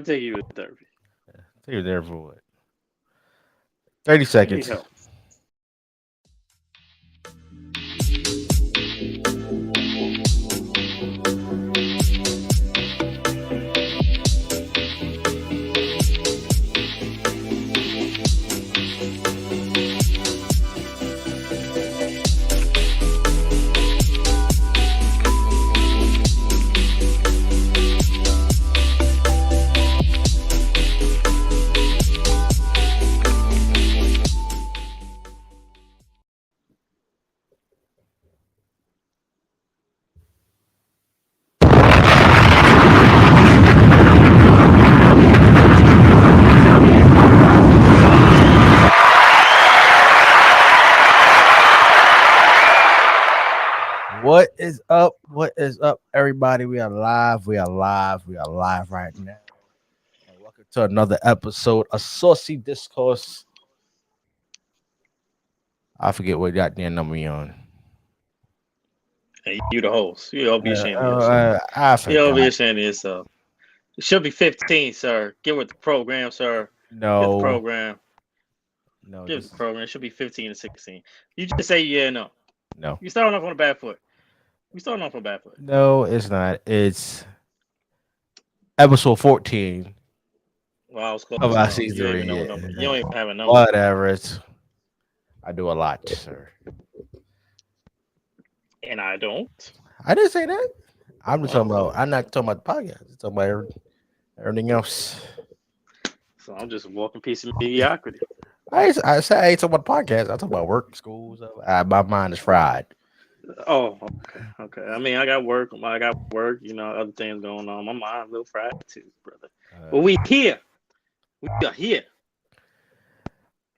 take you to therapy. Take you there for what? 30 You need seconds. help. What is up? What is up, everybody? We are live. We are live. We are live right now. And welcome to another episode of Saucy Discourse. I forget what goddamn number we on. Hey, you the host. You don't be ashamed of yourself. I You don't be forgot. ashamed of yourself. It should be 15, sir. Get with the program, sir. Get the No, program. no, Get this with the is program. It should be 15 and 16. You just say yeah, no. no, You starting off on a bad foot. You starting off on a bad foot. no. It's not. It's episode 14 Well, I was of close our enough. You season don't even three. know a number. You Yeah. don't even have a number. Whatever. I do a lot, sir. And I don't. I didn't say that. I'm just talking Well, about. I'm not talking about the podcast. I'm talking about everything else. so I'm just a walking piece of mediocrity. I said I ain't talking about the podcast. I talk about work, school, stuff. My mind is fried. Oh, okay, okay. I mean, I got work. You know, other things going on. My mind a little fried too, brother. But we here. We are here.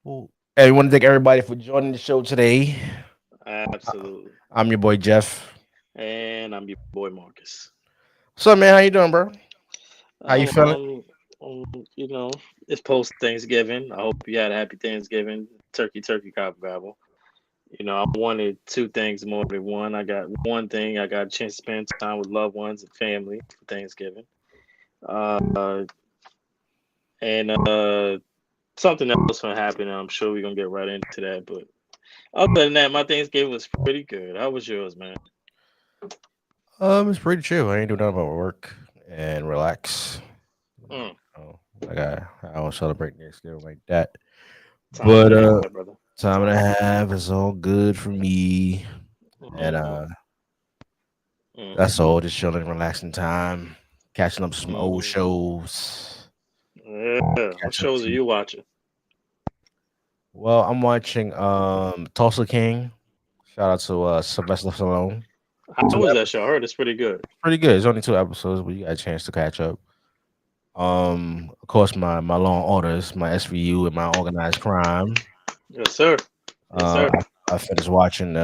Well, hey, we want to thank everybody for joining the show today. Absolutely. I'm your boy Jeff. And I'm your boy Marcus. So, man, how you doing, bro? How you feeling? You know, it's post Thanksgiving. I hope you had a happy Thanksgiving. Turkey, gobble, gobble. You know, I wanted two things more than one. I got one thing. I got a chance to spend time with loved ones and family for Thanksgiving. Uh, and something else gonna happen. And I'm sure we're gonna get right into that. But other than that, my Thanksgiving was pretty good. How was yours, man? It's pretty chill. I ain't doing nothing but work and relax. Mm, Oh, I don't celebrate Thanksgiving like that. time But and a half, brother. time and a Time. half is all good for me. And Mm-hmm. that's Mm-hmm. all. Just chilling, relaxing time, catching up some old Mm-hmm. shows. Yeah. What Catch up shows are to. you watching? Well, I'm watching Tulsa King. Shout out to Sylvester Stallone. How Two was that episodes, show? I heard it's pretty good. pretty good. It's only 2 episodes, but you got a chance to catch up. Of course, my Law and Orders, my SVU, and my organized crime. Yes, sir. Yes, Uh, sir. I finished watching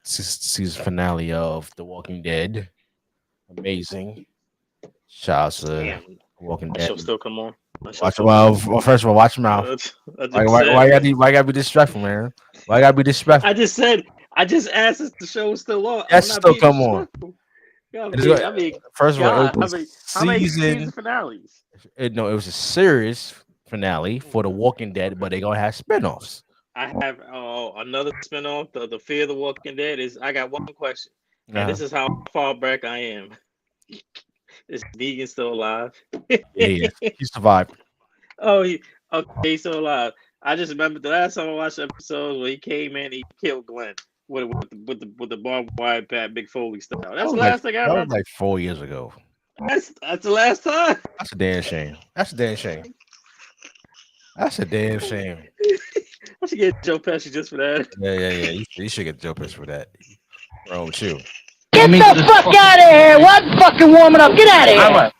season finale of The Walking Dead. Amazing. Shout out to Damn, Walking that Dead. show still come on. That show Watch still come on. first of all, watch your mouth. I just Why said. why you gotta be disrespectful, man? Why you gotta be I disrespectful? just said. I just asked if the show is still on. I'm Yes, not still being come on. disrespectful. Yeah, It is what- I mean, First of all, it God, was how many season season. finales? No, it was a series finale for The Walking Dead, but Okay. they're gonna have spinoffs. I have another spinoff. The Fear the Walking Dead is. I got one question, and Uh-huh. this is how far back I am. Is Negan still alive? Yeah, he survived. Oh, okay, he's still alive. I just remember the last time I watched the episode where he came in, he killed Glenn with the barbed wire pat, Big Foley style. That's the last thing I That was remember. like 4 years ago. That's the last time. That's a damn shame. That's a damn shame. That's a damn shame. I should get Joe Pesci just for that. Yeah. You should get Joe Pist for that. Wrong with you. Get the fuck out of here! What fucking warming up? Get out of here!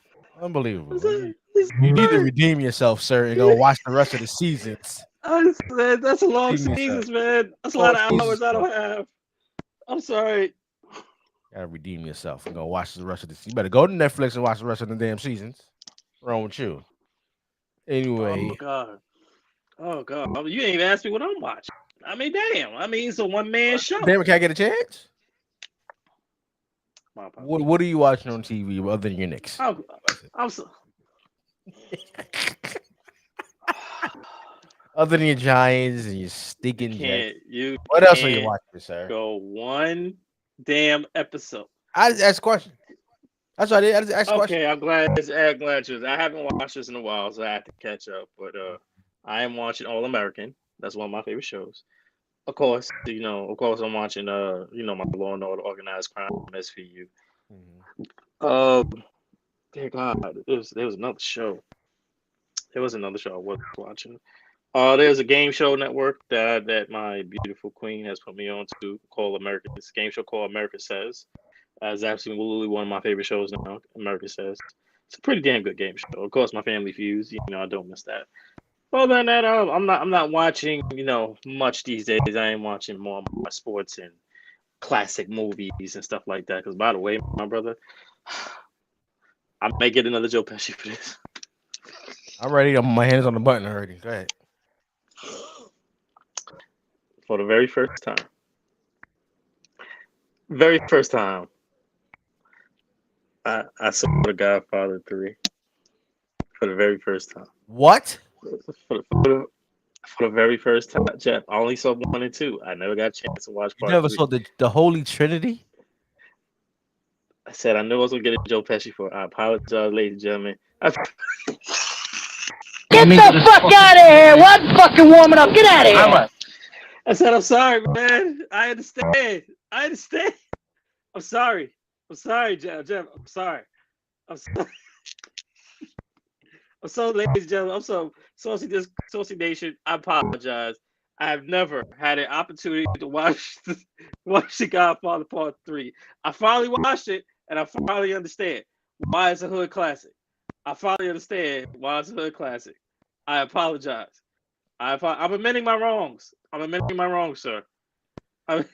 Unbelievable. You need to redeem yourself, sir, and go watch the rest of the seasons. That's a long Redeem yourself. seasons, man. That's a Long lot of hours seasons, I bro. don't have. I'm sorry. Gotta redeem yourself and go watch the rest of the season. You better go to Netflix and watch the rest of the damn seasons. Wrong with you. Anyway, Oh God. You ain't even asked me what I'm watching. I mean, damn. I mean, it's a one man show. damn, can I get a chance? My apologies. What are you watching on TV other than your Knicks? I'm so, Other than your Giants and your You stinking Jets. can't. You What else are you can't watching, sir? go one damn episode. I just asked a question. That's what I did. I just asked a question. Okay, I'm glad you. I haven't watched this in a while, so I have to catch up. But I am watching All American. That's one of my favorite shows. Of course, I'm watching my Law and Order Organized Crime SVU. Mhm. Uh, dear God, there was another show. There was another show I was watching. There's a game show network that my beautiful queen has put me on to called America. This game show called America Says. It's absolutely one of my favorite shows now. America Says. It's a pretty damn good game show. Of course, my Family Feuds. I don't miss that. Other than that, I'm not watching much these days. I am watching more my sports and classic movies and stuff like that. Because by the way, my brother, I may get another Joe Pesci for this. I'm ready. My hands on the button already. Go ahead. For the very first time. Very first time. I saw The Godfather 3 for the very first time. What? For the very first time, Jeff. I only saw 1 and 2. I never got a chance to watch You part never 3. saw the Holy Trinity? I said I knew I was gonna get a Joe Pesci for it. I apologize, ladies and gentlemen. Get the fuck out of here! What fucking warming up? Get out of here! I said I'm sorry, man. I understand. I'm sorry. I'm sorry, Jeff. I'm sorry. I'm sorry. I'm so, ladies and gentlemen. I'm so Saucy Nation. I apologize. I have never had an opportunity to watch The Godfather Part 3. I finally watched it, and I finally understand why it's a hood classic. I finally understand why it's a hood classic. I apologize. I'm admitting my wrongs. I'm admitting my wrongs, sir. I'm,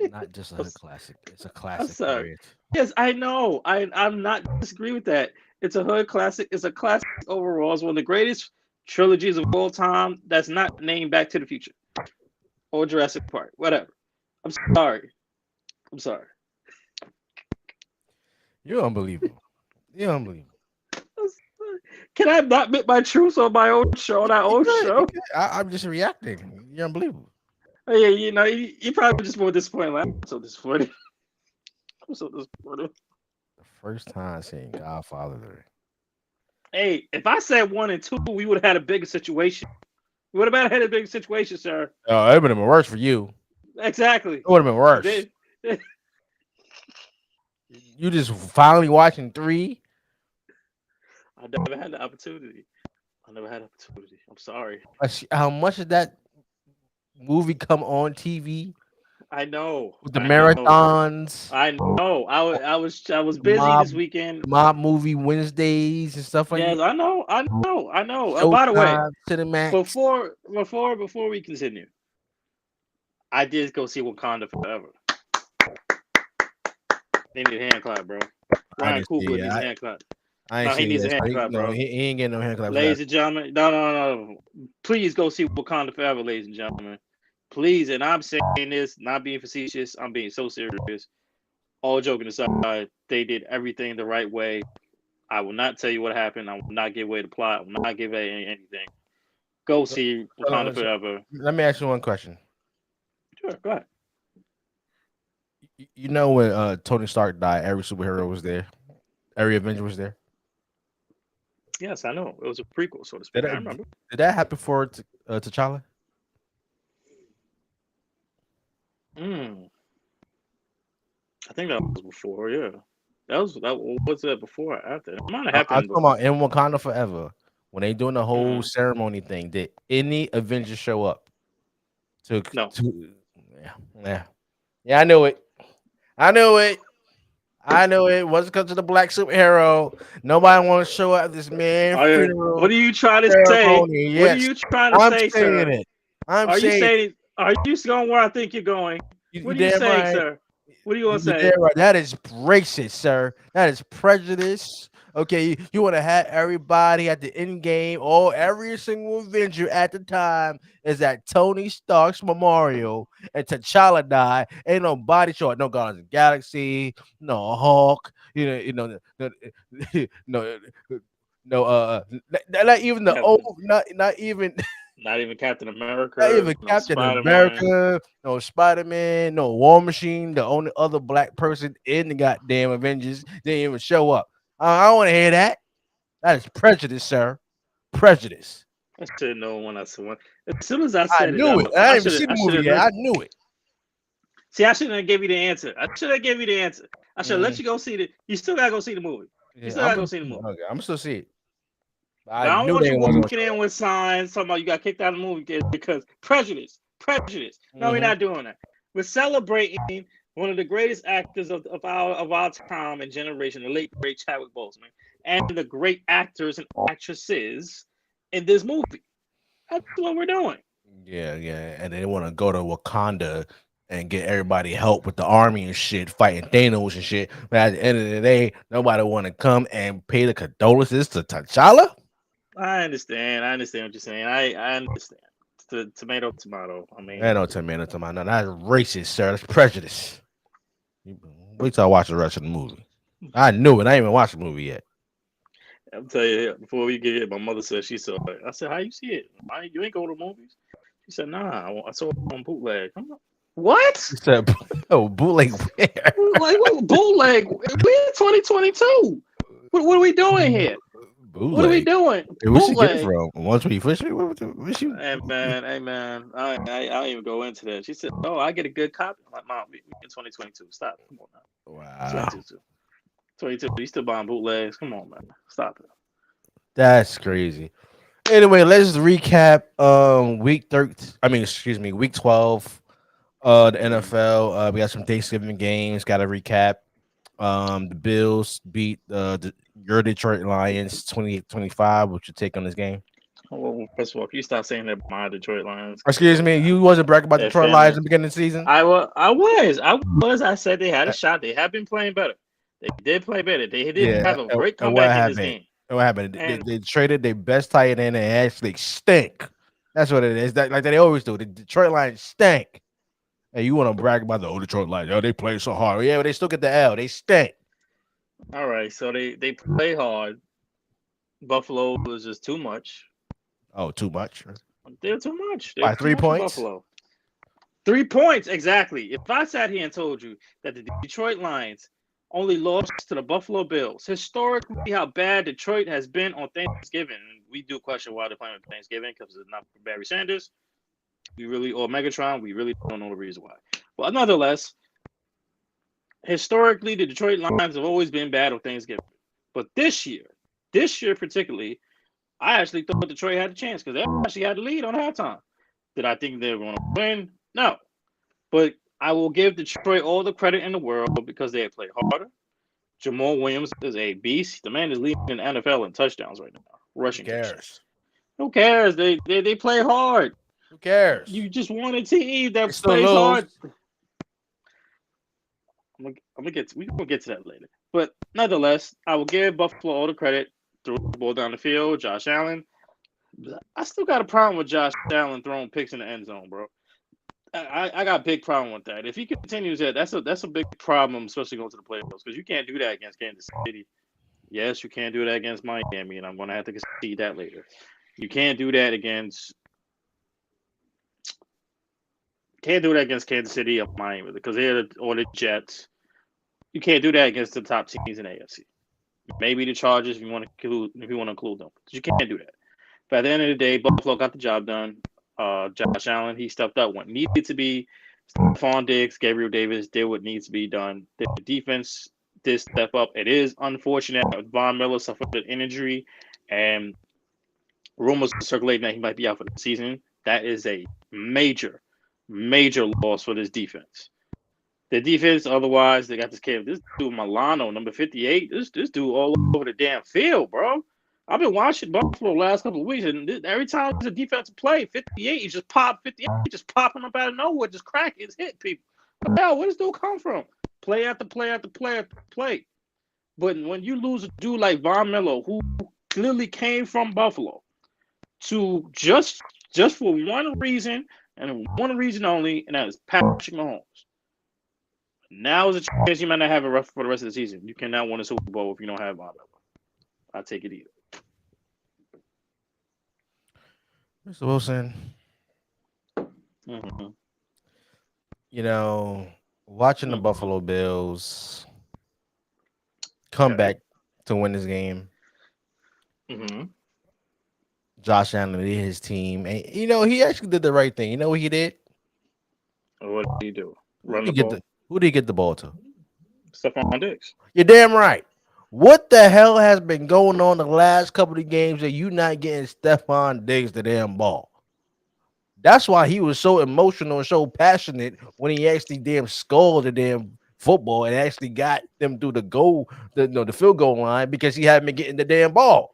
Not just a hood classic. It's a classic. sorry. Period. Yes, I know. I'm not disagree with that. It's a hood classic. It's a classic overall. It's one of the greatest trilogies of all time. That's not named Back to the Future or Jurassic Park. Whatever. I'm sorry. I'm sorry. You're unbelievable. You're unbelievable. Can I not admit my truth on my own show? On our own show? I'm just reacting. You're unbelievable. Oh, yeah, you probably just more disappointed. Like, I'm so disappointed. I'm so disappointed. The first time seeing Godfather 3. Hey, if I said 1 and 2, we would have had a bigger situation. We would have had a bigger situation, sir. Oh, it would have been worse for you. Exactly. It would have been worse. You just finally watching 3. I never had the opportunity. I'm sorry. How much did that movie come on TV I know. with the I marathons? I know. I was busy this weekend. Mob movie Wednesdays and stuff like Yes, that. I know. By the way, Showtime, Cinemax. before we continue, I did go see Wakanda Forever. They need a hand clap, bro. Ryan Coogler needs a hand clap. I ain't he seen needs a that. hand clap, bro. He ain't getting no hand clap. Ladies and gentlemen, no. Please go see Wakanda Forever, ladies and gentlemen. Please, and I'm saying this, not being facetious. I'm being so serious. All joking aside, they did everything the right way. I will not tell you what happened. I will not give away the plot. I will not give away anything. Go see Wakanda Forever. Let me ask you one question. Sure, go ahead. You know when Tony Stark died, every superhero was there. Every Avenger was there. Yes, I know. It was a prequel, so to speak. I remember. Did that happen for T'Challa? I think that was before, yeah. Was that before or after? It might have happened. I'm talking about in Wakanda Forever when they doing the whole ceremony thing. Did any Avengers show up? No. Yeah. I knew it. Wasn't because of the black superhero. Nobody want to show up at this man. What are you trying to say? Yes. What are you trying to say, sir? It. Are you going where I think you're going? What are you saying, sir? What are you gonna say? Right. That is racist, sir. That is prejudice. Okay, you want to have everybody at the end game, every single Avenger at the time is at Tony Stark's memorial, and T'Challa died. Ain't no body short, no Guardians of the Galaxy, no Hulk. No No, not even the old, not even Not even Captain not America, even no Captain Spider-Man. America, no Spider-Man, no War Machine. The only other black person in the goddamn Avengers didn't even show up. I don't want to hear that. That is prejudice, sir. Prejudice. I should know when I saw one. As soon as I I said it knew it. out, I I didn't even should see have. the I should movie have yet. let. I knew it. See, I shouldn't have gave you the answer. I should have gave you the answer. I should let Mm, you go see the. You still gotta go see the movie. You yeah, still gotta go see the movie. okay. I'm still see it. But I I don't knew want they you wasn't walking in with signs talking about you got kicked out of the movie because prejudice, prejudice. No, we're gonna. not doing that. We're celebrating one of the greatest actors of our time and generation, the late great Chadwick Boseman, and the great actors and actresses in this movie. That's what we're doing. Yeah, yeah, and they want to go to Wakanda and get everybody help with the army and shit, fighting Thanos and shit. But at the end of the day, nobody want to come and pay the condolences to T'Challa. I understand. I understand what you're saying. I understand. Tomato, tomato. I I mean, know tomato, tomato. That's racist, sir. That's prejudice. Wait till I watch the rest of the movie. I knew it. I ain't even watched the movie yet. I'll tell you before we get it. My mother said she saw it. I said, "How you see it? You ain't go to movies?" She said, "Nah, I saw it on bootleg." I'm like, "What? He said, "Oh, bootleg where? Like what bootleg? We in 2022. What are we doing here? What are we Bootleg? doing? Hey, where she get it Bootleg?" from? Once we fish it? Where she? Hey man. I don't even go into that. She said, "Oh, I get a good copy." I'm like, "Mom, we in 2022. Stop. Come on now. Wow, 22. 22. You still buying bootlegs? Come on, man. Stop it." that's crazy. Anyway, let's recap. Week 13. I mean, excuse me, week 12. The Mhm. NFL. We got some Thanksgiving games. Got to recap. The Bills beat your Detroit Lions 28-25. What's your take on this game? Well, first of all, can you stop saying that my Detroit Lions? Excuse me, you wasn't bragging about That Detroit Lions family. in the beginning of the season. I was. I said they had a Uh, shot. They have been playing better. They did play better. They did yeah, have a great and what comeback in this happened? game. And what happened? And They traded their best tight end and actually stink. That's what it is. That like they always do. The Detroit Lions stink. Hey, you want to brag about the old Detroit Lions? Oh, they play so hard. Yeah, but they still get the L. They stink. all right, so they play hard. Buffalo was just too much. Oh, too much. They're too much. They're By too three much for points. Buffalo. 3 points exactly. If I sat here and told you that the Detroit Lions only lost to the Buffalo Bills, historically, how bad Detroit has been on Thanksgiving, and we do question why they're playing on Thanksgiving because it's not for Barry Sanders. Or Megatron, we really don't know the reason why. But nonetheless, historically, the Detroit Lions have always been bad on Thanksgiving. But this year particularly, I actually thought Detroit had a chance because they actually had the lead on halftime. Did I think they were going to win? No. But I will give Detroit all the credit in the world because they have played harder. Jamal Williams is a beast. The man is leading the NFL in touchdowns right now, Who rushing touchdowns. cares? Who cares? They play hard. Who cares? You just want a team They that still plays lose. hard. We're gonna get to that later. But nonetheless, I will give Buffalo all the credit. Threw the ball down the field. Josh Allen. I still got a problem with Josh Allen throwing picks in the end zone, bro. I got a big problem with that. If he continues that, that's a big problem, especially going to the playoffs, because you can't do that against Kansas City. Yes, you can't do that against Miami, and I'm going to have to concede that later. You can't do that against Kansas City or Miami because or the Jets. You can't do that against the top teams in the AFC. Maybe the Chargers if you want to include them, but you can't do that. But at the end of the day, Buffalo got the job done. Josh Allen, he stepped up what needed to be. Stephon Diggs, Gabriel Davis did what needs to be done. The defense did step up. It is unfortunate that Von Miller suffered an injury, and rumors are circulating that he might be out for the season. That is a major, major loss for this defense. The defense, otherwise, they got this dude Milano, number 58. This dude all over the damn field, bro. I've been watching Buffalo the last couple of weeks, and every time there's a defensive play, 58, he just pop 58, just popping up out of nowhere, just cracking, hit people. What the hell? Where does this dude come from? Play after play after play after play. But when you lose a dude like Von Miller, who clearly came from Buffalo, to just for one reason and one reason only, and that is Patrick Mahomes. Now is a chance you might not have a rough for the rest of the season. You cannot win a Super Bowl if you don't have Von Miller. I take it either. Mr. Wilson, Mm-hmm. you know, watching the Mm-hmm. Buffalo Bills come Okay. back to win this game, Mm-hmm. Josh Allen and his team, and he actually did the right thing. You know what he did? What do you do? Who Run did he the get the ball. Who did he get the ball to? Stephon Diggs. You're damn right. What the hell has been going on the last couple of games that you not getting Stephon Diggs the damn ball? That's why he was so emotional and so passionate when he actually damn scored the damn football and actually got them through the field goal line because he hadn't been getting the damn ball.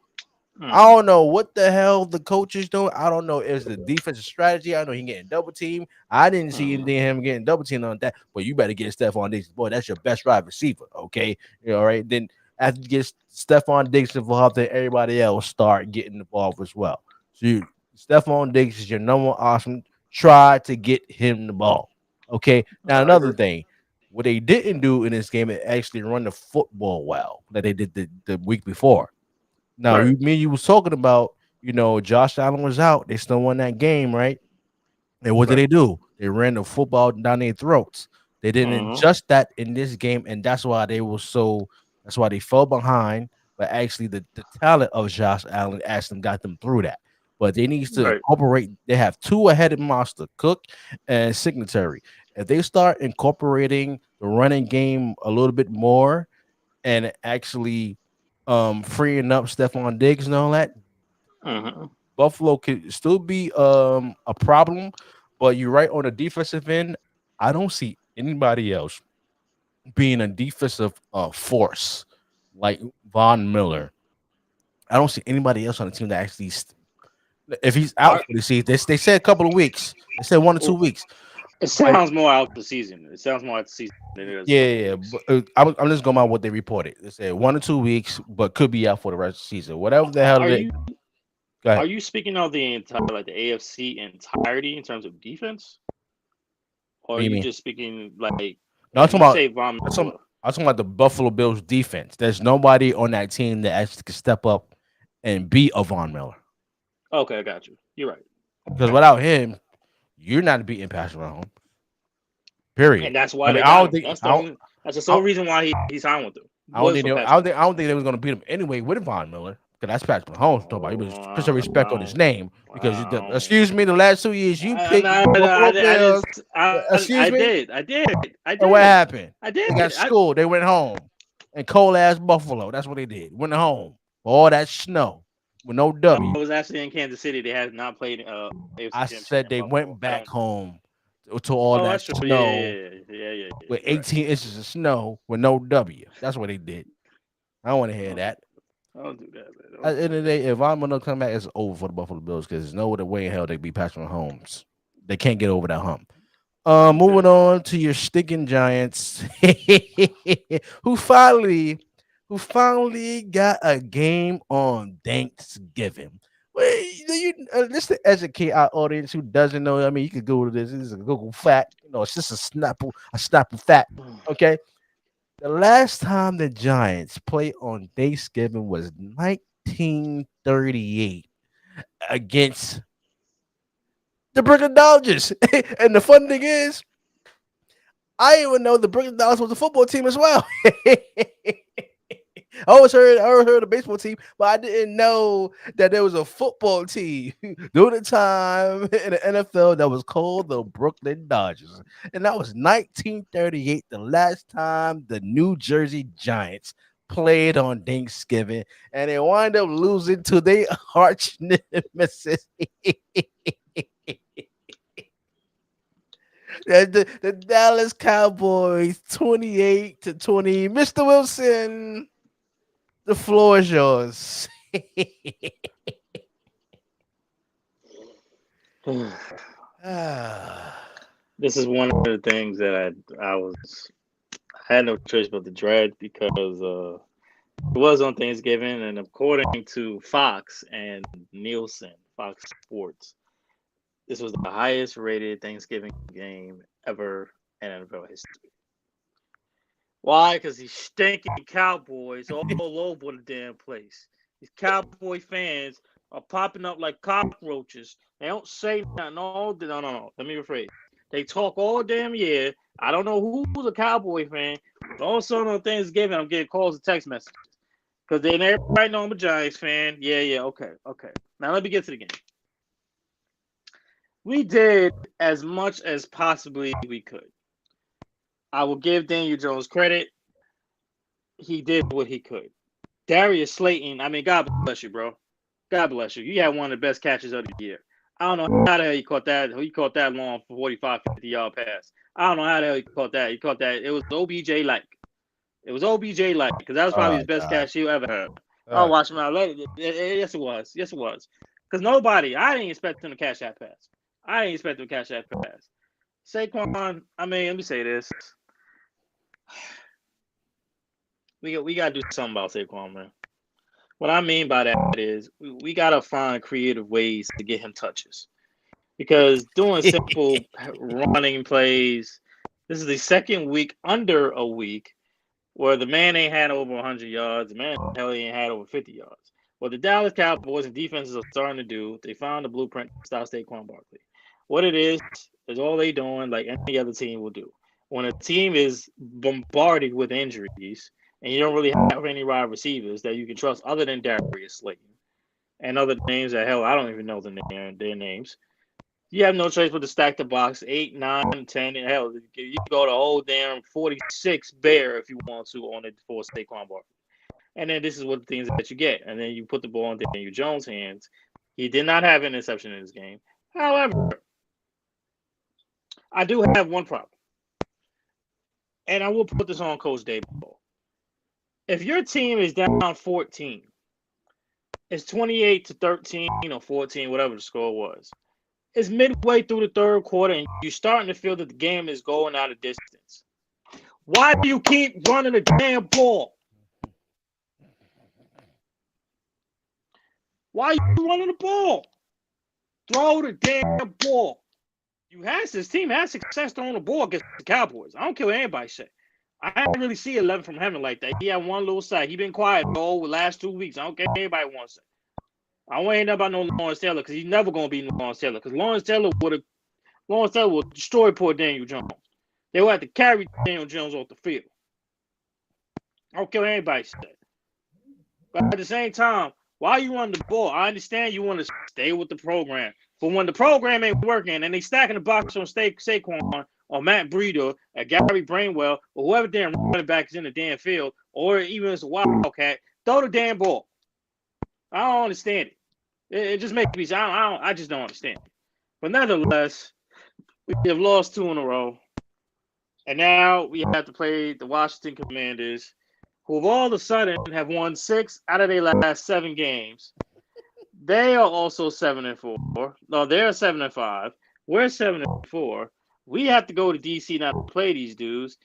I Mm-hmm. don't know what the hell the coach is doing. I don't know if it's the defensive strategy. I know he getting double team. I didn't see Mm-hmm. anything him getting double team on that. But you better get Stephon Diggs. Boy, that's your best wide receiver. Okay. All right. Then after you get Stephon Diggs involved, then everybody else start getting involved as well. So Stephon Diggs is your number one option. Try to get him the ball. Okay. Now I another agree. thing. What they didn't do in this game is actually run the football well that they did the week before. Now, Right. you was talking about, Josh Allen was out. They still won that game, right? And what did Right. they do? They ran the football down their throats. They didn't Mm-hmm. adjust that in this game, and that's why they were so. That's why they fell behind. But actually, the talent of Josh Allen actually got them through that. But they needs to Right. incorporate. They have two ahead of monster, Cook and Singletary. If they start incorporating the running game a little bit more, and actually freeing up Stephon Diggs and all that, Mm-hmm. Buffalo could still be a problem. But you're right on the defensive end. I don't see anybody else being a defensive force like Von Miller. I don't see anybody else on the team that actually, if he's out I, for the season, they said a couple of weeks. They said 1 or 2 weeks. it But sounds more out the season. It sounds more out the season than it is a yeah, couple yeah, yeah. weeks. But I'm just going by what they reported. They said 1 or 2 weeks, but could be out for the rest of the season. Whatever the hell Are they you go are ahead. you speaking of the entire like the AFC entirety in terms of defense, or What are do you you mean? just speaking like No, I'm when talking you about say Von I'm talking, Miller? I'm talking about the Buffalo Bills defense. There's nobody on that team that actually can step up and beat a Von Miller. Okay, I got you. You're right. Because Okay, without him, you're not beating Patrick Mahomes. Period. and that's I why mean, they I got don't him. think That's the only. That's the I sole don't, reason why he signed with them I don't was think for they, Patrick Mahomes. I don't think they was gonna beat him anyway with Von Miller. Because that's Patrick Mahomes talking about. You Oh, was put some respect on his name because wow. excuse me, the last 2 years you picked No, the no, Buffalo I didn't. Bills. Excuse I me, did. I did. I and what did. happened? I They got did. schooled. They went home. And cold ass Buffalo. That's what they did. Went home. For all that snow with no I W. was actually in Kansas City. They had not played AFC I Championship said in they Buffalo. went I back don't. home to all Oh, that that's true. Yeah, snow yeah, yeah, yeah, yeah, yeah. with You're right. 18 inches of snow with no W. That's what they did. I don't want to hear Don't, that. don't do that, man. At Don't the do end of the that. day, if I'm gonna come back, it's over for the Buffalo Bills because there's no other way in hell they be Patrick Mahomes. They can't get over that hump. Okay. Moving on to your sticking Giants, who finally, got a game on Thanksgiving. Well, just to educate our audience who doesn't know. I mean, you could Google this. This is a Google fact. It's just a snapple fact. Okay, the last time the Giants played on Thanksgiving was 1938 against the Brooklyn Dodgers. And the fun thing is, I didn't even know the Brooklyn Dodgers was a football team as well. I always heard of the baseball team, but I didn't know that there was a football team during the time in the NFL that was called the Brooklyn Dodgers. And that was 1938, the last time the New Jersey Giants played on Thanksgiving, and they wind up losing to their arch nemesis. The Dallas Cowboys 28-20. Mr. Wilson, the floor is yours. Ah, This is one of the things that I had no choice but to dread because it was on Thanksgiving, and according to Fox and Nielsen, Fox Sports, this was the highest rated Thanksgiving game ever in NFL history. Why? Because these stinking Cowboys all over the damn place. These Cowboy fans are popping up like cockroaches. They don't say nothing. No. Let me rephrase. They talk all damn year. I don't know who's a Cowboy fan, but all of a sudden on Thanksgiving, I'm getting calls and text messages. Because then everybody know I'm a Giants fan. Yeah, okay. Now let me get to the game. We did as much as possibly we could. I will give Daniel Jones credit. He did what he could. Darius Slayton, I mean, God bless you, bro. God bless you. You had one of the best catches of the year. I don't know how the hell you caught that. He caught that long for 45, 50-yard pass. I don't know how the hell he caught that. He caught that. It was OBJ-like. It was OBJ-like because that was probably his best catch he ever had. Oh, watch him out. Yes, it was. Because I didn't expect him to catch that pass. Saquon, I mean, let me say this. We got to do something about Saquon, man. What I mean by that is we got to find creative ways to get him touches. Because doing simple running plays, this is the second week under a week where the man ain't had over 100 yards. The man hell ain't had over 50 yards. What the Dallas Cowboys and defenses are starting to do, they found the blueprint to stop Saquon Barkley. What it is all they doing like any other team will do. When a team is bombarded with injuries and you don't really have any wide receivers that you can trust other than Darius Slayton and other names that, hell, I don't even know their names. You have no choice but to stack the box 8, 9, 10. And hell, you can go to whole damn 46 bear if you want to on it for Saquon Barkley. And then this is what the things that you get. And then you put the ball in Daniel Jones' hands. He did not have an interception in this game. However, I do have one problem. And I will put this on Coach Daboll. If your team is down 14, it's 28-13 or 14, whatever the score was. It's midway through the third quarter, and you're starting to feel that the game is going out of distance. Why do you keep running the damn ball? Why are you running the ball? Throw the damn ball. This team has success throwing the ball against the Cowboys. I don't care what anybody say. I didn't really see 11 from heaven like that. He had one little sack. He been quiet all the last 2 weeks. I don't care what anybody wants to say. I don't ain't about no Lawrence Taylor because he's never gonna be Lawrence Taylor. Because Lawrence Taylor would destroy poor Daniel Jones. They will have to carry Daniel Jones off the field. I don't care what anybody says. But at the same time, why you running the ball? I understand you want to stay with the program. But when the program ain't working and they stacking the box on Saquon or Matt Breida or Gary Brainwell or whoever damn running back is in the damn field, or even as a Wildcat, throw the damn ball. I don't understand it. It just makes me. I just don't understand it. But nonetheless, we have lost 2 in a row, and now we have to play the Washington Commanders, who have all of a sudden have won 6 out of their last 7 games. They are also 7-4. No, they're 7-5. We're 7-4. We have to go to DC now to play these dudes.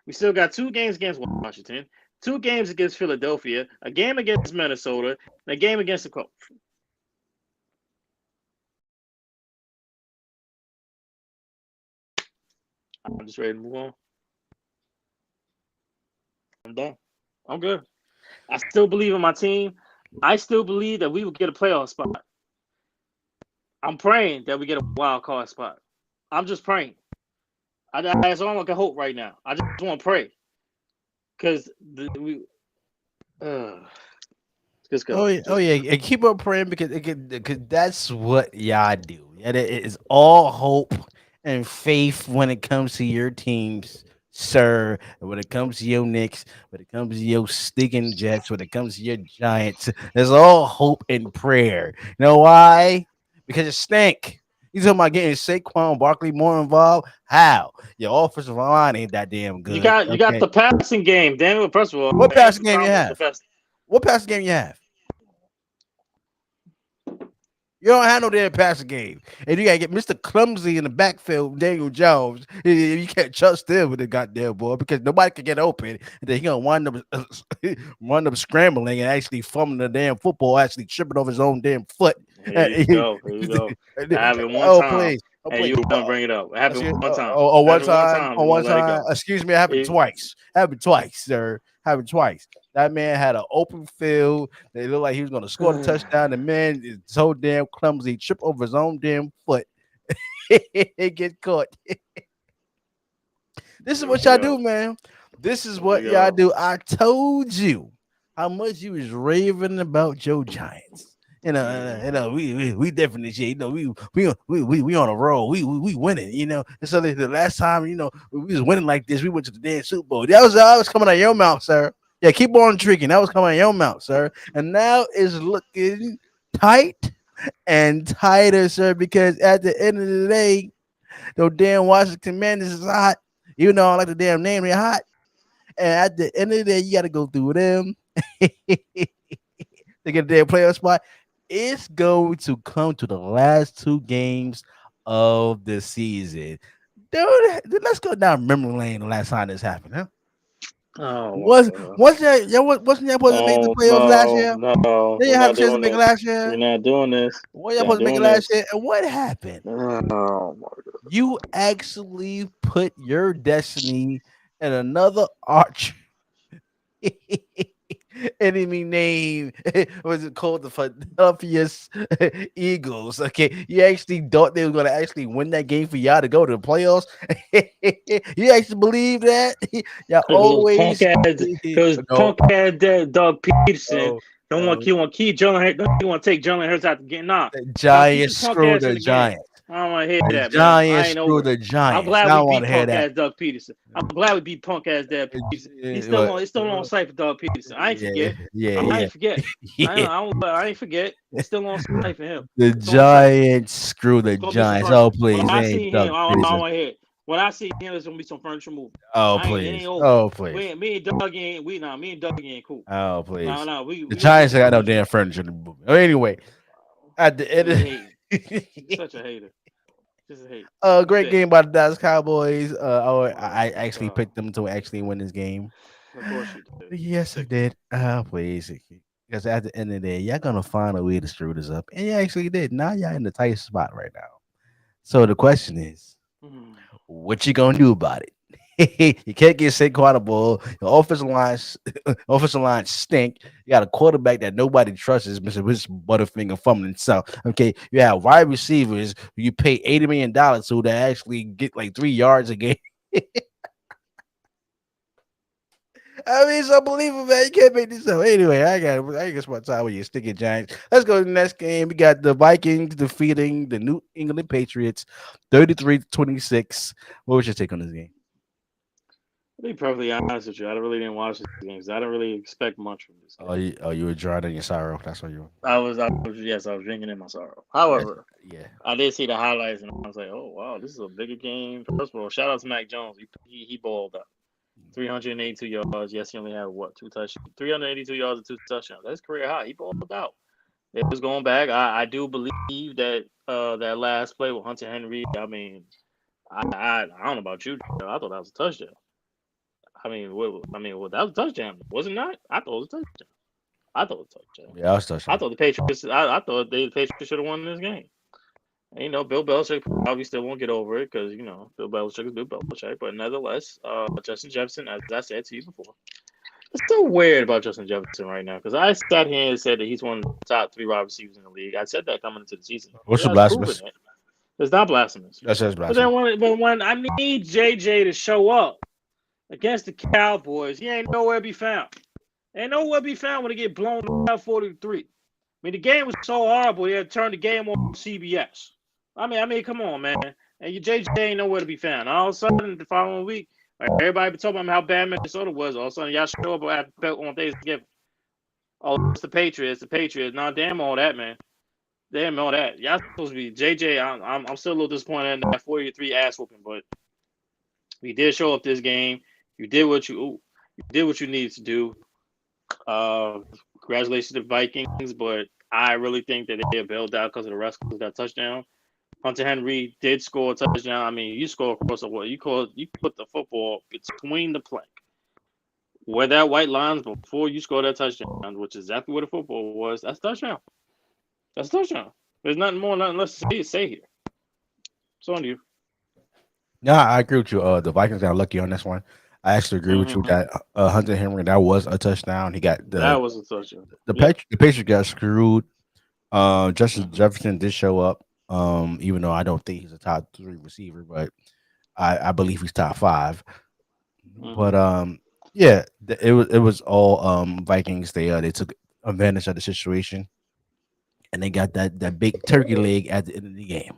We still got 2 games against Washington, 2 games against Philadelphia, a game against Minnesota, and a game against the Colts. I'm just ready to move on. I'm done. I'm good. I still believe in my team. I still believe that we will get a playoff spot. I'm praying that we get a wild card spot. I'm just praying. That's all I can hope right now. I just want to pray. Because just go. Oh yeah, and keep on praying because that's what y'all do. And it is all hope and faith when it comes to your teams, sir. When it comes to your Knicks, when it comes to your stinking Jets, when it comes to your Giants, there's all hope and prayer. You know why? Because it stink. You talking about getting Saquon Barkley more involved? How? Your offensive line ain't that damn good. You got the passing game. Damn it, first of all. What passing game you have? What passing game you have? You don't have no damn passing game. And you gotta get Mr. Clumsy in the backfield, Daniel Jones. You can't trust him with the goddamn ball because nobody can get open. And then he gonna wind up scrambling and actually fumbling the damn football, actually tripping over his own damn foot. Here you go. I have it one time. Please. And you want to bring it up. It happened one time. One time. Excuse me, it happened twice. Happened twice, sir. Happened twice. That man had an open field. They looked like he was going to score the touchdown. The man is so damn clumsy, trip over his own damn foot. It get caught. This is what y'all do, man. This is what y'all do. I told you how much you was raving about your Giants. We definitely, we on a roll. We winning. And so the last time, we was winning like this, we went to the damn Super Bowl. That was coming out of your mouth, sir. Yeah, keep on drinking. That was coming out of your mouth, sir. And now it's looking tight and tighter, sir. Because at the end of the day, those damn Washington Commanders is hot. Even though I don't like the damn name, they're hot. And at the end of the day, you got to go through them to get a damn playoff spot. It's going to come to the last two games of the season. Dude, let's go down memory lane the last time this happened, huh? Wasn't that supposed to make the playoffs last year? No, They had a chance to make it last year. We're not doing this. What y'all supposed to make it last year? And what happened? Oh my God. You actually put your destiny in another arch enemy name. Was it called the Philadelphia Eagles? Okay, you actually thought they were going to actually win that game for y'all to go to the playoffs. You actually believe that? Y'all always because punk ass dead Doug Peterson. Don't want to keep Jalen. Don't want to take Jalen Hurts out the game. Nah, the Giants screw the Giants. I don't want to hear that. Giants screw the Giants. I'm glad we beat punk ass Doug Peterson. I'm glad we beat punk ass Doug Peterson. He's still on site for Doug Peterson. I ain't forget. I ain't forget. I ain't forget. It's still on site for him. The Giants screw the Giants. Oh please, when I see him, I don't want to hear it. When I see him, it's gonna be some furniture movement. Oh please. Oh please. Me and Doug ain't cool. Oh please. No. The Giants got no damn furniture to move. Anyway, at the end of such a hater. Just a hate. Great game by the Dallas Cowboys. I actually picked them to actually win this game. Of course you did. Yes, I did. Please. Because at the end of the day, y'all gonna find a way to screw this up. And you actually did. Now y'all in the tight spot right now. So the question is, what you gonna do about it? You can't get Saquon the ball. Your offensive line stink. You got a quarterback that nobody trusts, Mr. Butterfinger fumbling himself. Okay, you have wide receivers who you pay $80 million to that actually get like 3 yards a game. I mean, it's unbelievable, man. You can't make this up. Anyway, I guess my time with you sticky Giants. Let's go to the next game. We got the Vikings defeating the New England Patriots 33-26. What was your take on this game? To be perfectly honest with you, I really didn't watch these games. I didn't really expect much from this game. You were drawing in your sorrow. That's what you were. I was drinking in my sorrow. However, yeah, I did see the highlights and I was like, oh wow, this is a bigger game. First of all, shout out to Mac Jones. He balled up. 382 yards. Yes, he only had 2 touchdowns. 382 yards and 2 touchdowns. That's career high. He balled out. It was going back. I do believe that that last play with Hunter Henry. I mean, I don't know about you. I thought that was a touchdown. I mean, that was a touchdown, wasn't it? I thought it was a touchdown. Yeah, I was touchdown. I thought the Patriots. I thought the Patriots should have won this game. And, Bill Belichick probably still won't get over it because Bill Belichick is Bill Belichick. But nevertheless, Justin Jefferson, as I said to you before, it's so weird about Justin Jefferson right now because I sat here and said that he's one of the top 3 wide receivers in the league. I said that coming into the season. What's the blasphemous? It's not blasphemous. That's just blasphemous. But when I need JJ to show up against the Cowboys, he ain't nowhere to be found. Ain't nowhere to be found when they get blown out 43. I mean, the game was so horrible, they had to turn the game on CBS. I mean, come on, man. And your JJ ain't nowhere to be found. All of a sudden, the following week, everybody been talking about how bad Minnesota was. All of a sudden, y'all show up on Thanksgiving. Oh, it's the Patriots. Nah, damn all that, man. Damn all that. Y'all supposed to be JJ. I'm still a little disappointed in that 43 ass whooping, but we did show up this game. You did what you needed to do. Congratulations to the Vikings, but I really think that they bailed out because of the rest of that touchdown. Hunter Henry did score a touchdown. I mean, you score across the wall. You put the football between the plank. Where that white line's before you score that touchdown, which is exactly where the football was, that's touchdown. That's touchdown. There's nothing more, nothing less to say here. It's on you. Yeah, I agree with you. The Vikings got lucky on this one. I actually agree with you that Hunter Henry, that was a touchdown. He got That was a touchdown. the Yeah. the Patriots got screwed. Justin Jefferson did show up. Even though I don't think he's a top 3 receiver, but I believe he's top 5. But yeah, it was all Vikings. They took advantage of the situation and they got that big turkey leg at the end of the game.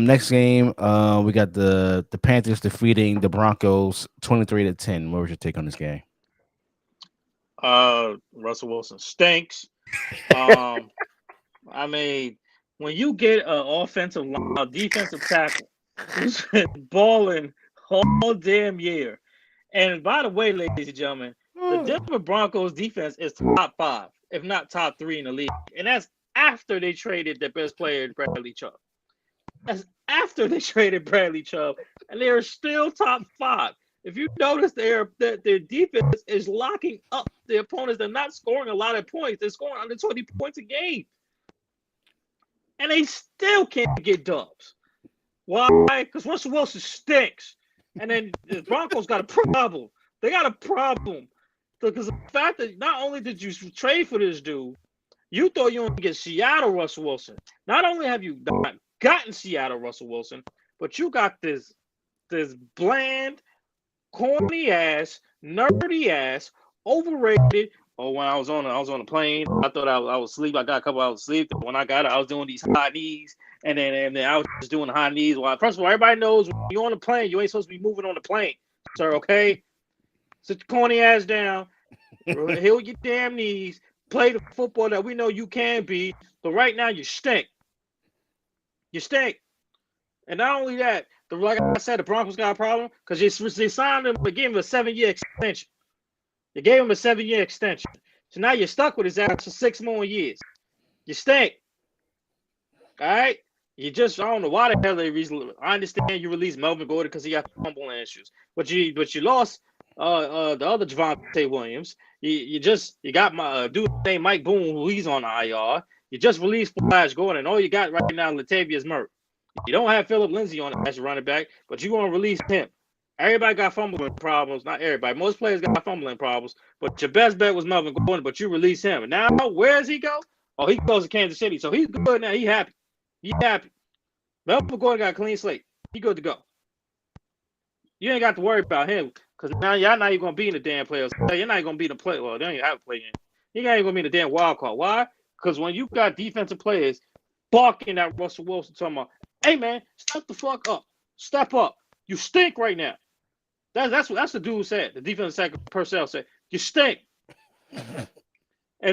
Next game, we got the Panthers defeating the Broncos 23-10. What was your take on this game? Russell Wilson stinks. I mean, when you get a defensive tackle who's been balling all damn year, and by the way, ladies and gentlemen, the Denver Broncos defense is top 5, if not top 3 in the league, and that's after they traded their best player, Bradley Chubb. That's after they traded Bradley Chubb, and they are still top 5. If you notice, their defense is locking up the opponents. They're not scoring a lot of points. They're scoring under 20 points a game. And they still can't get dubs. Why? Because Russell Wilson stinks. And then the Broncos got a problem. They got a problem. Because the fact that not only did you trade for this dude, you thought you were going to get Seattle Russell Wilson. Not only have you not gotten Seattle Russell Wilson, but you got this bland, corny ass, nerdy ass, overrated. Oh, when I was on the plane, I thought I was asleep. I got a couple hours of sleep. When I got it, I was doing these high knees, and then I was just doing high knees. Well, first of all, everybody knows when you're on the plane, you ain't supposed to be moving on the plane, sir. Okay, sit your corny ass down, heal your damn knees, play the football that we know you can be. But right now, you stink. You stink. And not only that, like I said, the Broncos got a problem because they signed him, but gave him a 7-year extension. They gave him a 7-year extension. So now you're stuck with his ass for 6 more years. You stink. All right? I don't know why the hell they I understand you released Melvin Gordon because he got fumbling issues. But you lost the other Javonte Williams. You got my dude named Mike Boone, who he's on the IR. You just released Flash Gordon. All you got right now is Latavius Murray. You don't have Phillip Lindsay on as your running back, but you're going to release him. Everybody got fumbling problems. Not everybody. Most players got fumbling problems. But your best bet was Melvin Gordon, but you release him. And now, where does he go? Oh, he goes to Kansas City. So he's good now. He happy. Melvin Gordon got a clean slate. He good to go. You ain't got to worry about him because now y'all not even going to be in the damn playoffs. You're not even going to be in the play. Well, they don't even have a play in. You're not even going to be in the damn wild card. Why? Because when you got defensive players barking at Russell Wilson talking about, hey, man, step the fuck up. Step up. You stink right now. That's what the dude said. The defensive second personnel said, you stink. And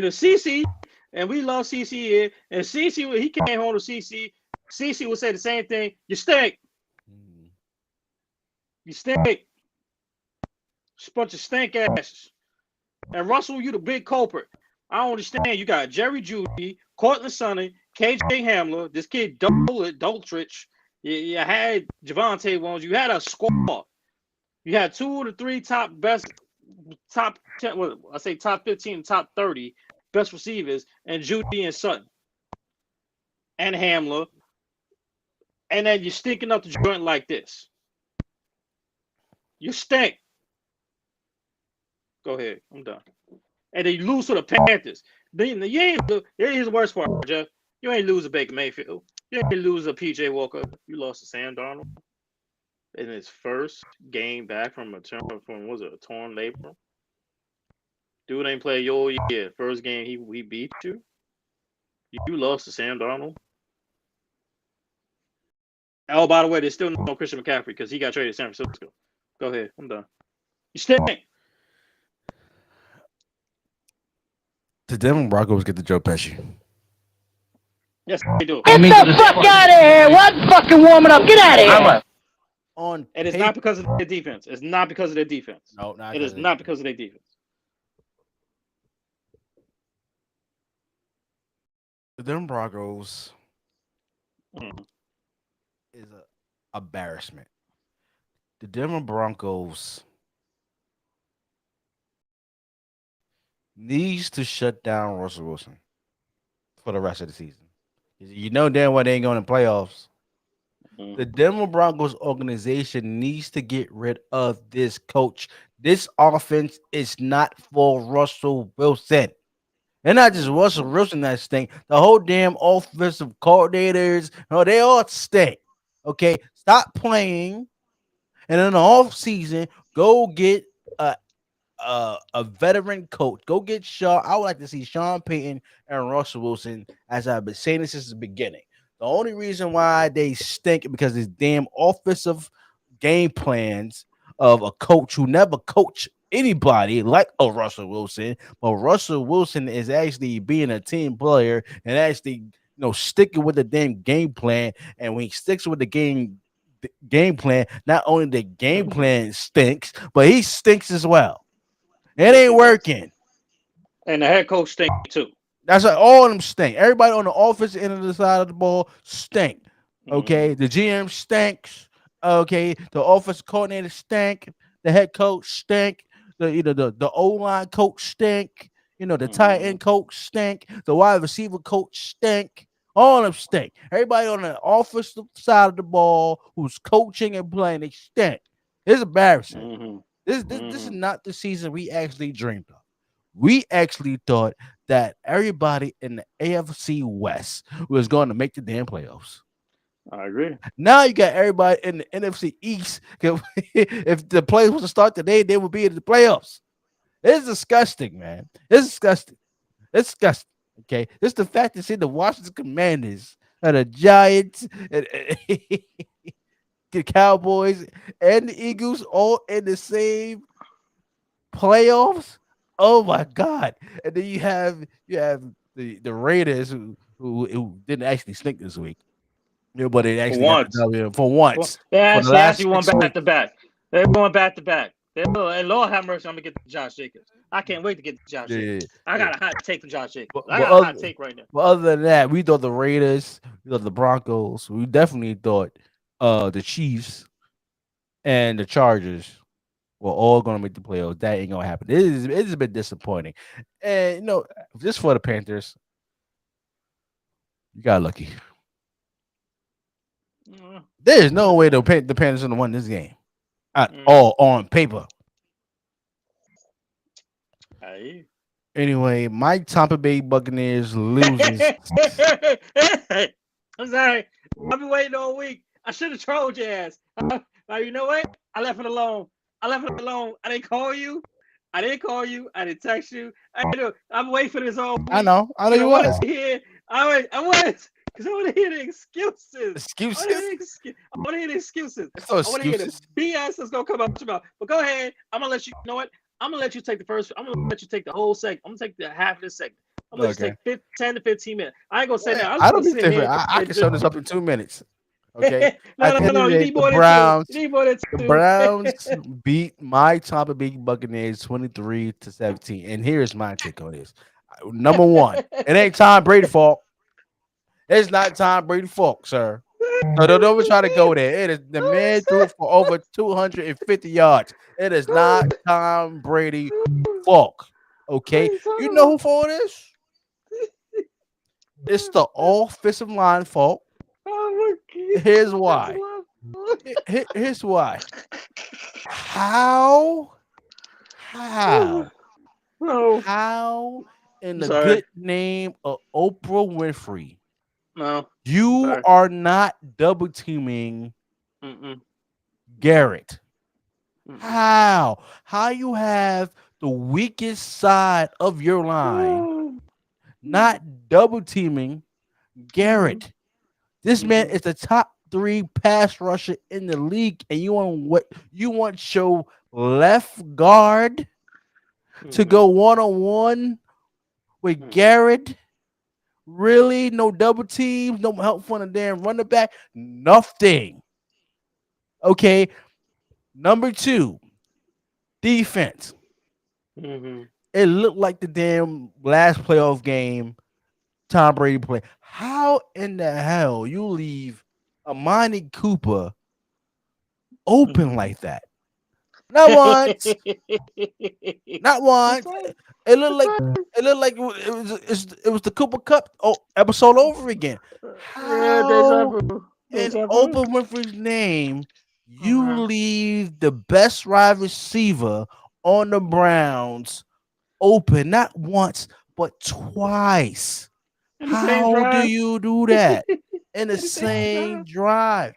the CC, and we love CC here, and CC, he came home to CC. CC would say the same thing. You stink. You stink. Just a bunch of stink asses. And Russell, you the big culprit. I don't understand. You got Jerry Jeudy, Cortland Sutton, KJ Hamler, this kid Doltrich. You had Javonte Williams. You had a squad. You had 2 of the 3 top 10, well, I say top 15, top 30 best receivers, and Jeudy and Sutton and Hamler. And then you're stinking up the joint like this. You stink. Go ahead. I'm done. And then you lose to the Panthers. Then here's the worst part, Jeff. You ain't lose to Baker Mayfield. You ain't lose to P.J. Walker. You lost to Sam Darnold in his first game back from a torn labrum. Dude ain't played your year. First game he beat you. You lost to Sam Darnold. Oh, by the way, there's still no Christian McCaffrey because he got traded to San Francisco. Go ahead. I'm done. You stink. The Denver Broncos get the Joe Pesci. Yes, they do. Get the fuck out of here! What fucking warming up? Get out of here! And it's not because of their defense. It's not because of their defense. No, it is not because of their defense. The Denver Broncos is an embarrassment. The Denver Broncos needs to shut down Russell Wilson for the rest of the season. You know damn well they ain't going to playoffs. The Denver Broncos organization needs to get rid of this coach. This offense is not for Russell Wilson. And not just Russell Wilson that stink. The whole damn offensive coordinators, no, they all stink. Okay, stop playing, and in the off season, go get a a veteran coach. Go get Sean. I would like to see Sean Payton and Russell Wilson, as I've been saying this since the beginning. The only reason why they stink is because it's damn offensive game plans of a coach who never coached anybody like a Russell Wilson. But Russell Wilson is actually being a team player and actually, sticking with the damn game plan. And when he sticks with the game plan, not only the game plan stinks, but he stinks as well. It ain't working. And the head coach stink too. That's like all of them stink. Everybody on the offensive end of the side of the ball stink. Okay, the GM stinks. Okay, the offensive coordinator stink. The head coach stink. The O line coach stink. The tight end coach stink. The wide receiver coach stink. All of them stink. Everybody on the offensive side of the ball who's coaching and playing, they stink. It's embarrassing. This is not the season we actually dreamed of. We actually thought that everybody in the AFC West was going to make the damn playoffs. I agree. Now you got everybody in the NFC East. If the playoffs was to start today, they would be in the playoffs. It's disgusting, man. It's disgusting. It's disgusting. Okay, it's the fact to see the Washington Commanders and the Giants and the Cowboys and the Eagles all in the same playoffs. Oh my God! And then you have the Raiders who didn't actually stink this week. But it actually got the W for once. They actually won back to back. They're going back to back. And Lord have mercy, I'm gonna get to Josh Jacobs. I can't wait to get to Josh Jacobs. I got a hot take for Josh Jacobs. I got a hot take right now. But other than that, we thought the Raiders, we thought the Broncos, we definitely thought the Chiefs and the Chargers were all gonna make the playoffs. That ain't gonna happen. It's a bit disappointing. And just for the Panthers, you got lucky. There's no way the Panthers gonna win this game at all on paper. Anyway, my Tampa Bay Buccaneers loses. I'm sorry. I've been waiting all week. I should have trolled your ass. Now, you know what? I left it alone. I didn't call you. I didn't text you. I'm waiting for this all week. I know you was. I was. Because I want to hear the excuses. Excuses? I want to hear the excuses. I want to hear the BS that's going to come out your mouth. But go ahead. I'm going to let you know what? I'm going to let you take the first. I'm going to let you take the whole segment. I'm going to take the half of the segment. I'm going to take 10 to 15 minutes. I ain't going to say that. I don't think I can show this up in 2 minutes. Okay. No. You need more than two. You need more than two. The Browns beat my Tampa Bay Buccaneers 23-17. And here's my take on this. Number one, it ain't Tom Brady's fault. It's not Tom Brady's fault, sir. So don't ever try to go there. It is the man threw for over 250 yards. It is not Tom Brady's fault. Okay. You know who fault it is? It's the offensive line fault. Here's why. Here's why. How in the good name of Oprah Winfrey, you are not double teaming Garrett? How you have the weakest side of your line not double teaming Garrett? This man is the top 3 pass rusher in the league, and you want your left guard to go one-on-one with Garrett? Really? No double teams, no help from the damn running back, nothing. Okay. Number 2, defense. It looked like the damn last playoff game Tom Brady played. How in the hell you leave Amani Cooper open like that? Not once. Not once. It looked like it was the Cooper Cup episode over again. in What's up, bro? Oprah Winfrey's name, you Uh-huh. leave the best wide receiver on the Browns open not once but twice. In the same How do drive. you do that in the In the same same drive. drive?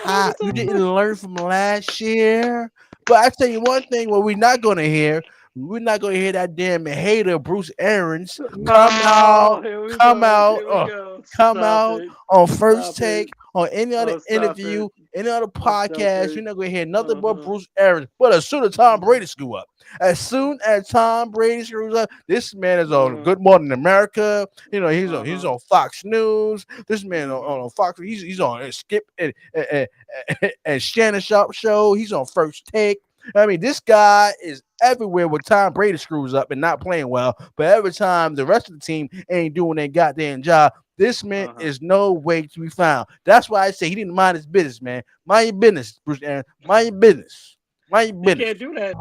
What are How we you talking didn't about? learn from last year? But I tell you one thing, what we're not gonna hear, we're not gonna hear that damn hater Bruce Arians come out, No, here we come go. out, Here we go. come Stop out it. on first Stop it. take, on any other Oh, stop interview, it. any other I'm podcast. You're joking. not gonna hear nothing but Uh-huh. Bruce Arians. But as soon as Tom Uh-huh. Brady screw up, as soon as Tom Brady screws up, this man is on Uh-huh. Good Morning America. You know, he's Uh-huh. on Fox News. This man Uh-huh. on Fox, he's on Skip and Shannon Sharp show. He's on First Take. I mean, this guy is everywhere when Tom Brady screws up and not playing well. But every time the rest of the team ain't doing their goddamn job, this man Uh-huh. is no way to be found. That's why I say he didn't mind his business, man. Mind your business, Bruce Aaron. Mind your business. Mind your He business. can't do that.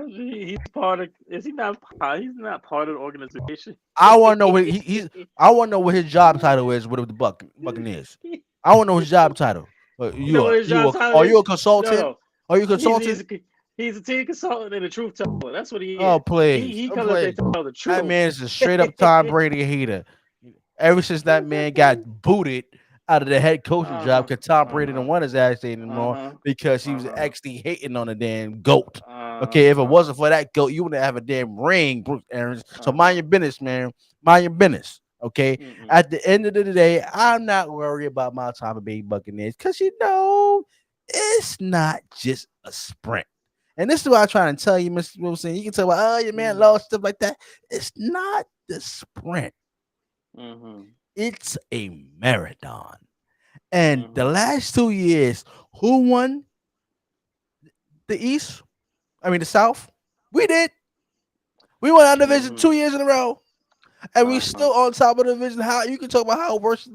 He's part of. Is he not? He's not part of the organization. I want to know what he's. I want to know what his job title is with the Buccaneers. I want to know his job title. You know what his job title Are you is? a No, consultant? no. Are you a He's consultant? he's a, he's a team consultant and a truth teller. That's what he Oh is. please, He oh comes up there please. to tell the That truth. man is a straight up Tom Brady hater. Ever since that man got booted out of the head coaching job, Uh-huh. because Tom Brady didn't Uh-huh. want his ass there anymore Uh-huh. because he was Uh-huh. actually hating on the damn goat. Okay, if it Uh-huh. wasn't for that goat, you wouldn't have a damn ring, Bruce Arians. So mind Uh-huh. your business, man. Mind your business. Okay. Mm-mm. At the end of the day, I'm not worried about my Tampa Bay Buccaneers because it's not just a sprint. And this is what I'm trying to tell you, Mr. Wilson. You can tell, oh, your man Mm-hmm. lost stuff like that. It's not the sprint. Mm-hmm. It's a marathon. And the Mm-hmm. last 2 years, who won the East? I mean, the South? We did. We won our division Mm-hmm. 2 years in a row. And we Uh-huh. still on top of the division. How you can talk about how worse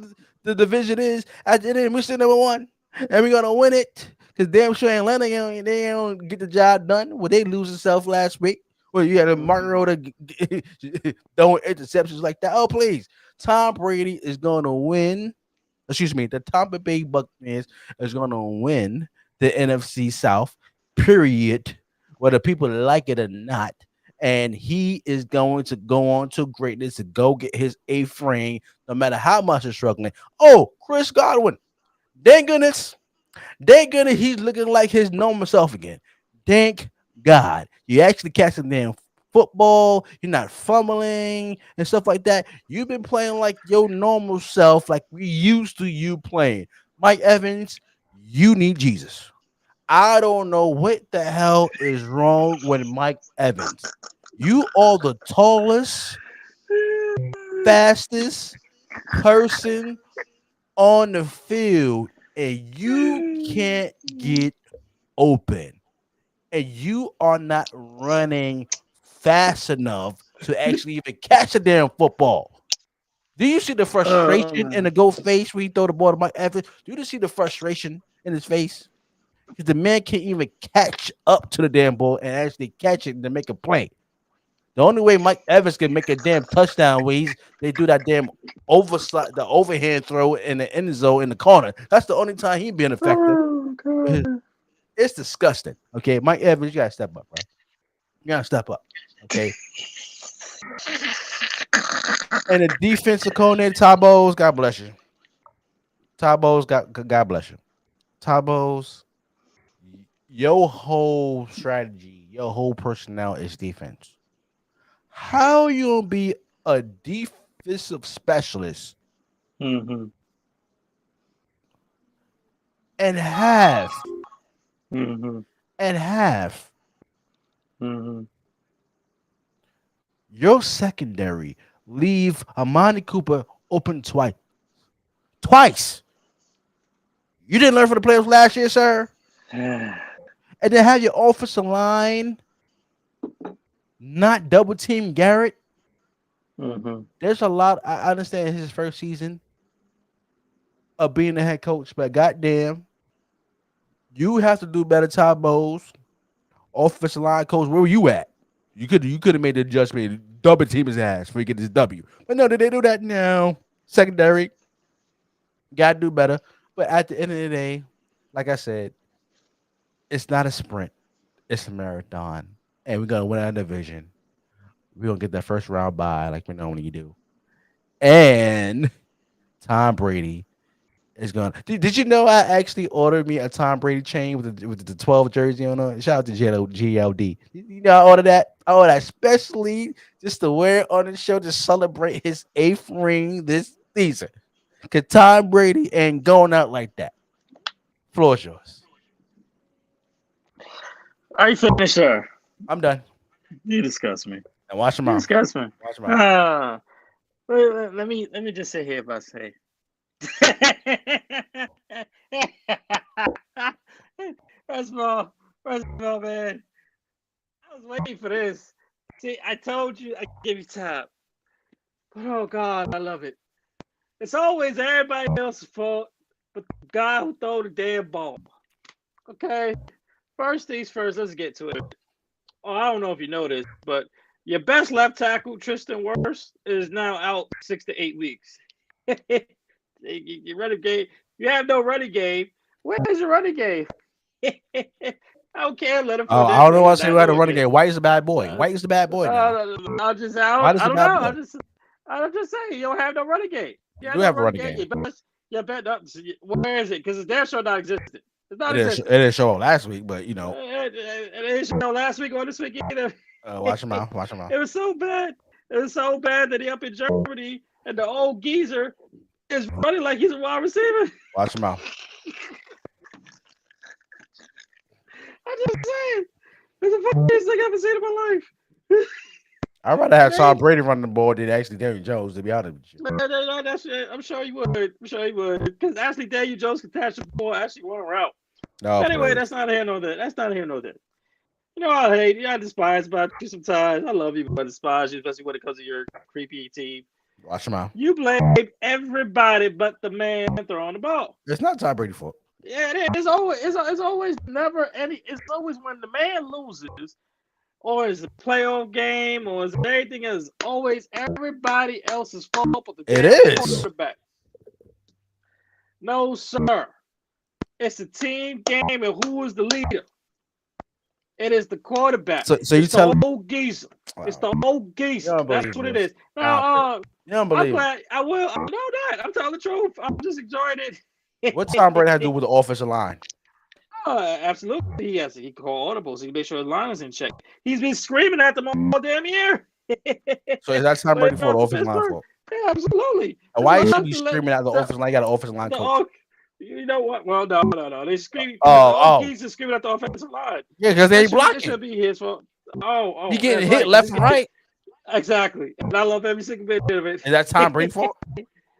the division is at the end, we're still number one, and we're gonna win it because damn sure Atlanta they don't get the job done. Well, they lose themselves last week. Well, you had a Martin Mm-hmm. Rhoda throwing interceptions like that. Oh, please, Tom Brady is gonna win. Excuse me, the Tampa Bay Buccaneers is gonna win the NFC South. Period. Whether people like it or not, and he is going to go on to greatness to go get his eighth ring, no matter how much he's struggling. Oh, Chris Godwin, thank goodness, he's looking like his normal self again. Thank God, you actually catch the damn football. You're not fumbling and stuff like that. You've been playing like your normal self, like we used to you playing. Mike Evans, you need Jesus. I don't know what the hell is wrong with Mike Evans. You are the tallest, fastest person on the field, and you can't get open. And you are not running fast enough to actually even catch a damn football. Do you see the frustration in Man. the go face when he throw the ball to Mike Evans? Do you see the frustration in his face? Because the man can't even catch up to the damn ball and actually catch it to make a play. The only way Mike Evans can make a damn touchdown where they do that damn oversight, the overhand throw in the end zone in the corner. That's the only time he being effective. Oh God. It's disgusting. Okay, Mike Evans, you gotta step up, bro. You gotta step up. Okay. And the defensive coordinator, Tabos, God bless you. Tabos, God bless you. Tabos, your whole strategy, your whole personnel is defense. How you gonna be a defensive specialist Mm-hmm. and have Mm-hmm. and have Mm-hmm. your secondary leave Amani Cooper open twice? Twice. You didn't learn from the playoffs last year, sir. And then have your offensive line not double team Garrett. Mm-hmm. There's a lot. I understand his first season of being the head coach, but goddamn, you have to do better. Todd Bowles, offensive line coach, where were you at? You could have made the adjustment, double team his ass before you get this W. But no, did they do that? No. Secondary, gotta do better. But at the end of the day, like I said, it's not a sprint; it's a marathon, and we're gonna win our division. We're gonna get that first round bye like we normally do. And Tom Brady is gonna. Did you know I actually ordered me a Tom Brady chain with the 12 jersey on it? Shout out to GLD. You know I ordered that. I ordered that especially just to wear it on the show to celebrate his 8th ring this season. Cause Tom Brady ain't going out like that. Floor's yours. Are you finished, sir? I'm done. You disgust me. And watch your You mouth. disgust me. Watch your mouth. Let me just sit here if I say. First of all, man, I was waiting for this. See, I told you I give you time, but oh God, I love it. It's always everybody else's fault, but the guy who throw the damn ball. Okay, first things first. Let's get to it. Oh, I don't know if you know this, but your best left tackle, Tristan Wirfs, is now out 6 to 8 weeks. You running game. You have no running game. Where's your running game? I don't care. Let him. Oh, I don't know why I say we had a running game. White is the bad boy. White is the bad boy now. I don't know. I'm just saying you don't have no running game. You have a running game. Where is it? Because it's damn sure not existent. It's not existent. It didn't show up last week, but you know. It didn't show last week or this week either. Watch him out. Watch him out. It was so bad. It was so bad that he up in Germany and the old geezer is running like he's a wide receiver. Watch him out. I'm just saying. It's the funniest thing I've ever seen in my life. I'd rather have Tom Brady running the ball than actually Daniel Jones, to be honest with you. I'm sure you would. I'm sure you would. Because actually, Daniel Jones could catch the ball actually one route. No, anyway, please. that's not here nor there. That's not here nor there. You know, I hate you. I despise about you sometimes. I love you, but I despise you, especially when it comes to your creepy team. Watch him out. You blame everybody but the man throwing the ball. It's not Tom Brady's fault. Yeah, it is. It's always never any. It's always when the man loses, or it's a playoff game, or is anything else. Always everybody else's fault but the quarterback. No, sir. It's a team game, and who is the leader? It is the quarterback. So you tell the old geezer. Wow. It's the old geezer. That's what it is. Now, you don't believe I'm glad. I will. I know that. I'm telling the truth. I'm just enjoying it. What Tom Brady had to do with the offensive line? Absolutely. He called audibles. He made sure his line is in check. He's been screaming at them all damn year. So is that Tom Brady for the offensive line fault? Yeah, absolutely. And why should he screaming at the offensive line? He got an offensive line coach. You know what? Well, no. They screaming. He's just screaming at the offensive line. Yeah, because they ain't blocking. It should be his fault. He getting hit left and right. Exactly. And I love every single bit of it. Is that Tom Brady's fault?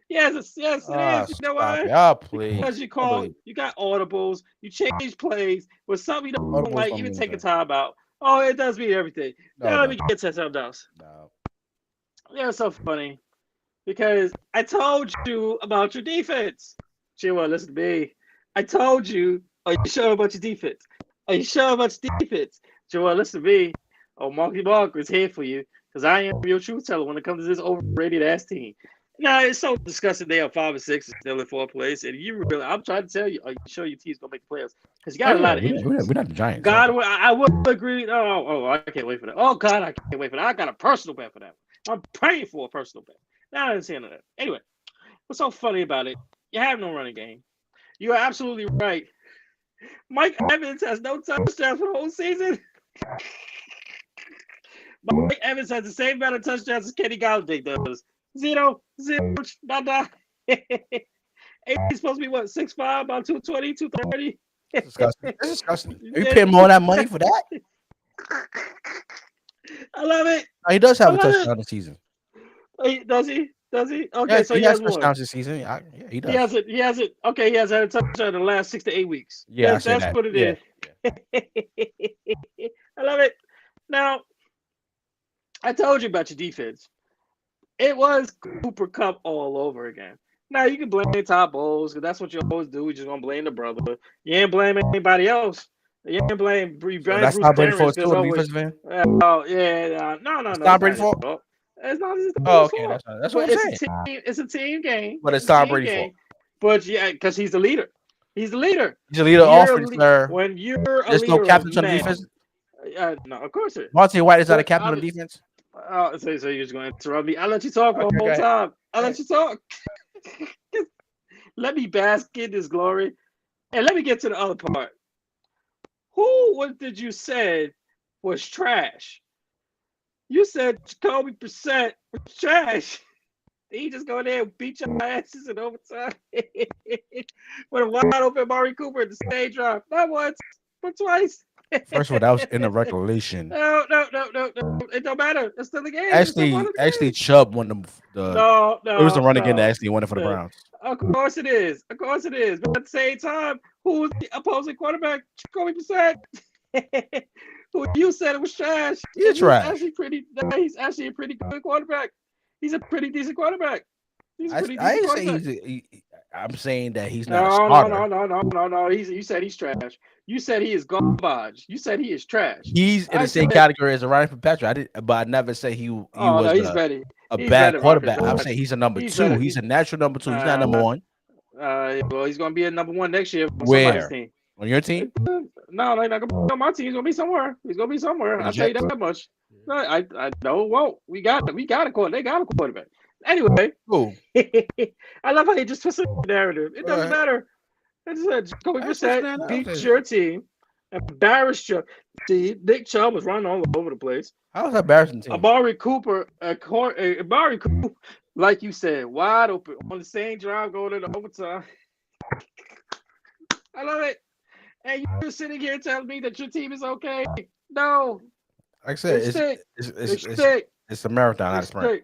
Yes, it is. You know why? Oh, please. Because you got audibles, you change plays with something you don't like, even take a time out. Oh, it does mean everything. Now let me get to something else. No. Yeah, it's so funny because I told you about your defense. Chihuahua, listen to me. I told you, are you sure about your defense? Are you sure about your defense? Chihuahua, listen to me. Oh, Marky Mark is here for you because I am your truth teller when it comes to this overrated ass team. Now, it's so disgusting. They are 5 and 6 and still in 4th place. And you really, I'm trying to tell you, are you sure your team's going to make the playoffs? Because you got a lot of injuries. We're not the Giants. God, I would agree. Oh, I can't wait for that. Oh, God, I can't wait for that. I got a personal bet for that. I'm praying for a personal bet. Now, I didn't say none of that. Anyway, what's so funny about it? You have no running game. You are absolutely right. Mike Evans has no touchdowns for the whole season. Mike Evans has the same amount of touchdowns as Kenny Galladay does. 0, nada. He's supposed to be what, 6'5", about 220, 230. That's disgusting. That's disgusting. Are you paying more of that money for that? I love it. He does have a touchdown this season. Does he? Okay, yeah, so he has touchdowns this season. Yeah, he does. He has it. Okay, he has had a touchdown in the last 6 to 8 weeks. Yeah, that's what it is. I love it. Now, I told you about your defense. It was Cooper Kupp all over again. Now, you can blame Todd Bowles because that's what you always do. You're just going to blame the brother. You ain't blame anybody else. You ain't blame Bruce. That's not Brady fault too, the defensive man? Oh, yeah. No. It's not Brady fault? It's not his fault. Okay. That's what I'm saying. It's a team game. But it's Tom Brady's fault. But yeah, because he's the leader. He's the leader. He's a leader offense, sir. When you're a There's no leader captain of on men, defense. no, of course it. Monte White is not a But captain on defense. so you're just going to interrupt me? I'll let you talk the Okay, whole go ahead. time. I'll let you talk. Let me bask in this glory, and let me get to the other part. What did you say was trash? You said Jacoby Brissett was trash. He just go there and beat your asses in overtime with a wide open Amari Cooper at the stage drive. Not once, but twice. First of all, that was in the regulation. No. It don't matter. It's still the game. Actually, Chubb won the. No. It was the run again that actually won it for the Browns. Of course it is. But at the same time, who was the opposing quarterback? Jacoby Brissett. Who you said it was trash. He's trash. He's actually a pretty good quarterback. He's a pretty decent quarterback. I'm saying that he's not a starter. No. You said he's trash. You said he is garbage. You said he is trash. He's in the same category as a Ryan Fitzpatrick. But I never say he was a bad quarterback. I'm saying he's a number two. He's a natural number two. He's not number one. Well, he's going to be a number one next year. Where? On your team? No, like on my team. He's going to be somewhere. I'll tell you that much. I know. Well, we got a quarterback. They got a quarterback. Anyway, I love how he just twisted the narrative. It doesn't matter. It's Jacoby Brissett beat your team, embarrassed your team. Nick Chubb was running all over the place. How was that embarrassing team? Amari Cooper, like you said, wide open on the same drive going into overtime. I love it. And you're sitting here telling me that your team is okay. No. Like I said, it's a marathon, not a sprint.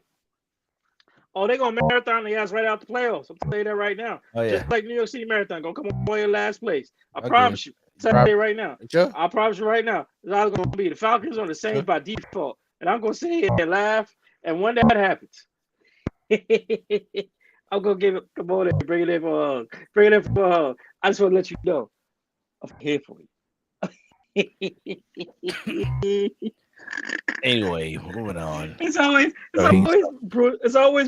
Oh, they're going to marathon the ass right out the playoffs. I'm telling you that right now. Oh, yeah. Just like New York City Marathon. Going to come away in last place. I promise you. Tell you right now. Sure. I promise you right now. It's all going to be the Falcons on the same by default. And I'm going to sit here and laugh. And when that happens, I'm going to give it, come on and bring it in for a hug. Bring it in for a hug. I just want to let you know. I'm here for you. Anyway, moving on. It's always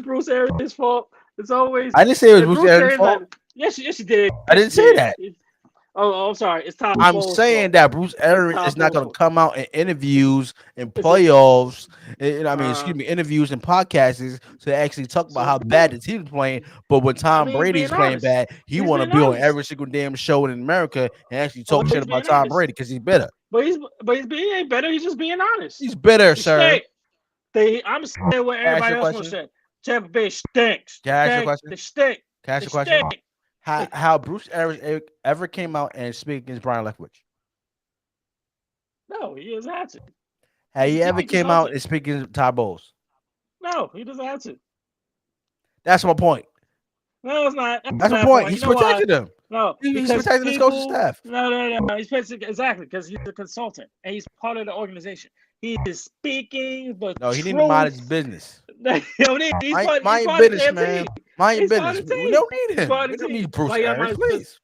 Bruce Arians' fault. It's always. I didn't say it was Bruce Arians' fault. Yes, you did. I didn't say that. I'm sorry. It's Tom. I'm saying that Bruce Arians is not going to come out in interviews and playoffs. Interviews and podcasts to actually talk about how bad the team is playing. But when Tom Brady's playing bad, he want to be on every single damn show in America and actually talk shit about Tom Brady because he's better. But he ain't better. He's just being honest. He's bitter, sir. I'm saying what everybody else wants to say. Tampa Bay stinks. Can I ask you a question? They stink. Can I ask you a question? How Bruce Arians ever came out and speak against Brian Leftwich? No, he doesn't have to. Have he ever came out and speak against Todd Bowles? No, he doesn't have to. That's my point. No, it's not. That's my point. He's protecting them. No, he's protecting his coaching staff. No. He's protecting exactly because he's a consultant and he's part of the organization. He is speaking, but no, he didn't mind his business. Mind your business, man. Mind your business. We don't need him. We don't need Bruce Arians, please.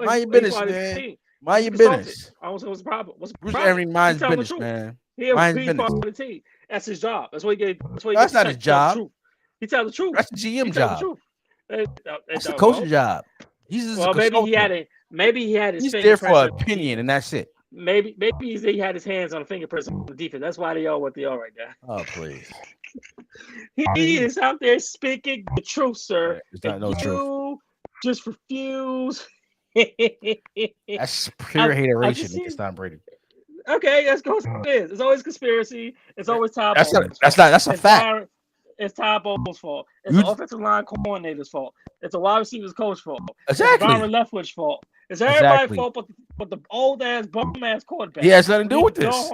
Mind your business, man. Mind your business. I don't know what's the problem. Bruce Arians minds business, man. He's part of the team. That's his job. That's what he gets. That's not his job. He tells the truth. That's the GM job. That's the coaching coaching job. Maybe he had his. He's there for opinion, and that's it. Maybe he had his hands on the fingerprints on the defense. That's why they are what they are right now. Oh, please. He is out there speaking the truth, sir. It's not no truth. Just refuse. That's pure hateration against Tom Brady. Okay, that's what it is. It's always conspiracy. It's always Todd Bowles. That's a fact. It's Todd Bowles' fault. It's the offensive line coordinator's fault. It's the wide receivers coach's fault. Exactly. It's Byron Leftwich's fault. It's everybody's fault, but the old ass bum ass quarterback. He has nothing to do with this.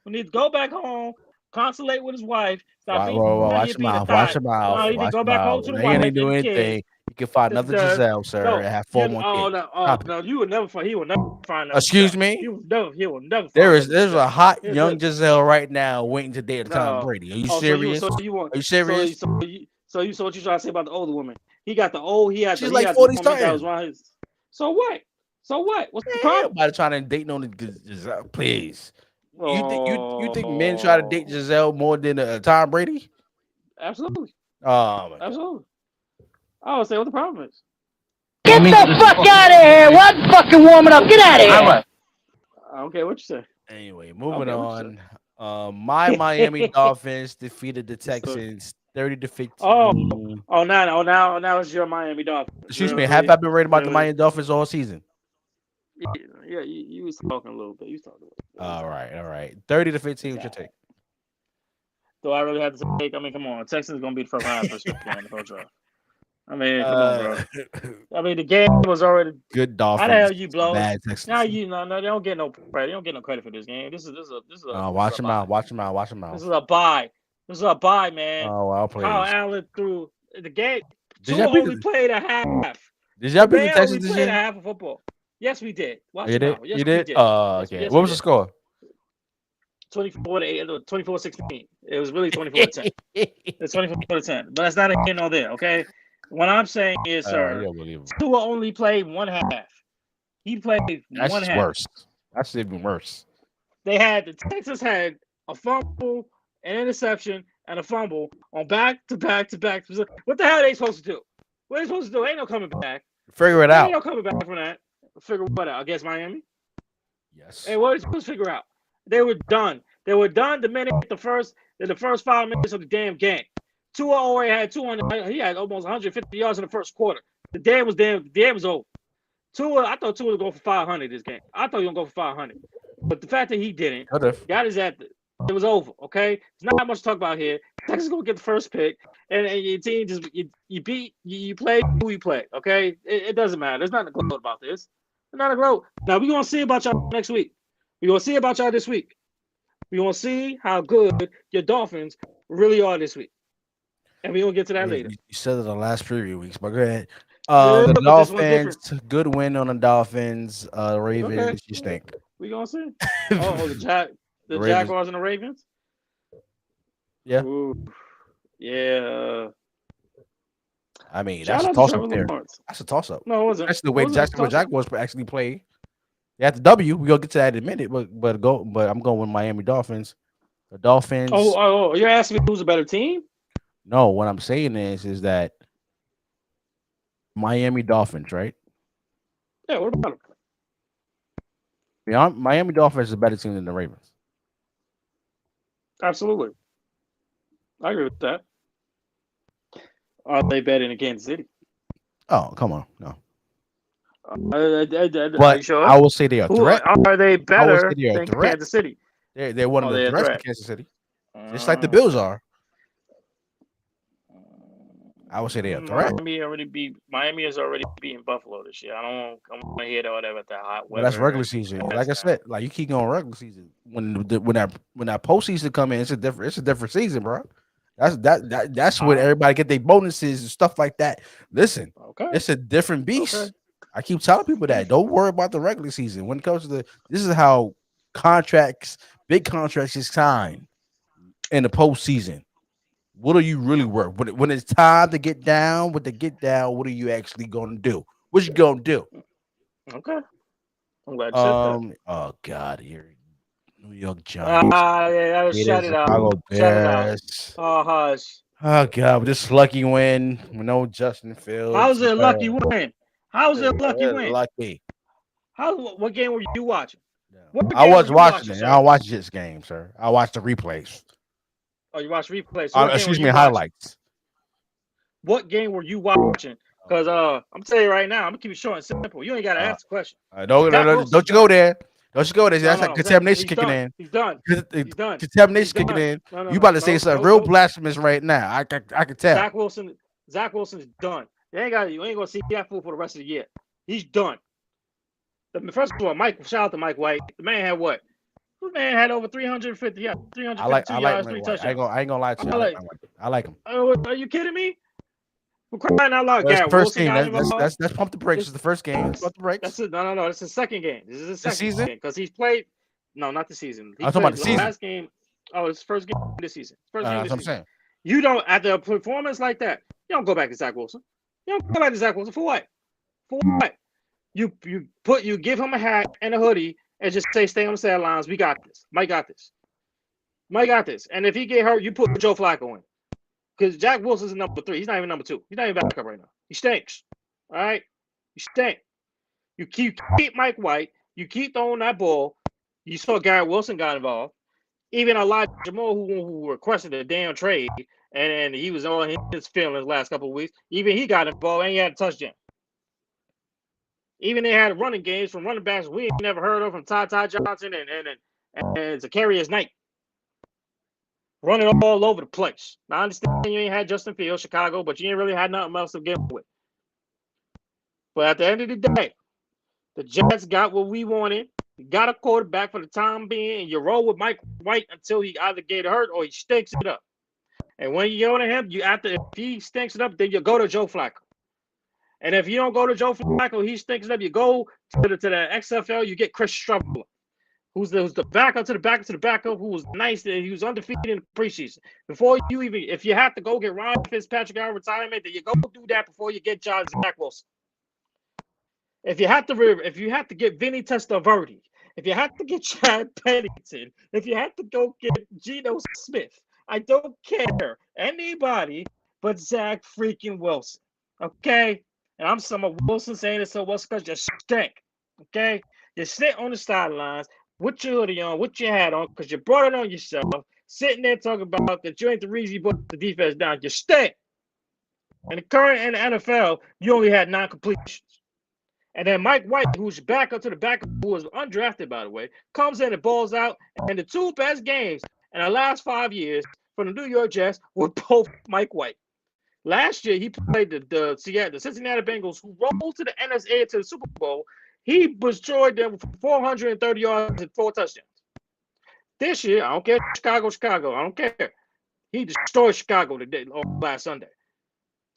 We need to go back home, consulate with his wife. Watch your mouth. Watch your mouth. He go back home to the wife. He ain't do anything. You can find another Giselle, sir, and have 4 more kids. No, you will never find. He will never find. Excuse me. He will never. There's a hot young Giselle right now waiting to date Tom Brady. Are you serious? Are you serious? So what you trying to say about the older woman? He got the old. She's like 40 something. So what? What's the problem? Nobody trying to date no Giselle, please. You think men try to date Giselle more than Tom Brady? Absolutely. Absolutely. I would say what the problem is. Get the fuck out of here! What fucking warming up? Get out of here! I don't care what you say. Anyway, moving Okay, what you on. My Miami Dolphins defeated the Texans 30-15. Now it's your Miami Dolphins. Excuse me, have I been worried about the Miami Dolphins all season? Yeah, you was talking a little bit. You was talking a little bit. All right. 30-15, what's your take? Do I really have to take? I mean, come on. Texans gonna be the first round first pick in the first draft. I mean, come on, bro. I mean, the game was already good. Dolphins. How the hell you blow? Bad Texans. Now they don't get no credit. They don't get no credit for this game. This is watch them out. This is a bye. This is a bye, man. Oh, I'll play. Kyle Allen threw the game. Only played a half. Did y'all beat the Texans this year? A half of football. Yes, we did. Watch you did? Yes, you did? Okay. Yes, what was the score? 24-16. It was really 24-10. It's 24-10. But that's not a here nor there, okay? What I'm saying is, sir, Tua only played one half. He played one half. Worse. That's even worse. The Texans had a fumble, an interception, and a fumble on back-to-back. What the hell are they supposed to do? What are they supposed to do? Ain't no coming back. Figure it out. Ain't no coming back from that. Figure what out? Against Miami? Yes. Hey, what are they supposed to figure out? They were done. They were done the minute the first 5 minutes of the damn game. Tua already had 200. He had almost 150 yards in the first quarter. The game was over. I thought Tua was going for 500 this game. I thought he was going to go for 500. But the fact that he didn't, got his at it was over. Okay, there's not much to talk about here. Texas gonna get the first pick, and your team just you play who you play. Okay, it doesn't matter. There's nothing to gloat about this. There's not a gloat. Now we're gonna see about y'all next week. We're gonna see about y'all this week. We're gonna see how good your Dolphins really are this week, and we're gonna get to that later. You said it the last preview weeks, but go ahead. The Dolphins, good win on the Dolphins. The Ravens, you stink. We gonna see. The Jaguars and the Ravens. Yeah. Ooh. Yeah. I mean, that's a toss-up there. That's a toss-up. No, it wasn't. That's the way Jacksonville Jaguars actually play. They have the W. We're gonna get to that in a minute, but I'm going with Miami Dolphins. The Dolphins. Oh, you're asking me who's a better team? No, what I'm saying is that Miami Dolphins, right? Yeah, what about them? Yeah, Miami Dolphins is a better team than the Ravens. Absolutely. I agree with that. Are they better than Kansas City? Oh, come on. No. But sure? I will say they are a threat. Are they better than Kansas City? They're one of the threats of Kansas City. Just like the Bills are. I would say they are a threat. Miami has already beaten Buffalo this year. I don't want to hear that whatever at that hot weather. Well, that's regular season. Like I said, like you keep going regular season. When that postseason come in, it's a different season, bro. That's when everybody get their bonuses and stuff like that. Listen, it's a different beast. Okay. I keep telling people that. Don't worry about the regular season. When it comes to this is how big contracts is signed in the postseason. What are you really worth? When it's time to get down, what are you actually gonna do? What you gonna do? Okay. I'm glad you said that. Oh God, here New York Giants. Yeah, shut it out. Bears. Oh, hush. Oh God, with this lucky win with no Justin Fields. How's it a lucky win? How's it a lucky win? Lucky. What game were you watching? I was watching it. I don't watch this game, sir. I watch the replays. Oh, you watch replays. Excuse me, highlights. What game were you watching? Because I'm telling you right now, I'm gonna keep it short and simple. You ain't gotta ask the question. Don't you go there. Don't you go there. That's like contamination kicking in. He's done. Contamination kicking in. You about to say something real blasphemous right now. I can tell. Zach Wilson's done. You ain't gonna see that fool for the rest of the year. He's done. First of all, shout out to Mike White. The man had what? The man had over 350 yards, 352 yards, 3 touchdowns. I ain't gonna lie to you. I like him. Are you kidding me? We're crying out loud. That's the first game. Let's pump the brakes. It's the first game. Let's pump the brakes. That's it. No. It's the second game. This is the second game because he's played. No, not the season. I'm talking about the season. Last game. Oh, it's first game this season. That's what I'm saying. You don't after a performance like that. You don't go back to Zach Wilson. You don't go back to Zach Wilson for what? For what? You give him a hat and a hoodie and just stay on the sidelines. We got this. Mike got this. And if he get hurt, you put Joe Flacco in. Because Jack Wilson's number 3. He's not even number 2. He's not even backup right now. He stinks. All right? You stink. You keep Mike White. You keep throwing that ball. You saw Garrett Wilson got involved. Even Elijah Moore, who requested a damn trade, and he was on his feelings last couple of weeks. Even he got involved and he had a touchdown. Even they had running games from running backs we ain't never heard of, from Ty Johnson and Zacharias Knight. Running all over the place. Now, I understand you ain't had Justin Fields, Chicago, but you ain't really had nothing else to get with. But at the end of the day, the Jets got what we wanted. You got a quarterback for the time being, and you roll with Mike White until he either get hurt or he stinks it up. And when you go to him, if he stinks it up, then you go to Joe Flacco. And if you don't go to Joe Flacco, he stinks it up. You go to the XFL, you get Chris Strubler, who's the backup to the backup to the backup, who was nice. He was undefeated in the preseason. Before you even, if you have to go get Ryan Fitzpatrick out of retirement, then you go do that before you get Zach Wilson. If you have to get Vinny Testaverde, if you have to get Chad Pennington, if you have to go get Geno Smith, I don't care anybody but Zach freaking Wilson. Okay? And I'm some of Wilson saying it so Wilson because you stink. Okay? You sit on the sidelines with your hoodie on, with your hat on, because you brought it on yourself, sitting there talking about that you ain't the reason you put the defense down. You stink. And the current in the NFL, you only had 9 completions. And then Mike White, who's backup to the backup, who was undrafted, by the way, comes in and balls out. And the 2 best games in the last 5 years for the New York Jets were both Mike White. Last year, he played the Cincinnati Bengals, who rolled to the NSA to the Super Bowl. He destroyed them for 430 yards and 4 touchdowns. This year, I don't care, Chicago, I don't care. He destroyed Chicago last Sunday.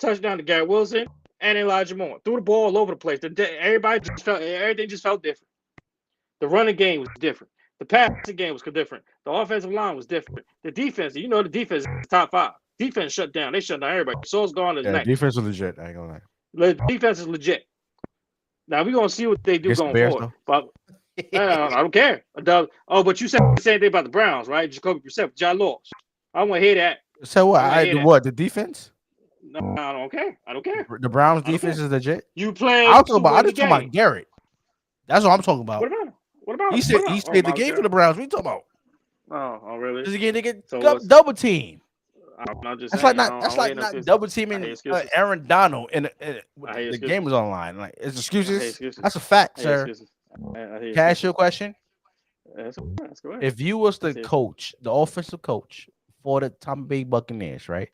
Touchdown to Garrett Wilson and Elijah Moore. Threw the ball all over the place. Everything just felt different. The running game was different. The passing game was different. The offensive line was different. The defense, the defense is top 5. Defense shut down. They shut down everybody. Soul's gone to the neck. Defense is legit. I ain't gonna lie. The defense is legit. Now we're gonna see what they do going forward. But I don't care. But you said the same thing about the Browns, right? Jacoby Brissett, John lost. I want to hear that. So what? What? The defense? No, I don't care. The Browns defense is legit. You play. I'm just talking about Garrett. That's what I'm talking about. What about? He stayed the game for the Browns. What are you talking about? Oh, really? Because again, they get double team. I'm not just. That's like not double teaming Aaron Donald and the game was online. Like it's excuses. That's a fact, sir. Can I ask you a question? That's correct. If you was the coach, the offensive coach for the Tampa Bay Buccaneers, right?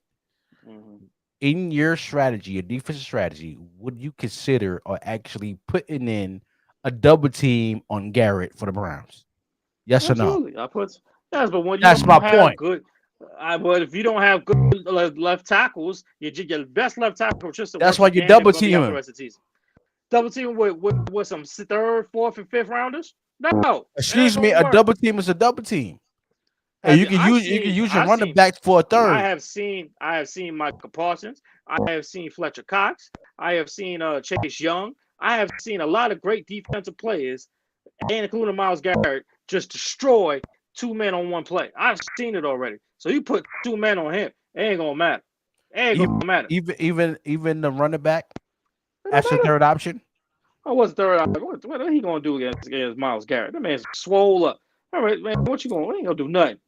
Mm-hmm. In your strategy, your defensive strategy, would you consider or actually putting in a double team on Garrett for the Browns? Yes Absolutely. or no? Yes, but when you that's my point. But if you don't have good left tackles, your best left tackle. That's why you double team him. Double team with some 3rd, 4th, and 5th rounders. No. Excuse me. A double team is a double team. And you can use your running back for a third. I have seen Michael Parsons. I have seen Fletcher Cox. I have seen Chase Young. I have seen a lot of great defensive players, and including Myles Garrett, just destroy 2 men on 1 play. I've seen it already. So you put 2 men on him, it ain't gonna matter. Even the running back as a third option. What's third option? What are he gonna do against Myles Garrett? That man's swole up. All right, man. What you gonna? He ain't gonna do nothing.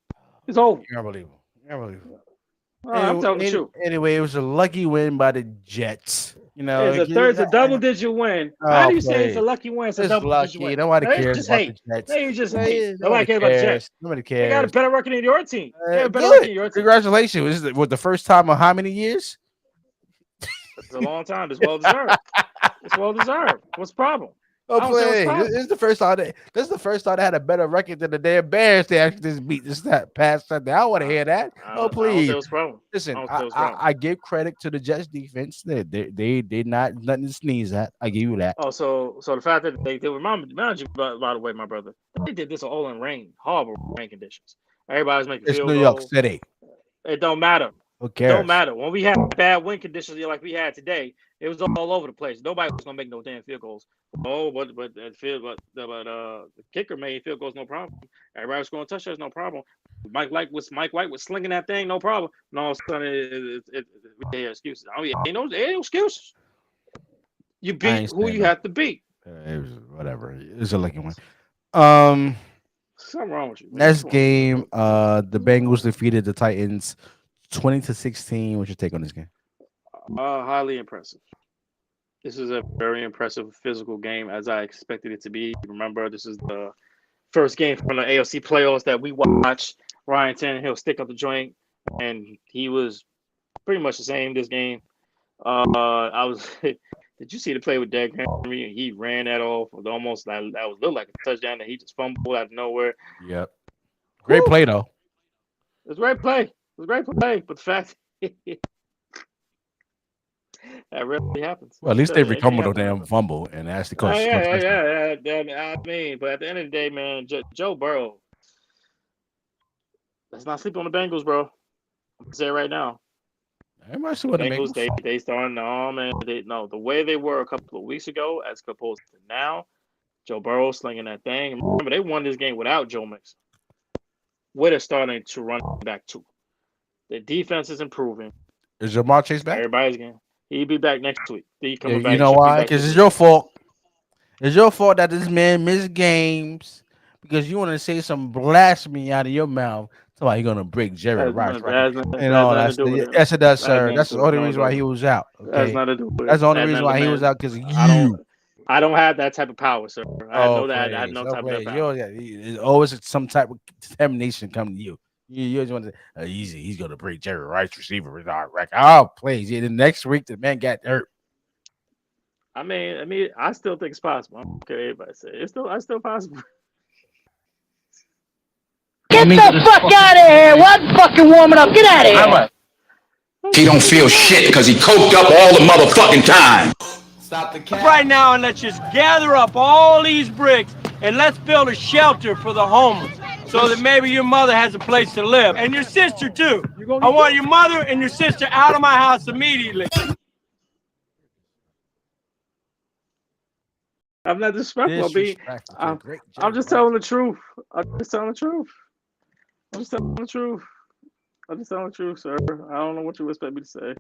It's over. Unbelievable. I'm telling the truth. Anyway, it was a lucky win by the Jets. It's a double-digit win. How do you say it's a lucky win? It's a double-digit win. Nobody cares about the Jets. You just hate. Nobody cares about the Jets. Nobody cares. They got a better record than your team. Congratulations. This is the first time in how many years? It's a long time. It's well deserved. What's the problem? This is the first time. This is the first time they had a better record than the damn Bears. They actually just beat this past Sunday. I don't want to hear that. Please. Listen, I give credit to the Jets defense. They not nothing to sneeze at. I give you that. So the fact that they remind you, by the way, my brother, they did this all in rain, horrible rain conditions. Everybody's making field goals. It's New York City. It don't matter. Who cares? Don't matter. When we had bad wind conditions like we had today, it was all over the place. Nobody was gonna make no damn field goals. But the kicker made field goals, no problem. Everybody was going to touch us, no problem. Mike White was slinging that thing, no problem. And all of a sudden, we hear excuses. Ain't no excuses. You I beat ain't who saying you no. have to beat. It was whatever. It was a lucky one. Um, Something wrong with you, man. Next Come on, man. game, the Bengals defeated the Titans 20-16. What's your take on this game? Highly impressive. This is a very impressive physical game, as I expected it to be. Remember, this is the first game from the AFC playoffs that we watched. Ryan Tannehill stick up the joint, and he was pretty much the same this game. I was. Did you see the play with Derrick Henry? He ran that off with almost that was looked like a touchdown that he just fumbled out of nowhere. Yep. Great Woo! play though. It was a great play. It was a great play, but the fact that rarely happens. Well, at I least tell they you, anything recovered the happen damn happen. fumble and actually Oh scored a yeah, touchdown. I mean, but at the end of the day, man, Joe Burrow, let's not sleep on the Bengals, bro. I'm gonna say it right now. Everybody see The what the Bengals, Bengals. they starting no man. They no the way they were a couple of weeks ago as opposed to now. Joe Burrow slinging that thing. Remember, they won this game without Joe Mixon. Where they're starting to run back to. The defense is improving. Is Jamar Chase back? Everybody's getting. He'll be back next week. He Yeah, coming you back. know Should be why? back Because this it's week. your fault. It's your fault that this man missed games because you want to say some blasphemy out of your mouth. So you're gonna break Jerry Rice record and That has all nothing that to do stuff. with it. Yes, it does, That has sir. nothing to That's do the with it. only No, it reason why he doesn't. was out. That has Okay, nothing to do with that's it. the only That reason none of why the he was man. out because I don't. you. I don't have that type of power, sir. I have Oh, no that. I have please. no Oh, type of that please. power. It's always some type of determination coming to you. You just want to say, easy. He's going to break Jerry Rice receiver with our record. Oh, please. Yeah, the next week, the man got hurt. I mean, I still think it's possible. I don't care what everybody say. It's still possible. Get the fuck out of here! What fucking warming up? Get out of here! He don't feel shit because he coked up all the motherfucking time. Right now, and let's just gather up all these bricks and let's build a shelter for the homeless so that maybe your mother has a place to live. And your sister, too. I want your mother and your sister out of my house immediately. I'm not disrespectful. Disrespectful to I'm, the great I'm Jerry just Rice. telling the truth. I'm just telling the truth. I'm just telling the truth. I'm just telling the truth, sir. I don't know what you expect me to say.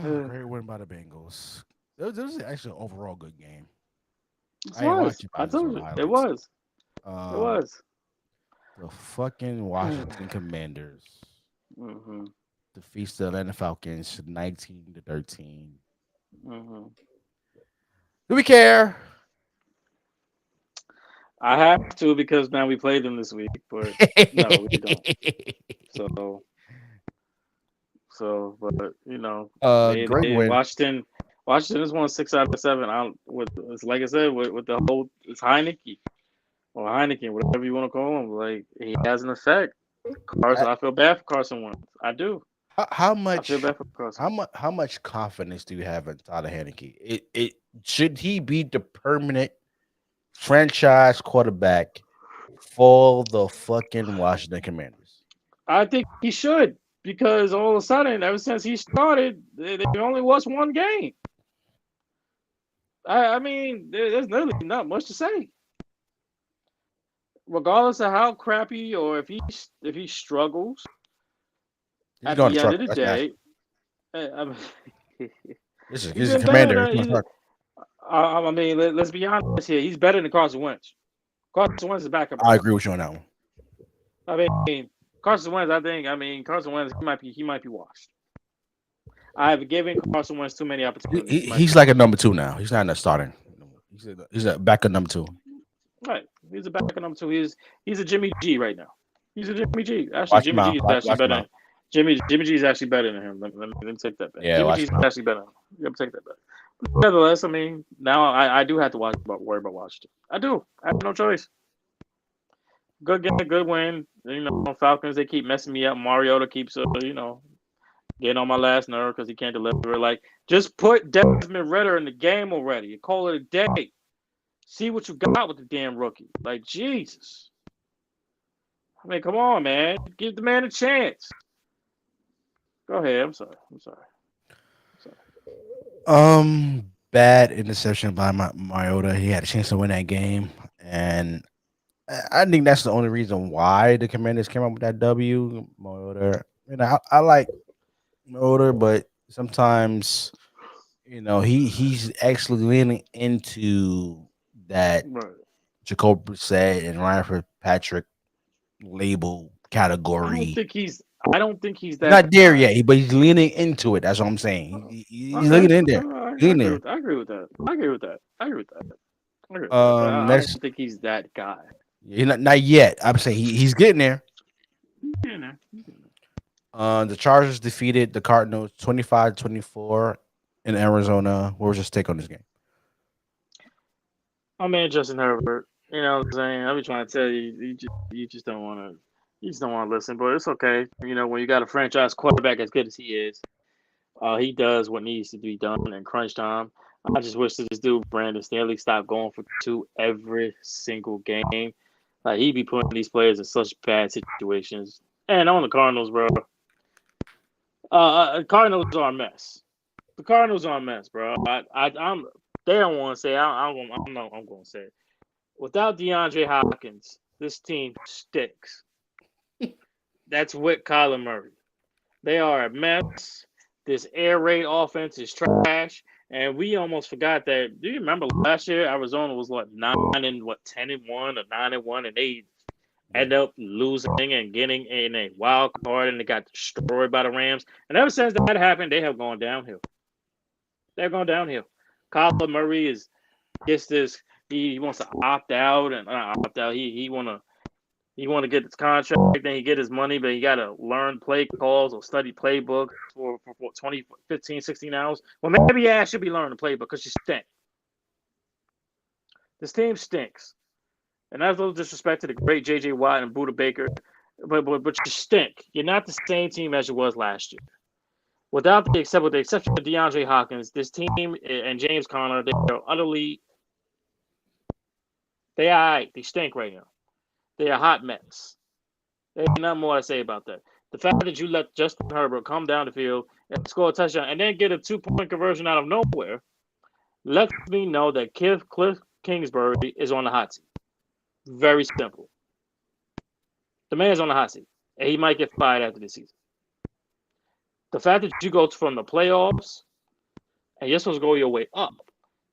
Great win by the Bengals. This was actually an overall good game. It I ain't was. watching I by told the you. It highlights. was. It was. The fucking Washington Commanders Mm-hmm. defeats the Atlanta Falcons 19-13. Mm-hmm. Do we care? I have to because now we played them this week, but no, we don't. But you know, Great win. Washington has won 6 out of 7. I don't with it's like I said with the whole it's Heineke or Heineken, whatever you want to call him. Like he has an effect. Carson, I feel bad for Carson Wentz. I do. How I much? feel bad for Carson. How much confidence do you have in Tyler Heineke? It should he be the permanent franchise quarterback for the fucking Washington Commanders? I think he should because all of a sudden, ever since he started, they only lost one game. I mean, there's literally not much to say. Regardless of how crappy or if he struggles, He's at going the to end of the truck. day, I mean, This is he's a been commander. better. I mean, let's be honest here. He's better than Carson Wentz. Carson Wentz is backup. I agree with you on that one. I mean, Carson Wentz. Carson Wentz. He might be washed. I have given Carson Wentz too many opportunities. He's like a number 2 now. He's not a starting. He's a backup number 2. Right. He's a backup number 2. He's a Jimmy G right now. He's a Jimmy G. Actually, Jimmy G is actually better. Jimmy G is actually better than him. Let me take that back. Yeah, Jimmy G is actually better. You have to take that back. But nevertheless, I mean, now I do have to worry about Washington. I do. I have no choice. Good game, good win. You know, Falcons, they keep messing me up. Mariota keeps, getting on my last nerve because he can't deliver. Like, just put Desmond Ritter in the game already. Call it a day. See what you got with the damn rookie. Like, Jesus. I mean, come on, man. Give the man a chance. Go ahead. I'm sorry. Bad interception by Mariota. He had a chance to win that game, and I think that's the only reason why the Commanders came up with that W. Mariota. I like Mariota, but sometimes he's actually leaning into that Right. Jacob Brissett and Ryan Fitzpatrick label I don't category. think he's. I don't think he's He's that not there guy. yet, but he's leaning into it. That's what I'm saying. He's Okay, leaning in there. He's I in agree there. with. I agree with that. I agree with that. I agree with that. I agree with that. But I don't That's think he's that guy. not yet. I'm saying he's getting there. Yeah, no. The Chargers defeated the Cardinals 25-24 in Arizona. What was your take on this game? My man Justin Herbert. You know what I'm saying? I be trying to tell you, you just don't want to. You just don't want to listen, but it's okay. You know when you got a franchise quarterback as good as he is, he does what needs to be done in crunch time. I just wish that this dude Brandon Staley stopped going for two every single game. Like he be putting these players in such bad situations. And on the Cardinals, bro. Cardinals are a mess. The Cardinals are a mess, bro. I'm. They don't want to say. I'm not. I'm going to say it. Without DeAndre Hopkins, this team stinks. That's with Kyler Murray. They are a mess. This air raid offense is trash. And we almost forgot that. Do you remember last year Arizona was what 10-1 or 9-1, and they ended up losing and getting in a wild card, and they got destroyed by the Rams. And ever since that happened, they have gone downhill. They're going downhill. Kyler Murray gets this. He wants to opt out and opt out. He want to get his contract, then he get his money, but he got to learn play calls or study playbooks for 20, 15, 16 hours. Well, maybe I should be learning the playbook because you stink. This team stinks. And that's a little disrespect to the great J.J. Watt and Buda Baker, but you stink. You're not the same team as you was last year. With the exception of DeAndre Hopkins, this team and James Conner, they're utterly they stink right now. They're a hot mess. There's nothing more to say about that. The fact that you let Justin Herbert come down the field and score a touchdown and then get a 2-point conversion out of nowhere lets me know that Cliff Kingsbury is on the hot seat. Very simple. The man's on the hot seat, and he might get fired after this season. The fact that you go from the playoffs and you're supposed to go your way up,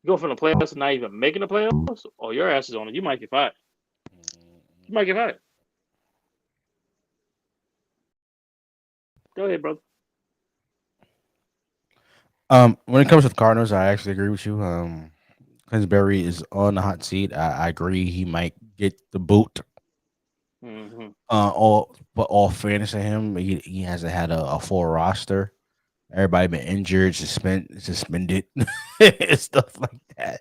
you go from the playoffs to not even making the playoffs, or your ass is on it, you might get fired. You might get fired. Go ahead, brother. When it comes to the Cardinals, I actually agree with you. Kingsbury is on the hot seat. I agree he might get the boot. Mm-hmm. All fairness to him, he hasn't had a full roster. Everybody been injured, suspended, and stuff like that.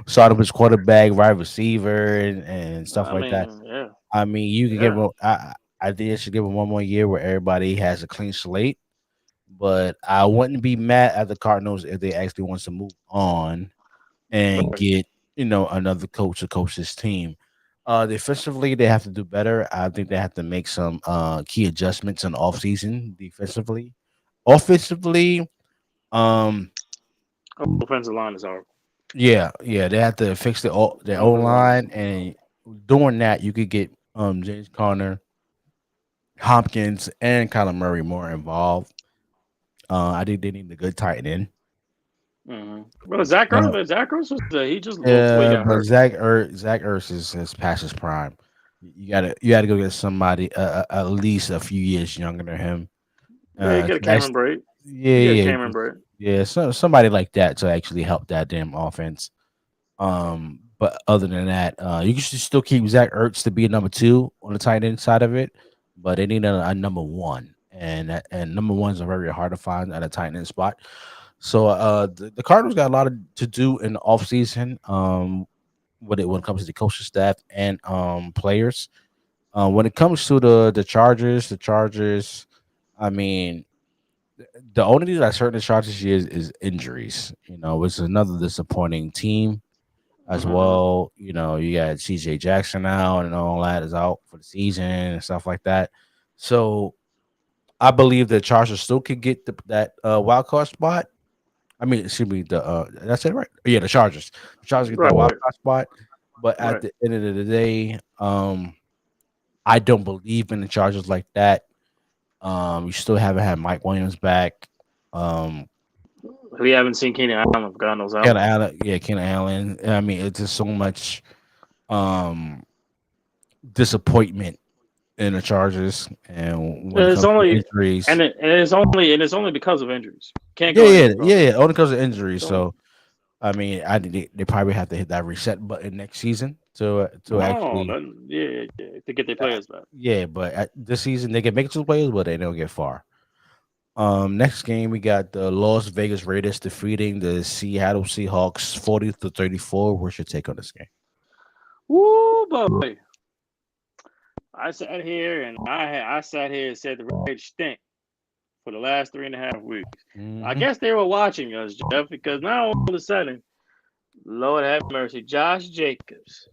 Started him as quarterback, wide receiver, and stuff like that. Yeah. I mean, you can give him. I think I should give him one more year where everybody has a clean slate. But I wouldn't be mad at the Cardinals if they actually wants to move on and get another coach to coach this team. Defensively, they have to do better. I think they have to make some key adjustments in the offseason defensively. Offensively, offensive line is horrible. Yeah, they have to fix their O line, and doing that, you could get James Conner, Hopkins, and Kyler Murray more involved. I think they need a good tight end. Mm-hmm. Well, Zach Ertz he just looks Zach Ertz is past his prime. You gotta go get somebody at least a few years younger than him. Get a Cameron Brate. Cameron Brate. Yeah, somebody like that to actually help that damn offense. But other than that, you can still keep Zach Ertz to be a number 2 on the tight end side of it, but they need a number 1, and number 1s are very hard to find at a tight end spot. So the Cardinals got a lot to do in the offseason, when it comes to the coaching staff and players. When it comes to the Chargers, I mean, the only thing that's hurting the Chargers is injuries. It's another disappointing team as well. You got CJ Jackson now and all that is out for the season and stuff like that. So I believe the Chargers still could get that wild card spot. I mean, excuse me, that's it, right? Yeah, the Chargers. The Chargers get that wild card spot. But at the end of the day, I don't believe in the Chargers like that. You still haven't had Mike Williams back. We haven't seen Keenan Allen for God knows how. Keenan Allen, Keenan Allen. I mean, it's just so much disappointment in the Chargers, and when it It's comes to only injuries, it's only because of injuries. Can't go. only because of injuries. So, I mean, they probably have to hit that reset button next season to actually, to get their players back. Yeah, but this season they can make it to the playoffs, but they don't get far. Next game we got the Las Vegas Raiders defeating the Seattle Seahawks 40-34. What's your take on this game? Woo, boy! I sat here and I sat here and said the Raiders stink for the last 3.5 weeks. Mm-hmm. I guess they were watching us, Jeff, because now all of a sudden, Lord have mercy, Josh Jacobs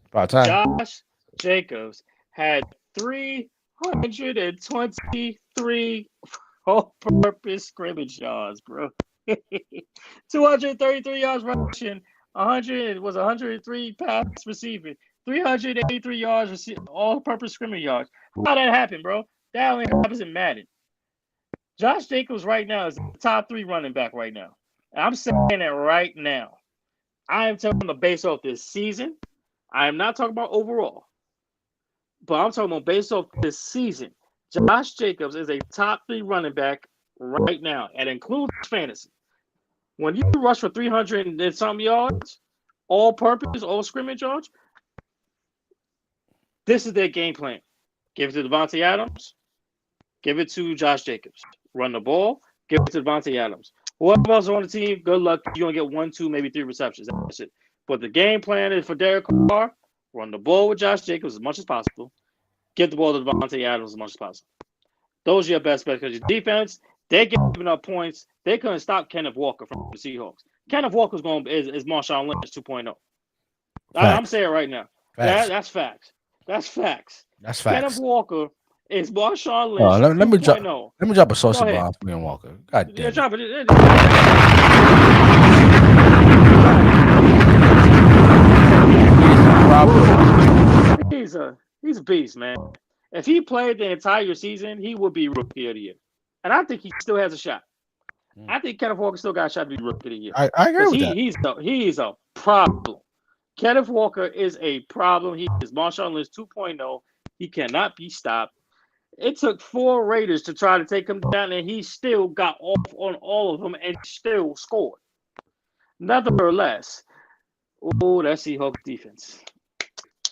had 323 all-purpose scrimmage yards, bro. 233 yards rushing, 103 pass receiving, 383 yards all-purpose scrimmage yards. How that happened, bro? That only happens in Madden. Josh Jacobs right now is the top 3 running back right now. And I'm saying it right now. I am telling them based off this season. I am not talking about overall. But I'm talking about based off this season. Josh Jacobs is a top 3 running back right now. And includes fantasy. When you rush for 300 and some yards, all purpose, all scrimmage yards, this is their game plan. Give it to Devontae Adams. Give it to Josh Jacobs. Run the ball. Give it to Devontae Adams. Whoever else on the team, good luck. You're going to get 1, 2, maybe 3 receptions. That's it. But the game plan is for Derek Carr, run the ball with Josh Jacobs as much as possible. Get the ball to Devontae Adams as much as possible. Those are your best bets because your defense, they're giving up points. They couldn't stop Kenneth Walker from the Seahawks. Kenneth Walker's is Marshawn Lynch 2.0. I'm saying it right now. That's facts. That's facts. Kenneth Walker is Marshawn Lynch. Let me drop a saucy bomb for Kenneth Walker. God damn. Drop it. He's a beast, man. If he played the entire season, he would be Rookie of the Year. And I think he still has a shot. I think Kenneth Walker still got a shot to be Rookie of the Year. I agree with that. He's a problem. Kenneth Walker is a problem. He is Marshawn Lynch 2.0. He cannot be stopped. It took 4 Raiders to try to take him down, and he still got off on all of them and still scored. Nevertheless, that Seahawks defense.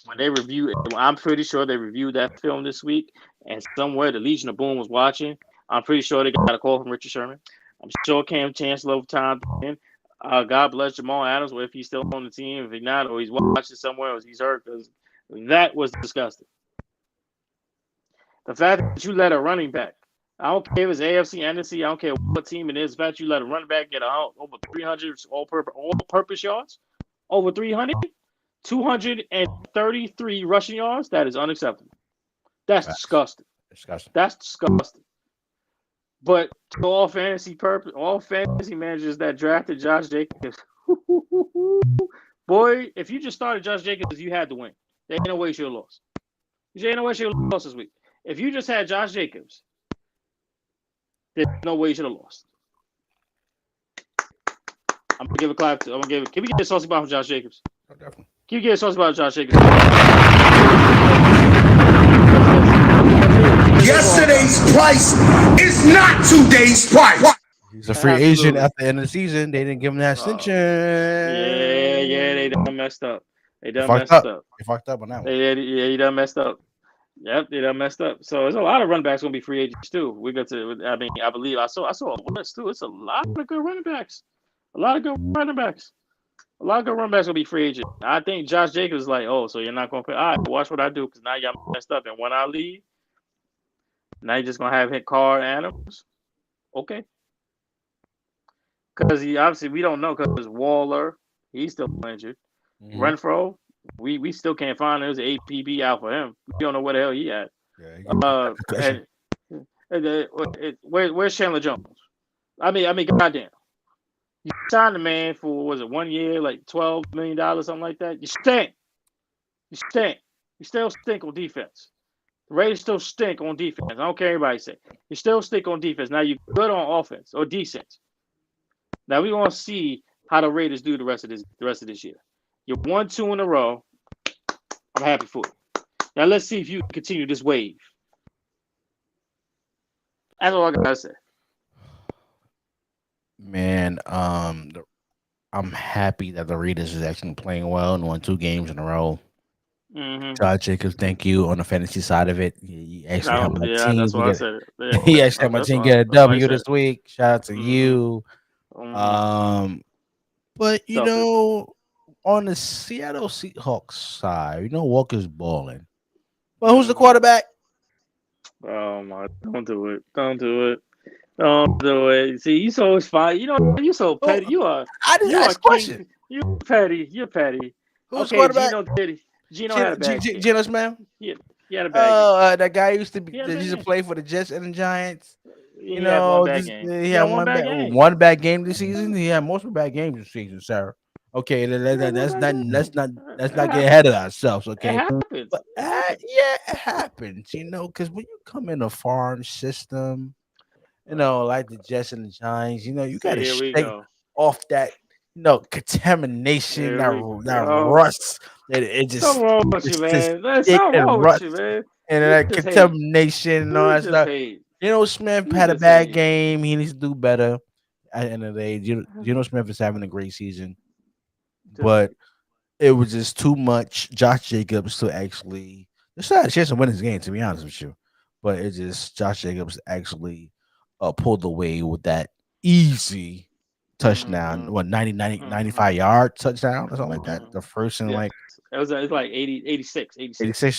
When they review it, I'm pretty sure they reviewed that film this week, and somewhere the Legion of Boom was watching. I'm pretty sure they got a call from Richard Sherman. I'm sure Cam Chancellor over time. God bless Jamal Adams, or if he's still on the team, if he's not, or he's watching somewhere, or he's hurt, because that was disgusting. The fact that you let a running back, I don't care if it's AFC, NFC, I don't care what team it is, the fact that you let a running back get over 300 all-purpose yards, over 300, 233 rushing yards, that is unacceptable. That's disgusting. That's disgusting. But to all fantasy managers that drafted Josh Jacobs, boy, if you just started Josh Jacobs, you had to win. There ain't no way you should have lost. There ain't no way you should have lost this week. If you just had Josh Jacobs, there's no way you should have lost. I'm gonna give a clap to. Can we get a saucy bomb from Josh Jacobs? Oh, definitely. Can you get a saucy bomb from Josh Jacobs? Yesterday's price is not today's price. He's a free agent at the end of the season. They didn't give him that extension. Yeah, they done messed up. They fucked up on that one. He done messed up. Yep, they done messed up. So there's a lot of running backs gonna be free agents too. We got to. I believe I saw a list too. It's a lot of good running backs. A lot of good running backs gonna be free agents. I think Josh Jacobs is like, oh, so you're not gonna pay. All right, watch what I do because now y'all messed up. And when I leave, now you're just gonna have hit Carr and Adams. Okay. Because he obviously we don't know because Waller, he's still injured. Mm-hmm. Renfro, we still can't find him. There's an APB out for him. We don't know where the hell he at. Where's Chandler Jones? I mean, goddamn. You signed the man for, was it 1 year, like $12 million, something like that? You stink. You still stink on defense. The Raiders still stink on defense. I don't care what anybody say. You still stink on defense. Now you're good on offense or decent. Now we're gonna see how the Raiders do the rest of this year. You won 2 in a row. I'm happy for you. Now let's see if you continue this wave. That's all I gotta say. Man, I'm happy that the Raiders is actually playing well and won 2 games in a row. Todd Jacobs, thank you on the fantasy side of it. He actually helped my team. That's why I said it. Yeah, he actually helped my team get a W this week. Shout out to you. But you know, on the Seattle Seahawks side, Walker's balling. Well, who's the quarterback? Oh my! Don't do it! Don't do it! Don't do it! See, you so fine. You so petty. You are. I just asked a question. You petty. You're petty. Who's quarterback? Gino had a bad game. Geno Smith? Yeah, he had a bad game. That guy used to play for the Jets and the Giants. He had one bad game. He had one bad game this season. He had multiple bad games this season, sir. Okay, let's not get ahead of ourselves. Okay, it happens. But, it happens. Because when you come in a foreign system, like the Jets and the Giants, you got to shake off that. Contamination, that rust. It just something wrong with you, man. That's something wrong with you, man. And that contamination and all that stuff. Smith had a bad game. He needs to do better. At the end of the day, Smith is having a great season, but it was just too much. Josh Jacobs to actually had a chance to win this game, to be honest with you, but it just Josh Jacobs actually pulled away with that easy touchdown, 95 yard touchdown or something like that. The first and it was like 86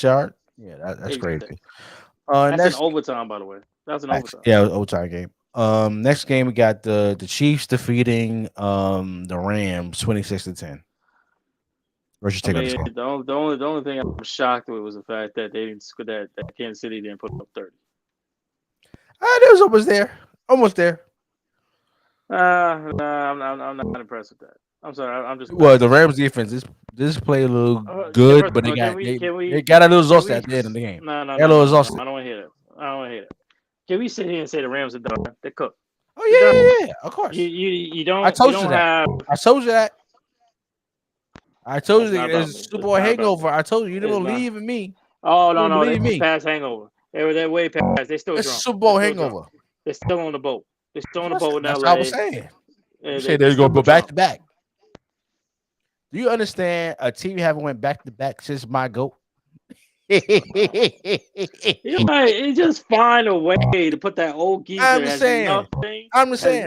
yard. Yeah, that's crazy. That's an overtime, by the way. That's an overtime. Yeah, it was an overtime game. Next game we got the Chiefs defeating the Rams 26-10. Where's your take on this one? The only thing I'm shocked with was the fact that that Kansas City didn't put up 30. It was almost there. I'm not impressed with that. I'm sorry. I'm just. Well, the Rams defense this play a little good, but they got a little exhausted at the end of the game. No. I don't want to hear that. Can we sit here and say the Rams are done? They're cooked. Oh yeah, of course. You don't. I told you that. I told you that there's a Super Bowl hangover. I told you didn't believe in me. Oh no, they past hangover. They were that way past. They still drunk. Super Bowl hangover. They're still on the boat. They're still on the boat in LA. That's what I was saying. You say they're going to go back to back. Do you understand a team haven't went back to back since my GOAT? It just find a way to put that old geezer. I'm just saying.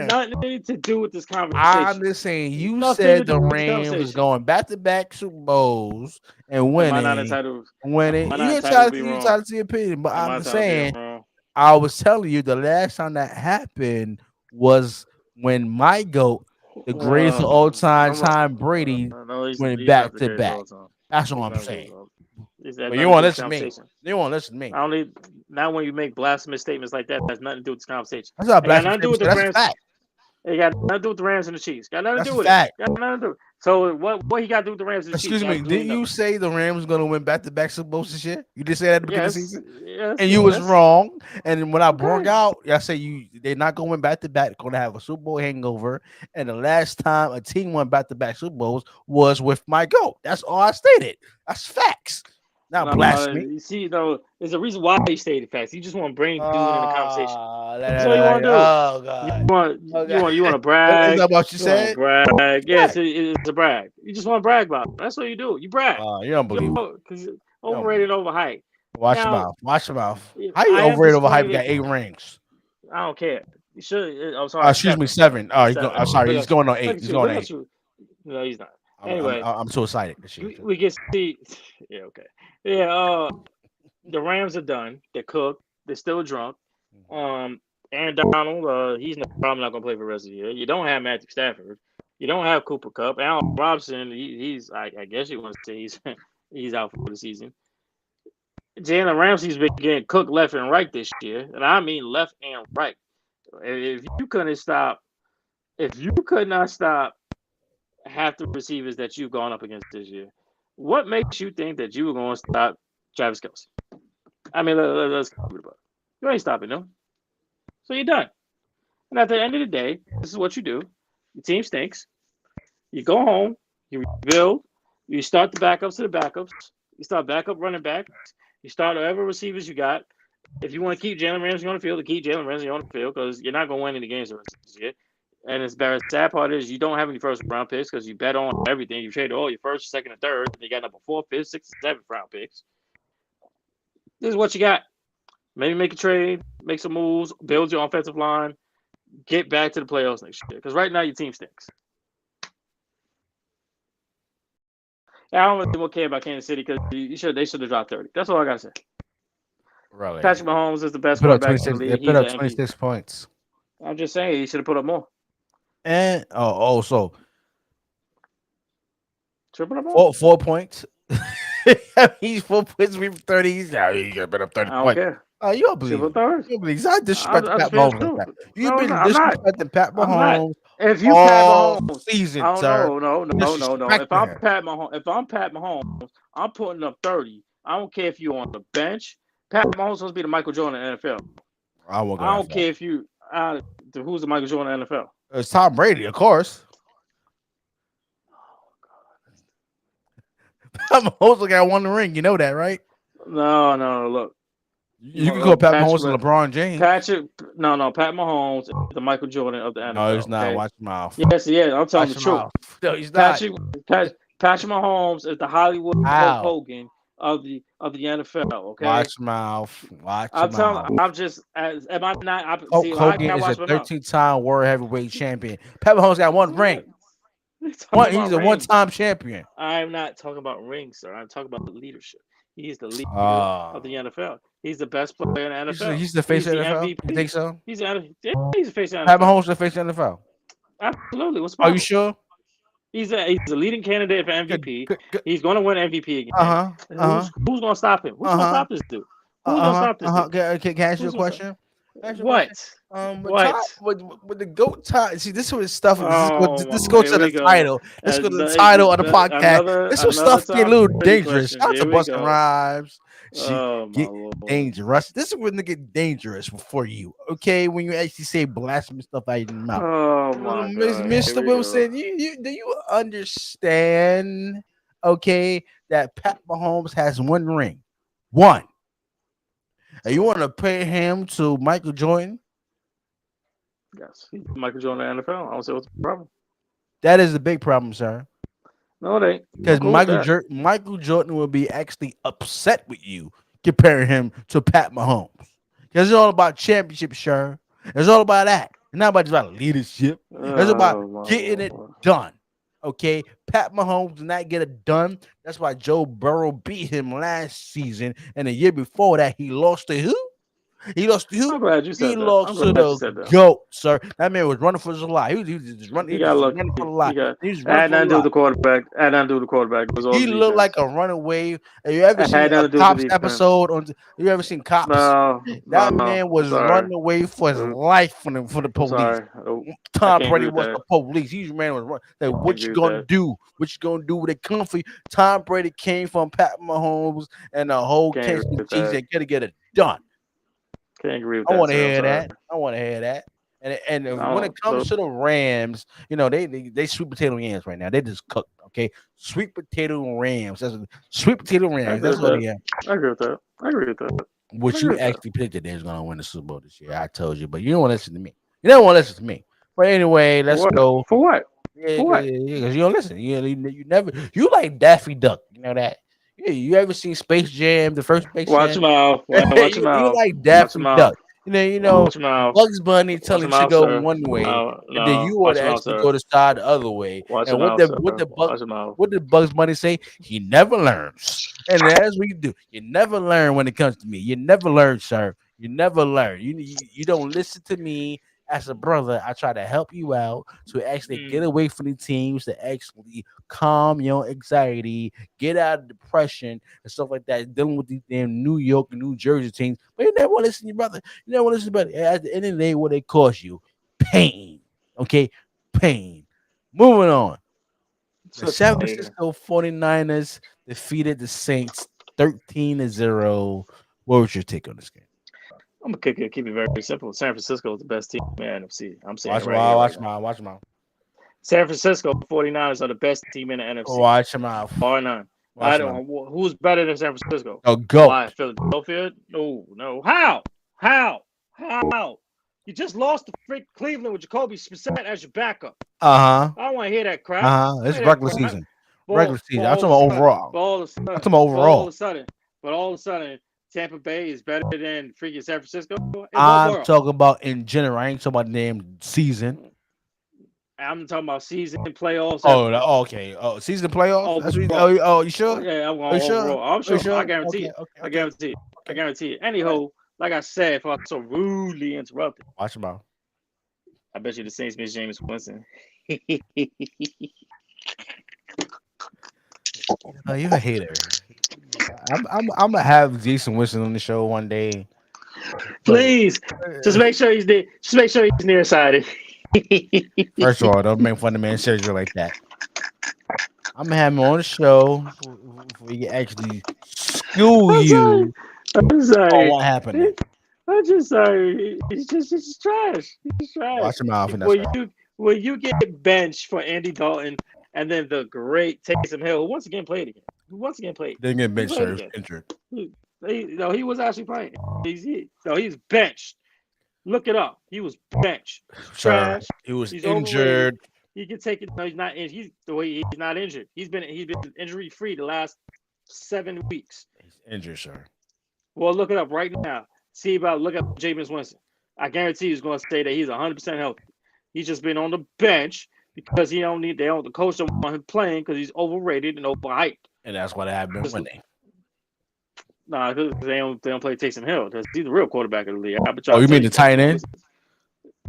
Nothing to do with this conversation. I'm just saying. You said the Rams was going back to back Super Bowls and winning. Am I not entitled? Winning. You entitled to your opinion, but I'm just saying. I was telling you the last time that happened was when my GOAT, the greatest of all time, Tom Brady, went back to back. That's what I'm saying. But you won't listen to me. You won't listen to me. Now when you make blasphemous statements like that, that's nothing to do with this conversation. That's not blasphemous. That's a fact. It got nothing to do with the Rams and the Chiefs. Got nothing to do with it. Got nothing to do. So what he got to do with the Rams and the Chiefs? Excuse me. Didn't you say the Rams was going to win back-to-back Super Bowls this year? You did say that at the beginning of the season? Yes, and you was wrong. And when I brought out, I say they're not going to win back-to-back. They're going to have a Super Bowl hangover. And the last time a team won back-to-back Super Bowls was with my GOAT. That's all I stated. That's facts. Not blasphemy. You see, there's a reason why he stated facts. You just want to bring dude in the conversation. That's what you want to do. Oh God! You want to brag? Is that what you said? Brag. Yes, it's a brag. You just want to brag about it. That's what you do. You brag. You don't believe it. Because overrated, overhyped. Watch your mouth. Watch your mouth. How you overrated, overhyped? Got 8 rings. I don't care. You should. I'm sorry. Excuse me, 7. Oh, I'm sorry. He's going on 8. He's going on 8. No, he's not. Anyway, I'm so excited. We get to see. Yeah. Okay. Yeah, the Rams are done. They're cooked. They're still drunk. Aaron Donald, he's probably not going to play for the rest of the year. You don't have Matthew Stafford. You don't have Cooper Kupp. Allen Robinson, he's I guess you want to say he's out for the season. Jalen Ramsey's been getting cooked left and right this year, and I mean left and right. If you could not stop half the receivers that you've gone up against this year, what makes you think that you were going to stop Travis Kelce? I mean, let's talk about it. You ain't stopping them. So you're done. And at the end of the day, this is what you do. Your team stinks. You go home. You rebuild. You start the backups to the backups. You start backup running backs. You start whatever receivers you got. If you want to keep Jalen Ramsey on the field, to keep Jalen Ramsey on the field because you're not going to win any games this year. And it's bad. Sad part is you don't have any first round picks because you bet on everything. You traded all your first, second, and third. You got number 4, 5th, 6th, and 7th round picks. This is what you got. Maybe make a trade, make some moves, build your offensive line, get back to the playoffs next year. Because right now your team stinks. I don't really care about Kansas City because they should have dropped 30. That's all I gotta say. Really? Patrick Mahomes is the best Put up quarterback in 26. the league. They put up He's an 26 MVP. points. I'm just saying he should have put up more. And so Should have put up more. 4 points. He's 4 points from 30. He's now you got put up 30 I don't points. care. Oh, you don't believe Should it. have put 30. You don't believe it. I disrespect I'm Pat being Mahomes like that. true. You've No, been I'm not. disrespecting Pat I'm not. Mahomes If you all Pat Mahomes, season, oh sir. no. If Disrespecting I'm him. Pat Mahomes, I'm putting up 30. I don't care if you're on the bench. Pat Mahomes is supposed to be the Michael Jordan of the NFL. I won't go I that don't far. care if you who's the Michael Jordan of the NFL. It's Tom Brady, of course. Pat Mahomes got won the ring. You know that, right? No. Look, You can call Pat Mahomes and LeBron James. Pat Mahomes is the Michael Jordan of the NFL. No, he's not. Okay? Watch your mouth. Yes, he is. I'm telling Watch the your truth. mouth. No, he's not. Patrick Mahomes is the Hollywood How? Hulk Hogan of the NFL. Okay. Watch your mouth. Watch your I'm telling. mouth. I'm just. Am I not? Hulk I Hogan gotta is a watch my mouth. 13-time world heavyweight champion. Pat Mahomes got one ring. He's a one-time champion. I'm not talking about rings, sir. I'm talking about leadership. He's the leader of the NFL. He's the best player in the NFL. He's the face of the NFL. MVP. You think so? He's the face of the Pat NFL. Mahomes is the face of the NFL. Absolutely. What's the Are problem? you sure? He's a leading candidate for MVP. He's going to win MVP again. Who's going to stop him? Who's going to stop this dude? Who's going to stop this dude? Can I ask you a question? What? With the GOAT tie. See, this was stuff. This goes to the go. title. Let's go to the title of the podcast. This was stuff get a little dangerous. Shout out to Busta Rhymes. Get dangerous. This is when they get dangerous for you. Okay, when you actually say blasphemous stuff out of your mouth. Oh my God. Mr. Wilson, do you understand? Okay, that Pat Mahomes has one ring, one. And you want to pay him to Michael Jordan? Yes, he's Michael Jordan in the NFL. I don't see what's the problem. That is the big problem, sir. No, it ain't. Because Michael Jordan will be actually upset with you comparing him to Pat Mahomes. Because it's all about championship, sir. It's all about that. It's not about leadership. It's about getting it done. Okay, Pat Mahomes did not get it done. That's why Joe Burrow beat him last season, and the year before that, he lost to who? He lost to who? I'm glad you said he that. lost to the GOAT, sir. That man was running for his life. He was just running. He was running for his life. Had nothing to do with the quarterback. Had nothing to do with the quarterback. It was all he looked like a runaway. Have you ever seen a Cops episode on? You ever seen Cops? No, that man was running away for his life from the police. Tom Brady was the police. He man was running. Like, what you gonna do? What you gonna do when they come for you? Tom Brady came from Pat Mahomes and the whole Kansas City and gotta get it done. Can't agree with that. I want to hear that. I want to hear that. And when it comes to the Rams, you know, they sweet potato yams right now. They just cooked, okay? Sweet potato Rams. That's sweet potato Rams. That's what they are. I agree with that. What you actually predicted they're going to win the Super Bowl this year. I told you, but you don't want to listen to me. You don't want to listen to me. But anyway, let's go. For what? Yeah, because you don't listen. You never. You like Daffy Duck. You know that. Yeah, you ever seen Space Jam? The first Space Jam. Watch your mouth. Watch your mouth. You like Daffy Duck. You know, Bugs Bunny telling you to go one way, and then you want to actually go the side the other way. And what did Bugs Bunny say? He never learns. And as we do, you never learn when it comes to me. You never learn, sir. You never learn. You don't listen to me. As a brother, I try to help you out to actually get away from the teams, to actually calm your anxiety, get out of depression and stuff like that, dealing with these damn New York and New Jersey teams. But you never want to listen to your brother. You never want to listen to your brother. At the end of the day, what they cause you? Pain. Okay? Pain. Moving on. The San Francisco 49ers defeated the Saints 13-0. What was your take on this game? I'm gonna keep it very simple. San Francisco is the best team in the NFC. I'm saying watch right my. San Francisco 49ers are the best team in the NFC. Watch your mouth. Bar none. I don't. Who's better than San Francisco? Oh, go. Why? Philadelphia? No. How? You just lost to freak Cleveland with Jacoby Brissett as your backup. I don't want to hear that crap. It's regular season. Regular season. I'm talking overall. I'm talking overall. But all of a sudden, Tampa Bay is better than freaking San Francisco. I'm talking about in general. I ain't talking about the damn season. I'm talking about season playoffs. Oh, okay. Oh, season playoffs. You sure? Yeah, I'm going overall. I'm sure. Sure? I guarantee it. I guarantee it. Anyhow, like I said, if I was so rudely interrupted. Watch him out. I bet you the Saints miss Jameis Winston. Oh, you're a hater. I'm gonna have Jason Winston on the show one day. Please, just make sure he's there. Just make sure he's nearsighted. First of all, don't make fun of man surgery like that. I'm gonna have him on the show before he can actually school you. I'm sorry. On what happened. I'm just sorry. He's just trash. He's trash. Watch him out. Will you get benched for Andy Dalton and then the great Taysom Hill, who once again played again? Didn't get benched, sir. Injured. No, he was actually playing. He's benched. Look it up. He was benched. Trash. He was injured. He can take it. No, he's not injured. He's not injured. He's been injury free the last 7 weeks. He's injured, sir. Well, look it up right now. Look up Jameis Winston. I guarantee he's going to say that he's 100% healthy. He's just been on the bench because the coach don't want him playing because he's overrated and overhyped. And that's why they have been winning. Nah, they don't play Taysom Hill. He's the real quarterback of the league. You mean the tight end?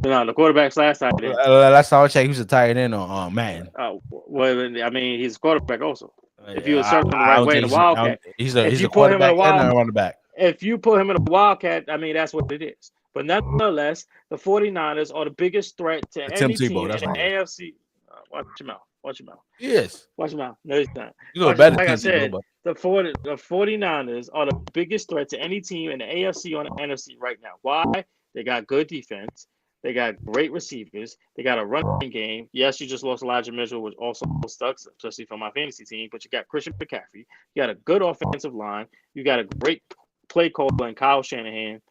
No, the quarterback's last tight end. Last time I checked, he was a tight end on man. Well, I mean, he's a quarterback also. If you assert him the right way in the Wildcat, he's a quarterback and a running back. If you put him in a Wildcat, I mean, that's what it is. But nonetheless, the 49ers are the biggest threat to any team in the AFC. Watch your mouth. Yes. Watch your mouth. No, it's not. Better like I said, the 49ers are the biggest threat to any team in the AFC or the NFC right now. Why? They got good defense. They got great receivers. They got a running game. Yes, you just lost Elijah Mitchell, which also sucks, especially for my fantasy team. But you got Christian McCaffrey. You got a good offensive line. You got a great play caller in Kyle Shanahan.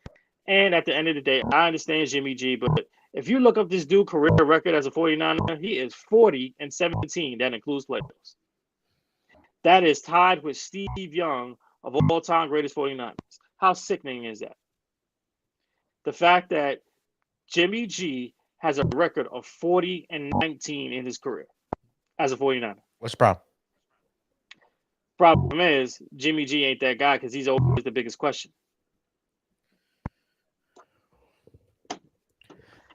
And at the end of the day, I understand Jimmy G, but if you look up this dude's career record as a 49er, he is 40-17. That includes playoffs. That is tied with Steve Young of all-time greatest 49ers. How sickening is that? The fact that Jimmy G has a record of 40-19 in his career as a 49er. What's the problem? Problem is, Jimmy G ain't that guy because he's always the biggest question.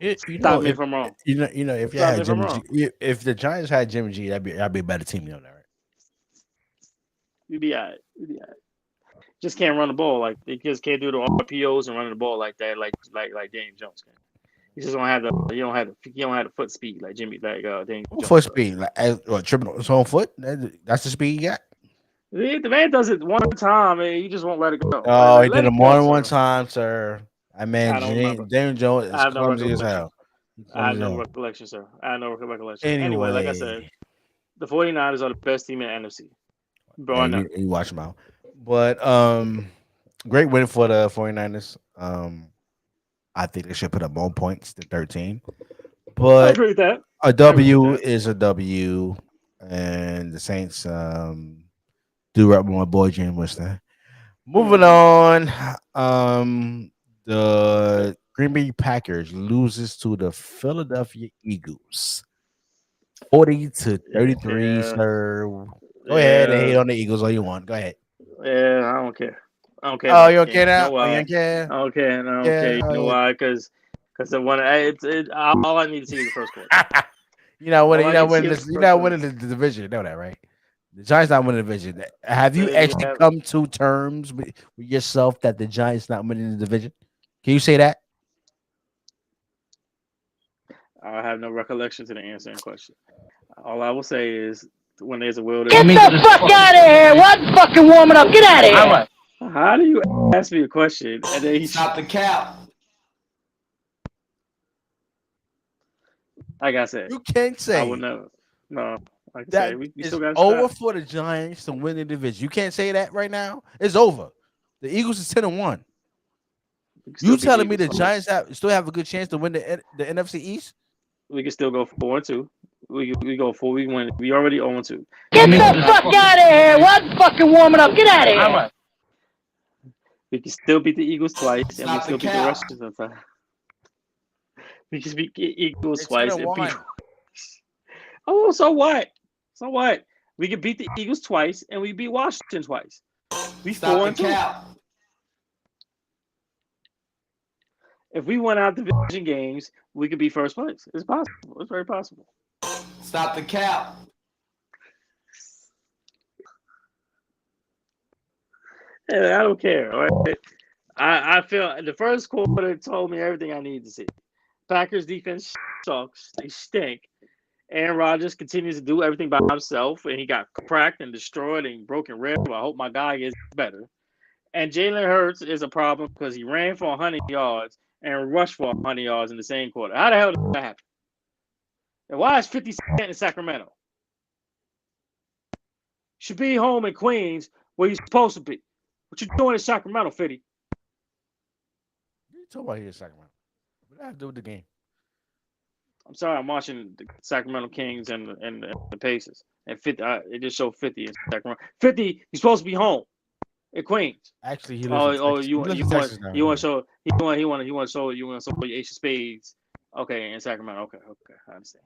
Stop me if I'm wrong. If you had Jimmy G, if the Giants had Jimmy G, that'd be a better team than that, right? We'd be all right. Just can't run the ball like they just can't do the RPOs and running the ball like that, like Daniel Jones can. He just don't have the foot speed like Jimmy Daniel Jones. Foot speed, like tripping on his own foot. That's the speed he got. The man does it one time and he just won't let it go. Oh, he did it more than one time, sir. I mean, Daniel Jones is clumsy as hell. I have no recollection, sir. Anyway, like I said, the 49ers are the best team in the NFC. You watch them out. But great win for the 49ers. I think they should put up more points than 13. But I agree with that. A W is a W. And the Saints do rep with my boy James Winston. Moving on. The Green Bay Packers loses to the Philadelphia Eagles. 40-33, sir. Go ahead and hate on the Eagles all you want. Go ahead. Yeah, I don't care. Oh, you don't care now? You don't care? I don't care. You know why? Because all I need to see is the first quarter. You're not winning the division. You know that, right? The Giants not winning the division. Have you actually come to terms with yourself that the Giants not winning the division? Can you say that? I have no recollection to the answer and question. All I will say is when there's a will, get the fuck out of here! What fucking warming up? Get out of here! How do you ask me a question and then stop the cap? Like I said, You can't I would say never. No, like I that said, we it's still got a over shot. for the Giants to win the division. You can't say that right now. It's over. The Eagles is 10-1. We can You still beat the telling me Eagles the Giants twice. still have a good chance to win the NFC East? We can still go 4-2. We go 4. We win. We already 0-2. Get the fuck out of here! What fucking warming up? Get out of here! We can still beat the Eagles twice, and we Stop the still beat the cap. Russians sometimes. We can beat the Eagles It's twice and beat. 10-1. Oh, so what? So what? We can beat the Eagles twice, and we beat Washington twice. We Stop the 4-2. cap. If we win our division games, we could be first place. It's possible. It's very possible. Stop the cap. Yeah, I don't care. All right. I feel the first quarter told me everything I need to see. Packers defense sucks. They stink. Aaron Rodgers continues to do everything by himself, and he got cracked and destroyed and broken rib. I hope my guy gets better. And Jalen Hurts is a problem because he ran for 100 yards and rushed for 100 yards in the same quarter. How the hell did that happen? And why is 50 Cent in Sacramento? Should be home in Queens where you're supposed to be. What you doing in Sacramento, 50? You talk about here Sacramento. What I have to do with the game? I'm sorry, I'm watching the Sacramento Kings and the Pacers. And 50, it just showed 50 in Sacramento. 50, you're supposed to be home in Queens. Actually, he lives in Texas. You He lives in want Texas now. you want to show you want to show your ace of spades. Okay, in Sacramento. Okay, I understand.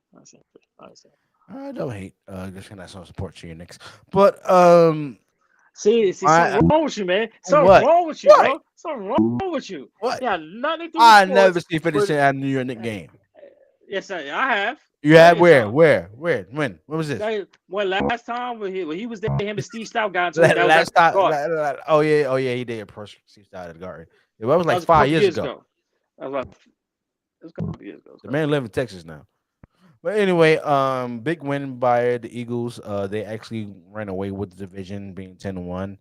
I don't hate. Just can I some support to your Knicks, but See, something wrong with you, man. Something what? wrong with you, What? bro. Something wrong with you. What? Yeah, nothing to do with I sports, never see 50 but- Cent at a New York Knicks game. Yes, I have. You had Plenty of where? times. When was this? When last time when he was there, him and Steve Stout got into it. That was Last at the time. Garden. Oh yeah, he did a person out of the Garden. It was That like was a 5 couple years ago. That was like it was a couple years ago. The man lives in Texas now. But anyway, big win by the Eagles. They actually ran away with the division, being 10-1.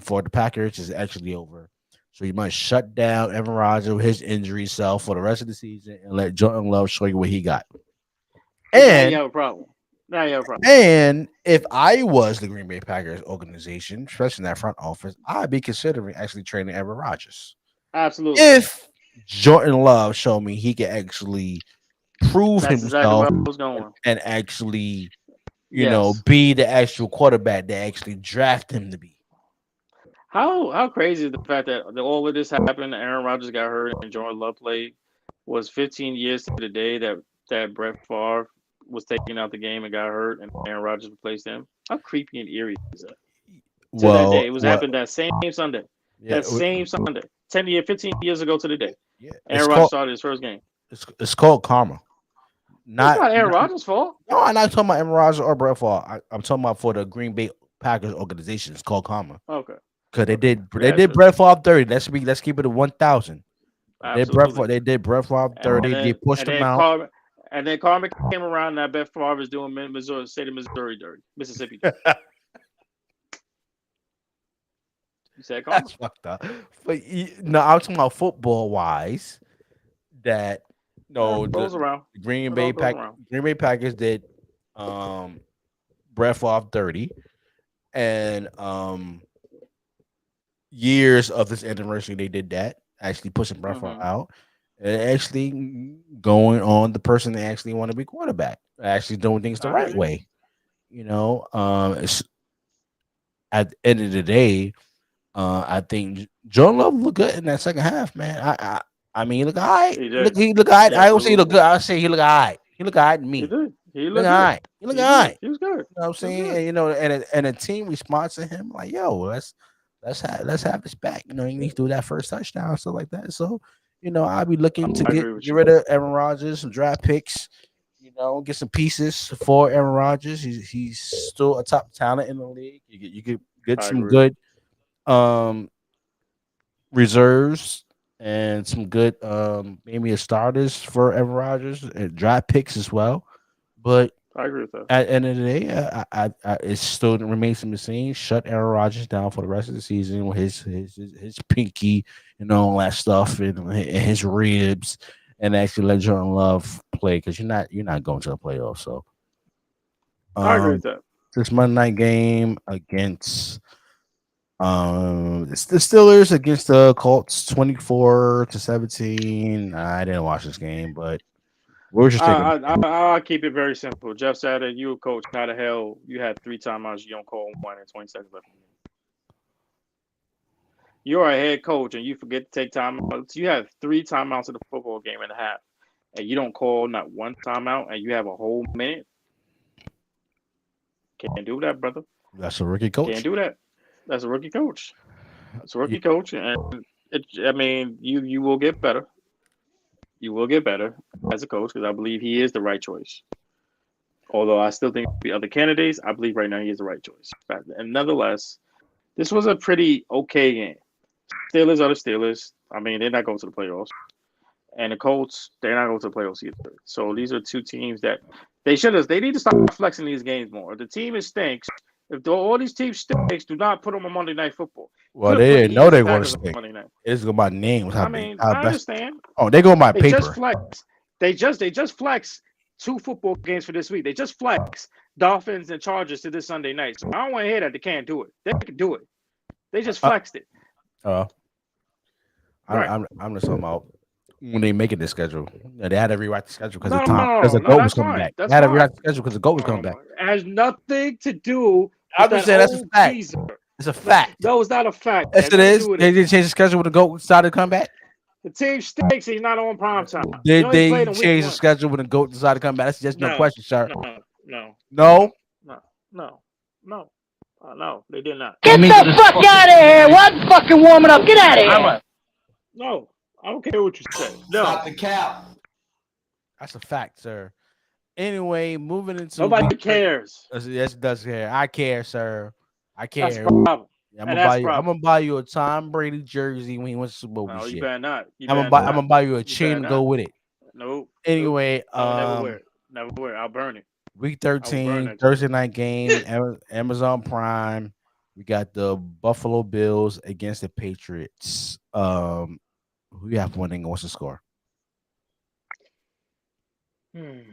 For the Packers, is actually over. So you must shut down Evan Rodgers with his injury self for the rest of the season and let Jordan Love show you what he got. Now And you have a problem. And if I was the Green Bay Packers organization, especially in that front office, I'd be considering actually trading Aaron Rodgers. Absolutely. If Jordan Love showed me he can actually prove That's exactly himself where I was going. and actually, Yes. be the actual quarterback they actually draft him to be. How crazy is the fact that all of this happened? Aaron Rodgers got hurt and Jordan Love played. Was 15 years to the day that Brett Favre was taken out the game and got hurt, and Aaron Rodgers replaced him. How creepy and eerie is that? That day, it was happened that same Sunday. Yeah, That same Sunday, 15 years ago to the day. yeah, Aaron Rodgers started his first game. it's called karma. It's not Aaron Rodgers' fault. No, I'm not talking about Aaron Rodgers or Brett Favre. I'm talking about for the Green Bay Packers organization. It's called karma. Okay. Because they did Yeah, Brett Favre 30. Let's keep it at 1,000. Absolutely. They did Brett Favre 30. They pushed him out. And then Carmen came around, and I bet Favre is doing Missouri, state of Missouri dirty. Mississippi dirty. You said Carmen? That's fucked up. But no, I'm talking about football wise. That goes around. the Green It Bay all goes around. Green Bay Packers did Brett Favre 30, and years of this anniversary they did that, actually pushing Brett Favre out, and actually going on the person they actually want to be quarterback, actually doing things the right way. It's, at the end of the day, I think Jordan Love looked good in that second half, man. I mean, he looked all right. He looked all right. I don't say he looked good. I say he looked all right. He looked all right to me. He did. He looked all right. He looked all right. He was good. You know what I'm saying? And a team responds to him like, yo, let's have his back. He needs to do that first touchdown, stuff like that. So, I'll be looking to get rid of Aaron Rodgers, some draft picks, get some pieces for Aaron Rodgers. He's still a top talent in the league. You could get some good reserves and some good maybe starters for Aaron Rodgers and draft picks as well. But I agree with that. at the end of the day, I it still remains to be seen. Shut Aaron Rodgers down for the rest of the season with his pinky and all that stuff and his ribs and actually let Jordan Love play because you're not going to the playoffs. So I agree with that. this Monday night game against it's the Steelers against the Colts 24-17. I didn't watch this game, but we're just taking I'll keep it very simple. Jeff said that you a coach. How the hell you had 3 timeouts? You don't call 1 and 20 seconds left. You're a head coach and you forget to take timeouts. You have 3 timeouts in the football game and a half, and you don't call not 1 timeout, and you have a whole minute. Can't do that, brother. That's a rookie coach. Can't do that. That's a rookie coach. That's a rookie coach, and you will get better. You will get better as a coach because I believe he is the right choice. Although I still think the other candidates, I believe right now he is the right choice. And nonetheless, this was a pretty okay game. Steelers are the Steelers. I mean, they're not going to the playoffs. And the Colts, they're not going to the playoffs either. So these are 2 teams that they need to start flexing these games more. The team is stinks. If all these teams stinks, do not put them on Monday Night Football. Well, they didn't know they want to stink. It's going by names. I understand. Oh, they go by paper. They just flex 2 football games for this week. They just flex Dolphins and Chargers to this Sunday night. So I don't want to hear that they can't do it. They can do it. They just flexed it. I'm just talking about when they make it this schedule. They had to rewrite the schedule because the GOAT was coming back. They had to rewrite the schedule because the GOAT was coming back. It has nothing to do. I'm just saying that's a fact. It's a fact. No, it's not a fact. Yes, it is. They didn't change the schedule when the GOAT decided to come back. The team stinks. He's not on prime time. They changed the schedule when the GOAT decided to come back. That's just no question, sir. No, they did not. Get the fuck out of here! What fucking warming up? Get out of here! No, I don't care what you say. No, Stop the cap. That's a fact, sir. Anyway, moving into nobody cares. Yes, it does care. I care, sir. I care. That's the problem. I'm gonna buy you a Tom Brady jersey when he went to Super Bowl. No, you better not. I'm gonna buy you a chain to go with it. Nope. Anyway, never wear it. Never wear it. I'll burn it. Week 13, Thursday night game, Amazon Prime. We got the Buffalo Bills against the Patriots. Who you have winning? What's the score? I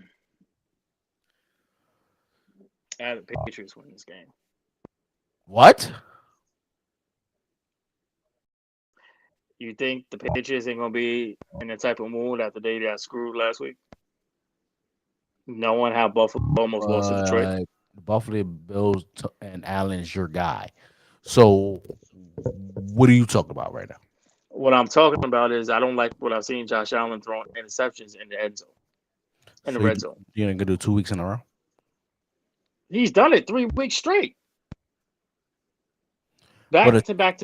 had the Patriots win this game. What? You think the Patriots ain't gonna be in the type of mood after they got screwed last week? Knowing how Buffalo almost lost to Detroit. The Buffalo Bills and Allen's your guy. So, what are you talking about right now? What I'm talking about is I don't like what I've seen Josh Allen throwing interceptions in the end zone, in the red zone. You ain't gonna do 2 weeks in a row? He's done it 3 weeks straight. Back to back.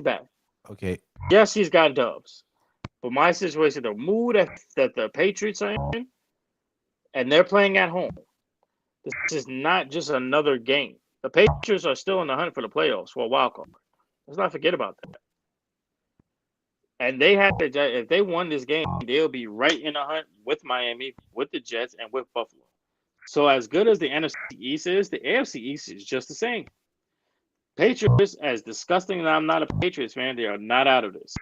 Okay. Yes, he's got dubs. But my situation, the mood that the Patriots are in, and they're playing at home, this is not just another game. The Patriots are still in the hunt for the playoffs for a wild card. Let's not forget about that. And they have to, if they won this game, they'll be right in the hunt with Miami, with the Jets, and with Buffalo. So as good as the NFC East is, the AFC East is just the same. Patriots, as disgusting as I'm not a Patriots fan, they are not out of this.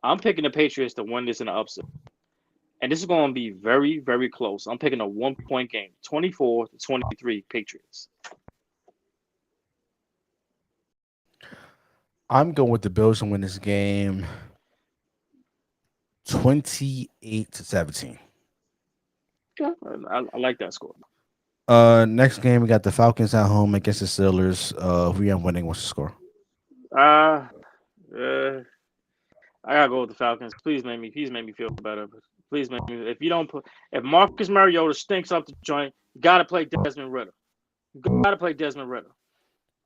I'm picking the Patriots to win this in the upset. And this is going to be very, very close. I'm picking a 1-point game, 24-23 Patriots. I'm going with the Bills to win this game 28-17. Yeah, I like that score. Next game we got the Falcons at home against the Steelers. Who you winning? What's the score? I gotta go with the Falcons. Please make me feel better. Please make me. If Marcus Mariota stinks up the joint, you gotta play Desmond Ridder. I'm going with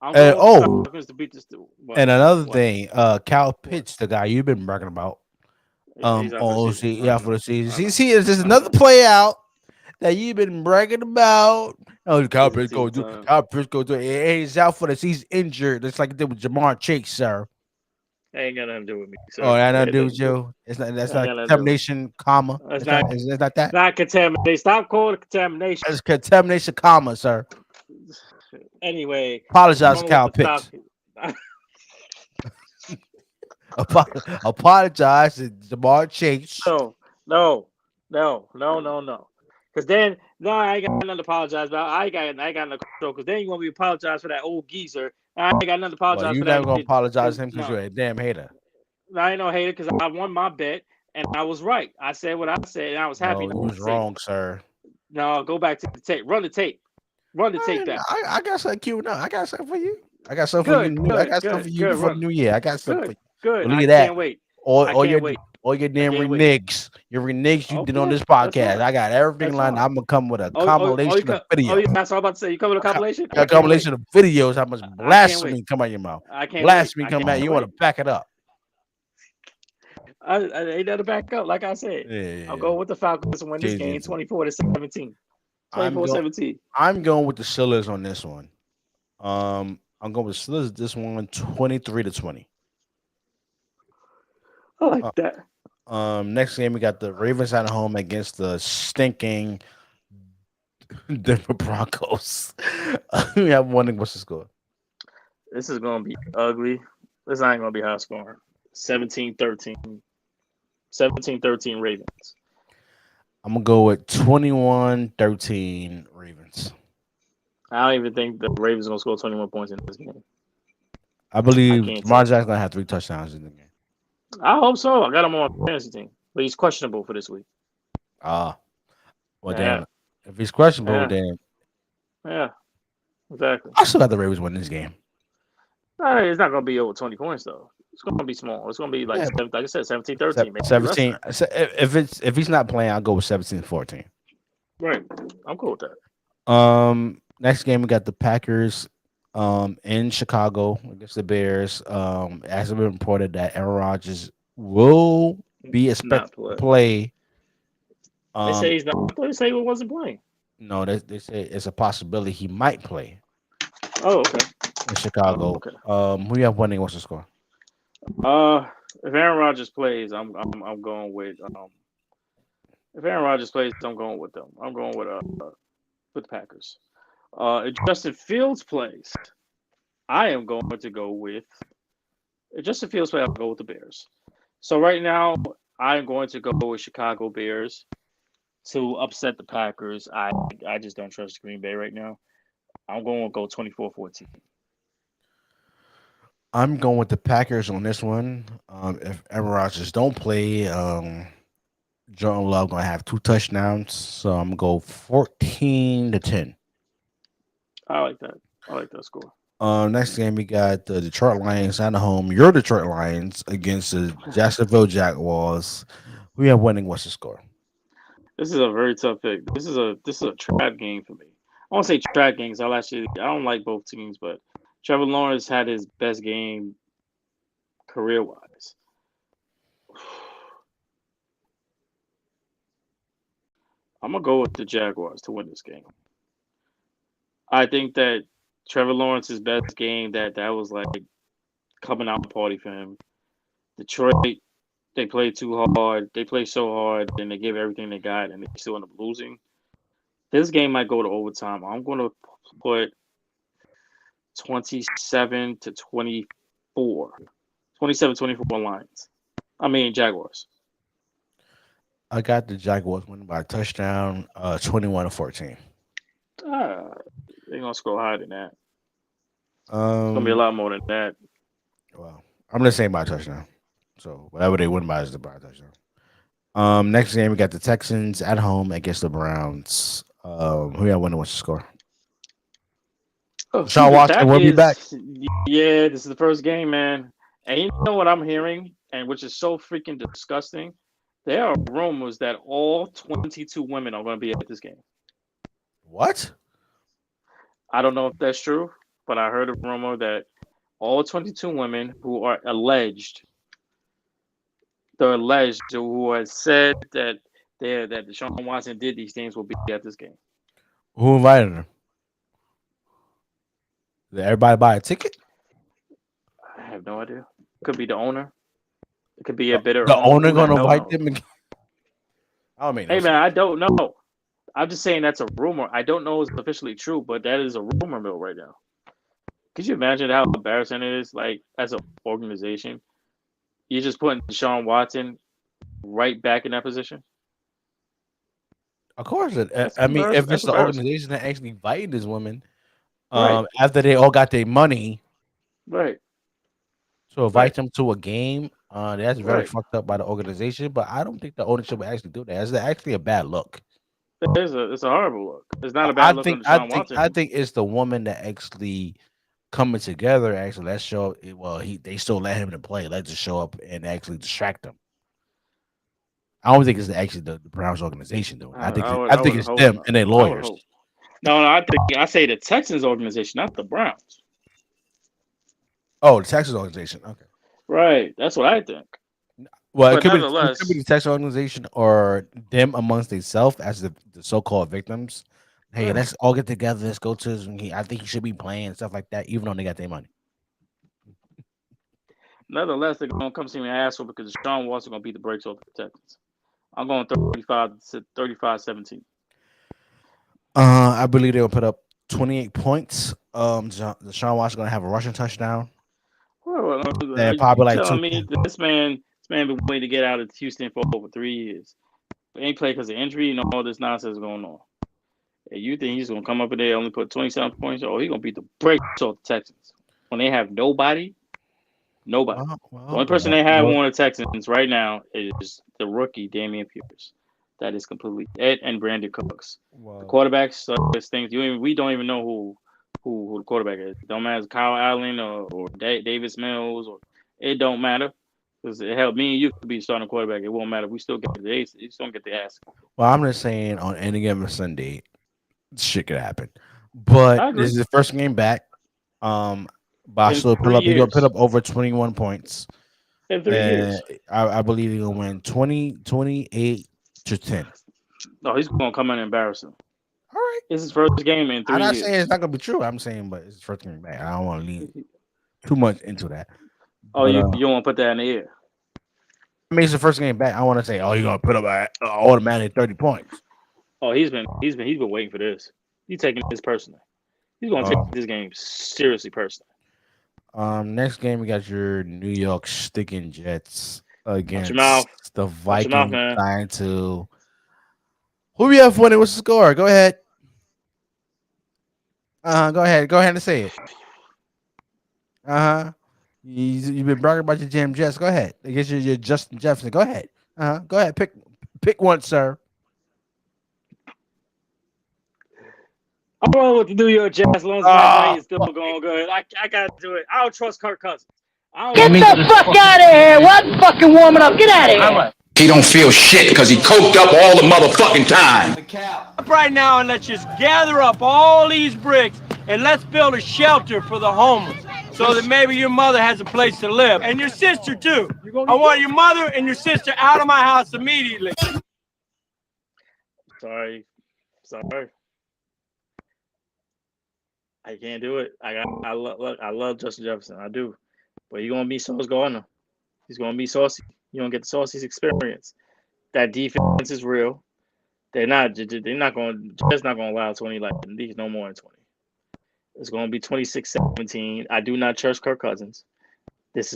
the Falcons to beat this dude. And another thing, Cal Pitts, the guy you've been bragging about, for the season. See, there's another play out that you've been bragging about. Oh, Cal Pitts go do. He's out for the season. He's injured. It's like it did with Jamar Chase, sir. That ain't got nothing to do with me. Sir. Oh, that nothing to do with you. It's not. That's not contamination, comma. It's not that. It's not contamination. Stop calling it contamination. It's contamination, comma, sir. Anyway, apologize, Cal Pitts. Apologize to Jamar Chase. No. No. Because then, no, I ain't got nothing to apologize about. I ain't got no control. Because then you want me to apologize for that old geezer. I ain't got nothing to Well, apologize you for that. never gonna apologize to him because No, you're a damn hater. I ain't no hater because I won my bet and I was right. I said what I said and I was happy No, to you was say it. wrong, sir. No, go back to the tape. Run the tape. Run the tape back. I got something cute now. I got something for you. I got something for you. I got something for you Good. before the Run. new year. I got something for you. Good. Well, look I at that. can't wait. I All can't wait. your damn can't wait. renegades. Your renegades you did on this That's podcast. fine. I got everything That's lined. fine. I'm gonna come with a Oh, compilation of videos. that's what I'm about to say. You coming with a compilation? A compilation of videos. How much I can't wait. blasphemy come out of your mouth? I can't Blasphemy wait. come out. You want to back it up? I ain't nothing to back up. Like I said, Yeah. I'll go with the Falcons to win this game 24-17. 24-17. I'm going with the Steelers on this one. I'm going with Steelers this one 23-20. I like that. Next game we got the Ravens at home against the stinking Denver Broncos. We have one. What's the score? This is gonna be ugly. This ain't gonna be high scoring. 17-13. 17-13 Ravens. I'm gonna go with 21-13 Ravens. I don't even think the Ravens are gonna score 21 points in this game. I believe can't Lamar Jackson's gonna have 3 touchdowns in the game. I hope so. I got him on my fantasy team, but he's questionable for this week. Well, Yeah. damn. If he's questionable, then Yeah, exactly. I still got the Ravens winning this game. It's not gonna be over 20 points though. It's gonna be small. It's gonna be like like I said, 17-13. Maybe 17. If he's not playing, I'll go with 17-14. Right. I'm cool with that. Next game we got the Packers in Chicago against the Bears. As it's been reported that Aaron Rodgers will be expected to play. They say he's not. They say he wasn't playing. No, they say it's a possibility he might play. Oh, okay. In Chicago. Okay. Who you have winning? What's the score? If Aaron Rodgers plays, I'm going with if Aaron Rodgers plays, I'm going with them. I'm going with the Packers. If Justin Fields plays, I am going to go with if Justin Fields plays, I'll go with the Bears. So right now, I'm going to go with Chicago Bears to upset the Packers. I just don't trust Green Bay right now. I'm going to go 24-14. I'm going with the Packers on this one. If Aaron Rodgers don't play, Jordan Love gonna have 2 touchdowns. So I'm gonna go 14-10. I like that. I like that score. Next game we got the Detroit Lions at home. Your Detroit Lions against the Jacksonville Jaguars. We have winning. What's the score? This is a very tough pick. This is a trap game for me. I won't say trap games. I don't like both teams, but Trevor Lawrence had his best game career-wise. I'm gonna go with the Jaguars to win this game. I think that Trevor Lawrence's best game that was like coming out party for him. Detroit, they played too hard. They played so hard, and they gave everything they got, and they still end up losing. This game might go to overtime. I'm going to put 27-24. 27-24 Lions. I mean Jaguars. I got the Jaguars winning by a touchdown, 21-14. They're gonna score higher than that. It's gonna be a lot more than that. Well, I'm gonna say by a touchdown. So whatever they win by is the by a touchdown. Next game we got the Texans at home against the Browns. Who y'all winning? What's the score? Sean Watson will be back. Yeah, this is the first game, man. And you know what I'm hearing, and which is so freaking disgusting. There are rumors that all 22 women are going to be at this game. What? I don't know if that's true, but I heard a rumor that all 22 women who are alleged, who have said that Deshaun Watson did these things will be at this game. Who invited them? Did everybody buy a ticket? I have no idea. Could be the owner. It could be a bitter. The owner gonna invite them again? I mean, hey man, I don't know. I'm just saying that's a rumor. I don't know if it's officially true, but that is a rumor mill right now. Could you imagine how embarrassing it is? Like as an organization, you're just putting Deshaun Watson right back in that position. Of course, That's I mean, if that's it's the embarrassing. organization that actually invited this woman, Right, after they all got their money right, to invite right, them to a game, that's very right. fucked up by the organization. But I don't think the ownership would actually do that. It's actually a bad look. It's a horrible look. It's not a I bad look on think, I Deshaun think, I Watson. think it's the woman that actually coming together. Actually, let's show. Well, they still let him to play. Let's just show up and actually distract him. I don't think it's actually the Browns organization doing it. I I think would it's hope them not. and their I would lawyers. hope. No, I say the Texans organization, not the Browns. Oh, the Texas organization. Okay. Right, that's what I think. Well, But it could be nevertheless, the Texas organization or them amongst themselves as the so-called victims. Hey, right. let's all get together. Let's go to. I think he should be playing stuff like that, even though they got their money. Nevertheless, they're gonna come see me ask for because Deshaun Watson gonna beat the brakes off the Texans. I'm going 35-17. I believe they'll put up 28 points. Deshaun Watson gonna have a rushing touchdown. Well, They're you probably like telling two. me this man been waiting to get out of Houston for over 3 years. Ain't played because of injury and all this nonsense going on. And you think he's gonna come up in there and only put 27 points? Oh, he's gonna beat the brakes off the Texans when they have nobody. Nobody. The only person they have on the Texans right now is the rookie Damian Pierce. That is completely it, and Brandon Cooks. The quarterbacks, things we don't even know who the quarterback is. It don't matter if Kyle Allen or Davis Mills or it don't matter because it helped me and you to be starting quarterback. It won't matter. We still get the ace. You still don't get the ass. Well, I'm just saying on any given Sunday, shit could happen. I But this agree. is the first game back. But I In still put 3 up. They're gonna put years. up over 21 points. In 3 years. And I believe they're gonna win 28-10. No, he's gonna come in and embarrass him. All right. This is his first game in I'm 3 not years. saying it's not gonna be true. I'm saying, but it's his first game back. I don't want to lean too much into that. Oh, But, you don't want to put that in the air. I mean, it's the first game back. I want to say, oh, you're gonna put up automatic 30 points. Oh, he's been waiting for this. He's taking this personally. He's gonna take this game seriously personally. Next game we got your New York Sticking Jets against mouth. the Watch your mouth, Vikings man. trying to. Who we have winning? What's the score? Go ahead. Go ahead. Go ahead and say it. You've been bragging about your Jam Jets. Go ahead. I guess you're Justin Jefferson. Go ahead. Go ahead. Pick one, sir. I'm rolling with the New York Jets. As long as Mike White is still going good, I gotta do it. I don't trust Kirk Cousins. Get the fuck out of here! What fucking warming up? Get out of here! He don't feel shit because he coked up all the motherfucking time. Right now, and let's just gather up all these bricks and let's build a shelter for the homeless so that maybe your mother has a place to live. And your sister, too. I want your mother and your sister out of my house immediately. Sorry. I can't do it. I love Justin Jefferson. I do. But you're gonna meet Sauce Gardner. He's gonna meet Saucy. You're gonna get the Saucy's experience. That defense is real. They're not gonna allow 20 like these no more than 20. It's gonna be 26-17. I do not trust Kirk Cousins.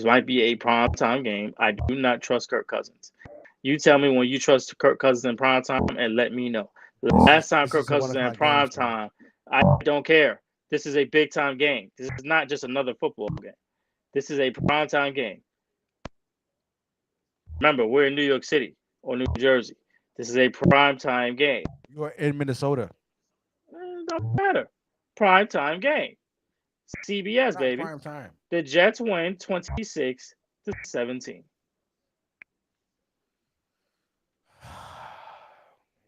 Might be a primetime game. I do not trust Kirk Cousins. You tell me when you trust Kirk Cousins in primetime and let me know. The last time Kirk Cousins in primetime, I don't care. This is a big time game. This is not just another football game. This is a primetime game. Remember, we're in New York City or New Jersey. This is a primetime game. You are in Minnesota. It don't matter. Primetime game. CBS, baby. Prime time. The Jets win 26-17.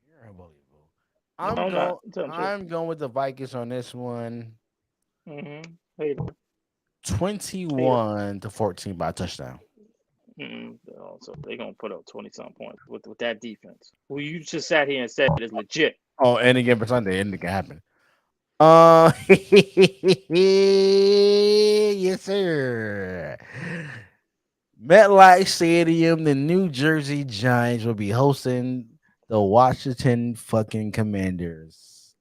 You're unbelievable. I'm going with the Vikings on this one. 21-14 by a touchdown. So they're gonna put up 20-some points with that defense. Who you just sat here and said is legit. Oh, any game for Sunday, anything can happen. Yes, sir. MetLife Stadium, the New Jersey Giants will be hosting the Washington fucking Commanders.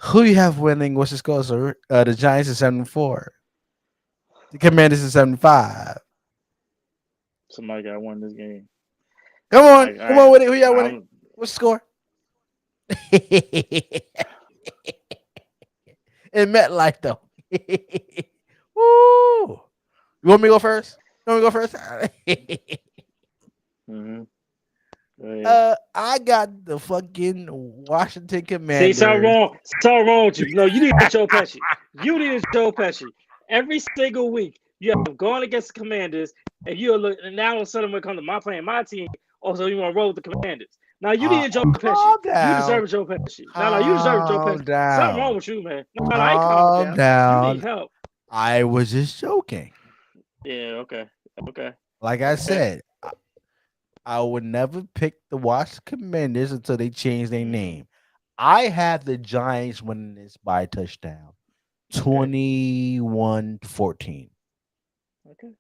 Who you have winning? What's the score, sir? The Giants is 7-4. The Commanders is 7-5. Somebody got to win this game. Come on with it. Who y'all winning? What's the score? It meant like though. Woo! You want me to go first? You want me to go first? Mm-hmm. Oh, yeah. I got the fucking Washington See, something Commanders. wrong. Something wrong with you. No, you need Joe Pesci. You need Joe Pesci. Every single week, you have gone against the Commanders, and you look. And now all of a sudden, when it comes to my team, also you want to roll with the Commanders. Now you need Joe Pesci. Calm You down. deserve Joe Pesci. No, you deserve Joe Calm Pesci. down. Something wrong with you, man. No, I ain't calm Calm down. You need down. help. I was just joking. Yeah. Okay. Like I said, I would never pick the Washington Commanders until they change their name. I have the Giants winning this by a touchdown, 21-14. Okay.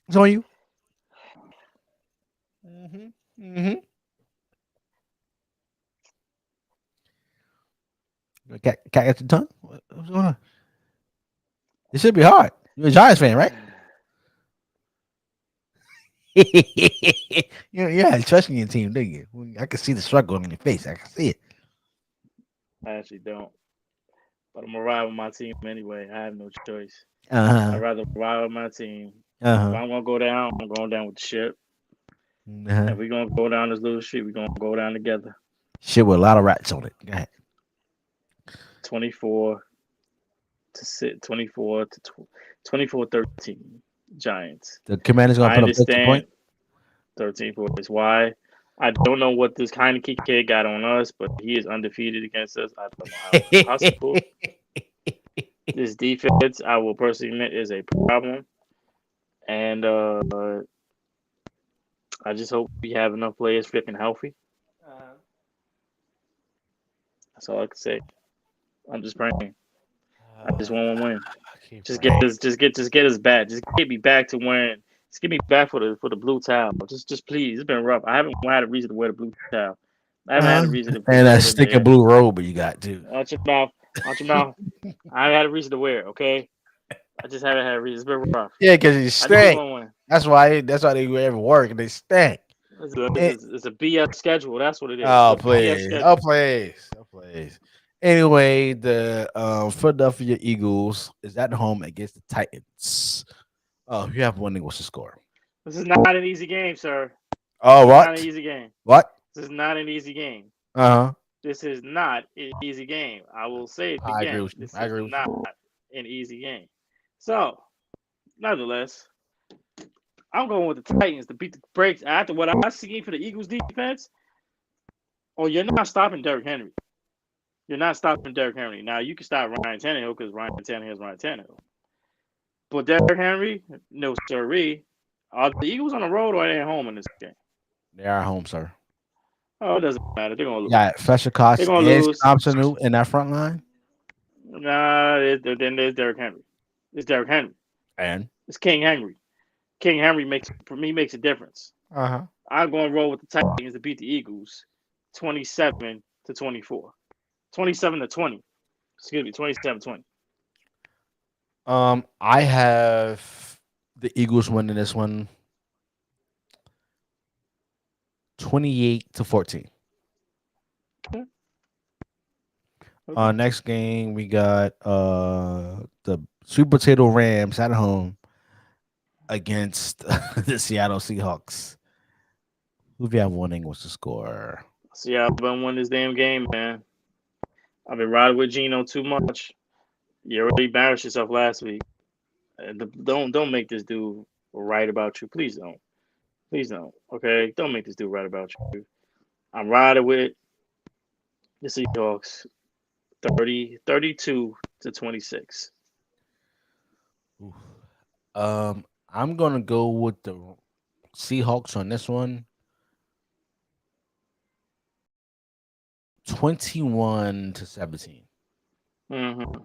It's on you. Mm-hmm. Cat got your tongue? What's going on? It should be hard. You're a Giants fan, right? Yeah, trust in your team, do you? I can see the struggle on your face. I can see it. I actually don't. But I'm gonna ride with my team anyway. I have no choice. Uh-huh. I'd rather ride with my team. If Uh-huh. I'm gonna go down, I'm going down with the ship. Uh-huh. If we're gonna go down this little street, we're gonna go down together. Shit with a lot of rats on it. Go ahead. 24 to 13 Giants. The Commanders gonna I put up 50 understand points. 13 points. Why? I don't know what this Heineke kid got on us, but he is undefeated against us. I don't know how it's possible. This defense, I will personally admit, is a problem. And I just hope we have enough players freaking healthy. That's all I can say. I'm just praying. I just want to win. Just get us back. Just get me back to wearing. Just get me back for the blue towel. Just please. It's been rough. I haven't had a reason to wear the blue towel. I haven't had a reason to. And that sticking blue robe you got too. Watch your mouth. I haven't had a reason to wear it. Okay. I just haven't had a reason. It's been rough. Yeah, because you stink. That's why they ever work and they stink. It's a BS schedule. That's what it is. Oh please. Anyway, the Philadelphia Eagles is at home against the Titans. Oh, you have one. What's the score? This is not an easy game, sir. Oh, what? Not an easy game. What? This is not an easy game. Uh-huh. This is not an easy game. I will say it again. I agree with you. This is not an easy game. So, nonetheless, I'm going with the Titans to beat the brakes after what I seen for the Eagles defense. Oh, you're not stopping Derrick Henry. You're not stopping Derrick Henry. Now, you can stop Ryan Tannehill because Ryan Tannehill is Ryan Tannehill. But Derrick Henry, no sirree. Are the Eagles on the road or are they at home in this game? They are home, sir. Oh, it doesn't matter. They're going to lose. Yeah, Fletcher Cox They're going to lose. Thompson in that front line. Nah, then there's Derrick Henry. It's Derrick Henry. And? It's King Henry. King Henry makes a difference. Uh-huh. I'm going to roll with the Titans to beat the Eagles 27-24. 27-20. Excuse me, 27-20. I have the Eagles winning this one 28-14. Okay. Next game we got the Sweet Potato Rams at home against the Seattle Seahawks. Who do you have winning? What's the score? Seattle been win this damn game, man. I've been riding with Geno too much. You already embarrassed yourself last week. Don't make this dude right about you. Please don't. Please don't. Okay? Don't make this dude right about you. I'm riding with the Seahawks 32-26. I'm gonna go with the Seahawks on this one. 21-17. Mm-hmm.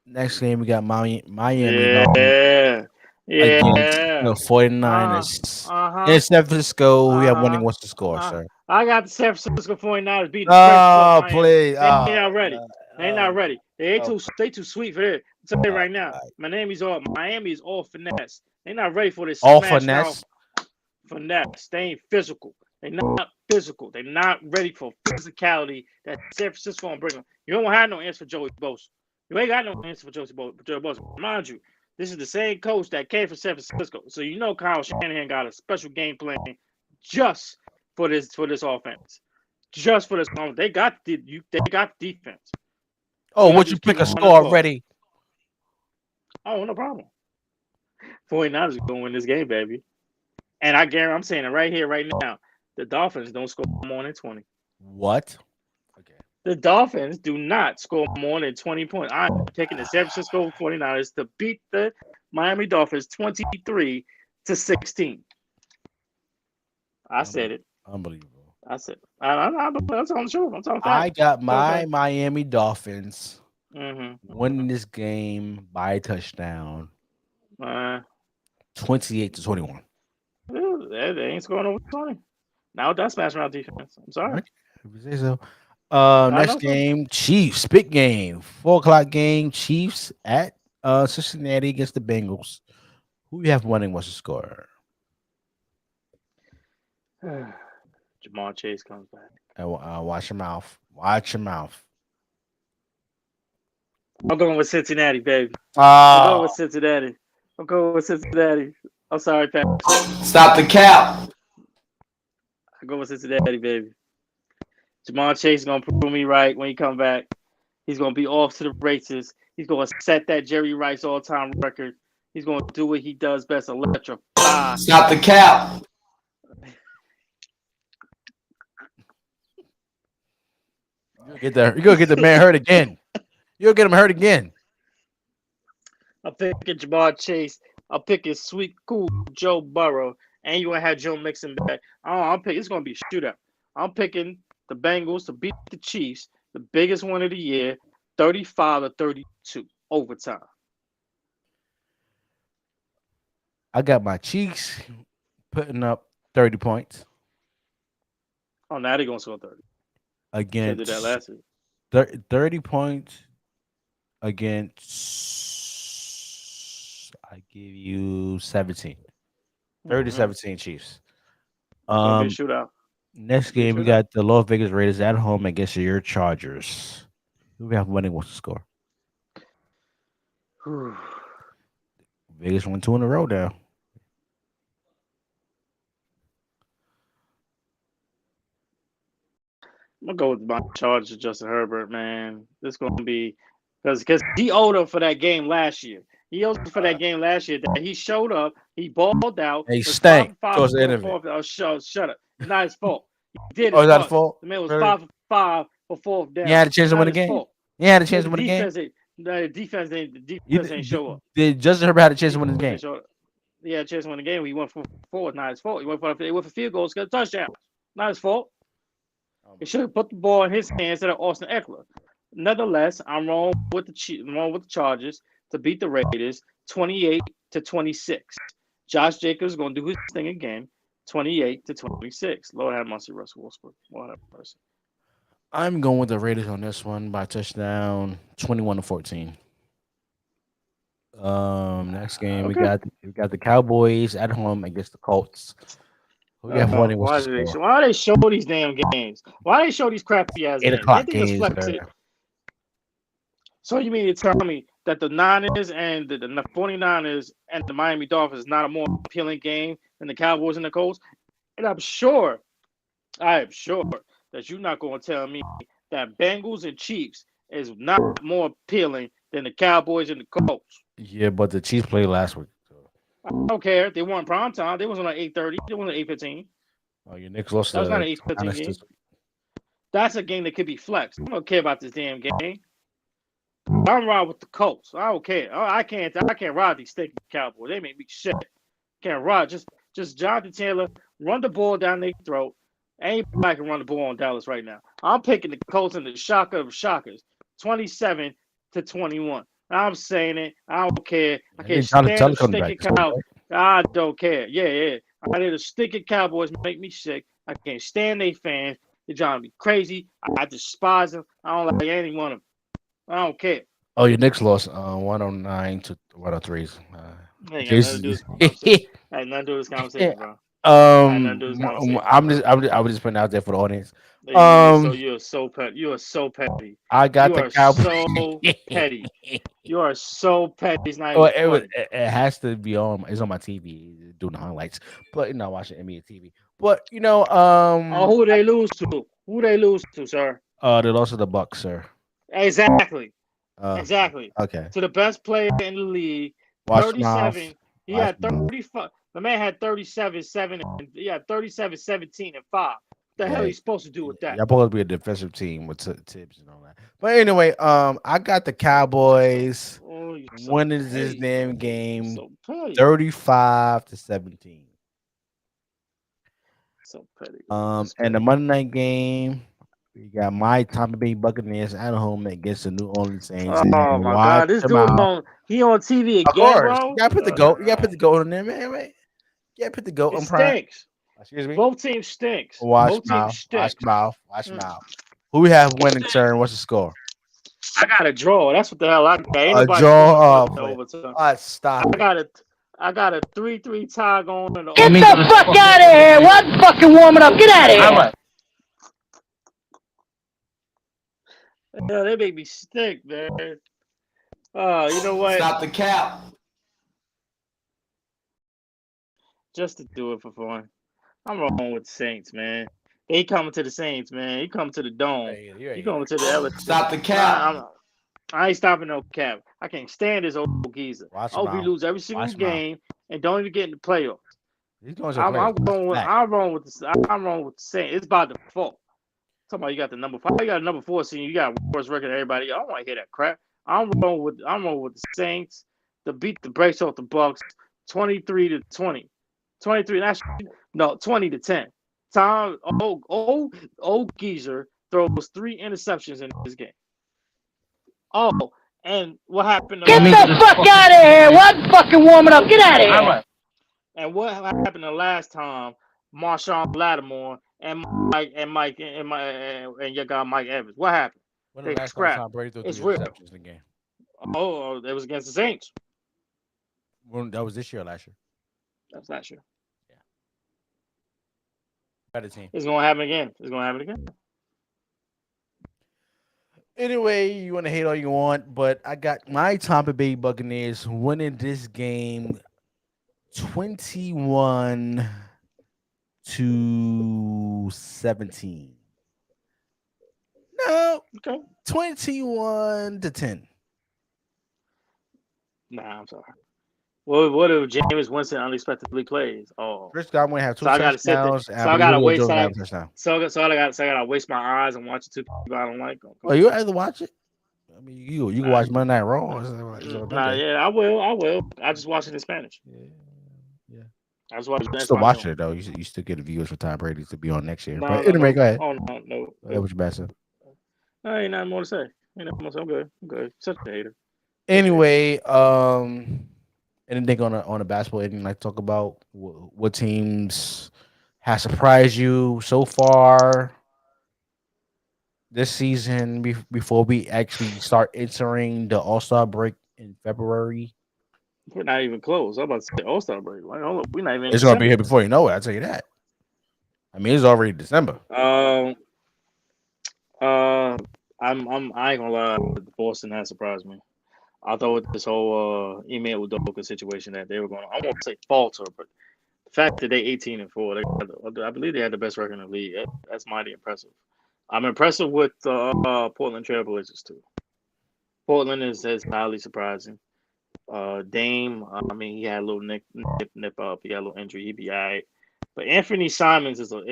Next game we got Miami. Yeah. Against the 49ers. In San Francisco, we have winning. What's the score, sir? I got the San Francisco 49ers beating the Oh, please. They not ready. They not ready. They too sweet for that. I'm telling you right now. Miami is all finesse. They're not ready for this. All finesse. finesse. They ain't physical. They're not physical. They're not ready for physicality that San Francisco gonna bring them. You don't have no answer for Joey Bosa. You ain't got no answer for Joey Bosa. Mind you, this is the same coach that came from San Francisco. So you know Kyle Shanahan got a special game plan just for this offense. Just for this moment. They got the defense. Oh, would you pick a score already? Oh, no problem. 49ers are going to win this game, baby. And I guarantee, I'm saying it right here, right now. The Dolphins don't score more than 20. What? Okay. The Dolphins do not score more than 20 points. I'm taking the San Francisco 49ers to beat the Miami Dolphins 23-16. I said it. Unbelievable. I said I'm telling the truth. I'm talking facts. I got my Miami Dolphins winning Mm-hmm. this game by a touchdown, 28-21. They ain't scoring over 20. Now that's smashing around defense. I'm sorry. If you say so. Next game, Chiefs, big game, 4:00 game. Chiefs at Cincinnati against the Bengals. Who you have winning? What's the score? Jamar Chase comes back. Watch your mouth. Watch your mouth. I'm going with Cincinnati, baby. I'm going with Cincinnati. I'm sorry, Pat. Stop the cap. I go with Cincinnati, baby. Jamar Chase is going to prove me right when he come back. He's going to be off to the races. He's going to set that Jerry Rice all-time record. He's going to do what he does best, electrify. Stop the cap. You're gonna get the man hurt again. You'll get him hurt again. I'm picking Jamar Chase. I'm picking sweet, cool Joe Burrow. And you're going to have Joe Mixon back. It's going to be a shootout. I'm picking the Bengals to beat the Chiefs, the biggest one of the year, 35-32, overtime. I got my Chiefs putting up 30 points. Oh, now they're going to score 30. Against they did that last week. 30 points against, I give you 17. 30-17 Chiefs. Shootout. Next game, we got the Las Vegas Raiders at home against your Chargers. Who we have winning? What's the score? Vegas won 2 in a row now. I'm gonna go with my Chargers, Justin Herbert, man. This is gonna be because he owed him for that game last year. He owed him for that game last year that he showed up, he balled out. He stank towards the end of it. Oh, shut up! It's not his fault. He did. Oh, is that his fault? The man was 5 for 5 for 4th down. He had a chance to win the game. He had a chance to win the game. The defense ain't show up. Did Justin Herbert had a chance to win the game? He had a chance to win the game. He went for 4. Not his fault. He went for field goals, got a touchdown. Not his fault. He should have put the ball in his hands instead of Austin Eckler. Nevertheless, I'm wrong with the Chargers to beat the Raiders 28-26. Josh Jacobs is going to do his thing again, 28-26. Lord have mercy, Russell Wilson. Lord have mercy. I'm going with the Raiders on this one by touchdown, 21-14. Next game we got the Cowboys at home against the Colts. Why do they show these damn games? Why do they show these crappy ass 8 games? o'clock games. So you mean to tell me that the Niners and the 49ers and the Miami Dolphins is not a more appealing game than the Cowboys and the Colts? And I am sure that you're not going to tell me that Bengals and Chiefs is not more appealing than the Cowboys and the Colts. Yeah, but the Chiefs played last week. I don't care. They weren't prime time. They wasn't on 8:30. They wasn't 8:15. Oh, your Knicks lost. That was not an 8:15 game. That's a game that could be flexed. I don't care about this damn game. I'm riding with the Colts. I don't care. I can't ride these stinking Cowboys. They make me shit. Can't ride. Just Jonathan Taylor, run the ball down their throat. Anybody can run the ball on Dallas right now. I'm picking the Colts in the shocker of shockers, 27-21. I'm saying it. I don't care. I can't stand the stinking Cowboys. I don't care. Yeah. I need the stinking Cowboys make me sick. I can't stand their fans. They're trying to be crazy. I despise them. I don't like any one of them. I don't care. Oh, your Knicks lost 109-103. Hey, nothing to do with this conversation, bro. Nothing to do with conversation. I was just putting it out there for the audience. You're so petty. You are so petty. I got You the are Cowboys. so petty. You are so petty. It's not Well, even funny. it has to be on. It's on my TV doing the highlights, but watching NBA TV. But Oh, who they lose to? Who they lose to, sir? they lost to the Bucks, sir. Exactly. Uh, Exactly. okay. To the best player in the league. Watch your mouth. 37. He had 35. The man had 37, 7, and he had 37, 17, and 5. What the hell are you supposed to do with that? Y'all supposed to be a defensive team with Tibbs and all that. But anyway, I got the Cowboys winning this damn game, So petty. 35-17. So petty. And the Monday night game, we got my Tampa Bay Buccaneers at home against the New Orleans Saints. Oh my God, this dude on TV again, of course, bro. You gotta put the goat. You gotta put the goat on there, man. Right? You gotta put the goat It on prime. stinks. Excuse me. Both teams stinks. Watch Both mouth. teams stinks. Watch mouth. Watch mouth. Who we have winning turn? What's the score? I got a draw. That's what the hell I got. Ain't A nobody draw. overtime. Stop. I got a 3-3 tie going. Get the fuck out of here! What fucking warming up? Get out of here! Yeah, they make me stink, man. You know what? Stop the cap. Just to do it for fun. I'm wrong with the Saints, man. They coming to the Saints, man. You come to the Dome. You coming to the LA. Stop the cap. I ain't stopping no cap. I can't stand this old geezer. We lose every single game and don't even get in the playoffs. I'm wrong with the Saints. It's by default. Talking about you got the number 5, you got a number 4 seed, you got worse record than everybody. I don't want to hear that crap. I'm wrong with the Saints to beat the brakes off the Bucks 23-20. 20-10. Tom old geezer throws 3 interceptions in this game. Oh, and what happened? Get the fuck out of here! What fucking warming up? Get out of here! And what happened the last time? Marshawn Lattimore and your guy Mike Evans. What happened? They scrapped. It's real. In the game. Oh, it was against the Saints. That was this year or last year? That was last year. Yeah. Better team. It's gonna happen again. Anyway, you want to hate all you want, but I got my Tampa Bay Buccaneers winning this game 21-17. No. Okay. 21-10. Nah, I'm sorry. What if Jameis Winston unexpectedly plays? Oh, Chris Godwin have 2 so touchdowns. I gotta waste time. So I gotta waste my eyes and watch 2 people I don't like. Oh, you either watch it? I mean, you can watch Monday Night Raw. Yeah, I will. I just watch it in Spanish. Yeah. I just watch it. Still watching it though. You still get the viewers for Tom Brady to be on next year. No, but anyway, go ahead. Oh no. That was your best. I ain't nothing more to say. I'm good. Such a hater. Anyway, anything on the basketball? Anything like talk about what teams have surprised you so far this season before we actually start entering the All-Star break in February? We're not even close. I'm about to say All-Star break. Like, hold up, we're not even. It's gonna be here before you know it. I'll tell you that. I mean, it's already December. I ain't gonna lie. Boston has surprised me. I thought with this whole email with Udoka situation that they were going to, I won't say falter, but the fact that they 18-4, I believe they had the best record in the league. That's mighty impressive. I'm impressed with Portland Trailblazers too. Portland is highly surprising. Dame, I mean, he had a little nip up. He had a little injury. He'd be all right. But Anthony Simons he's going to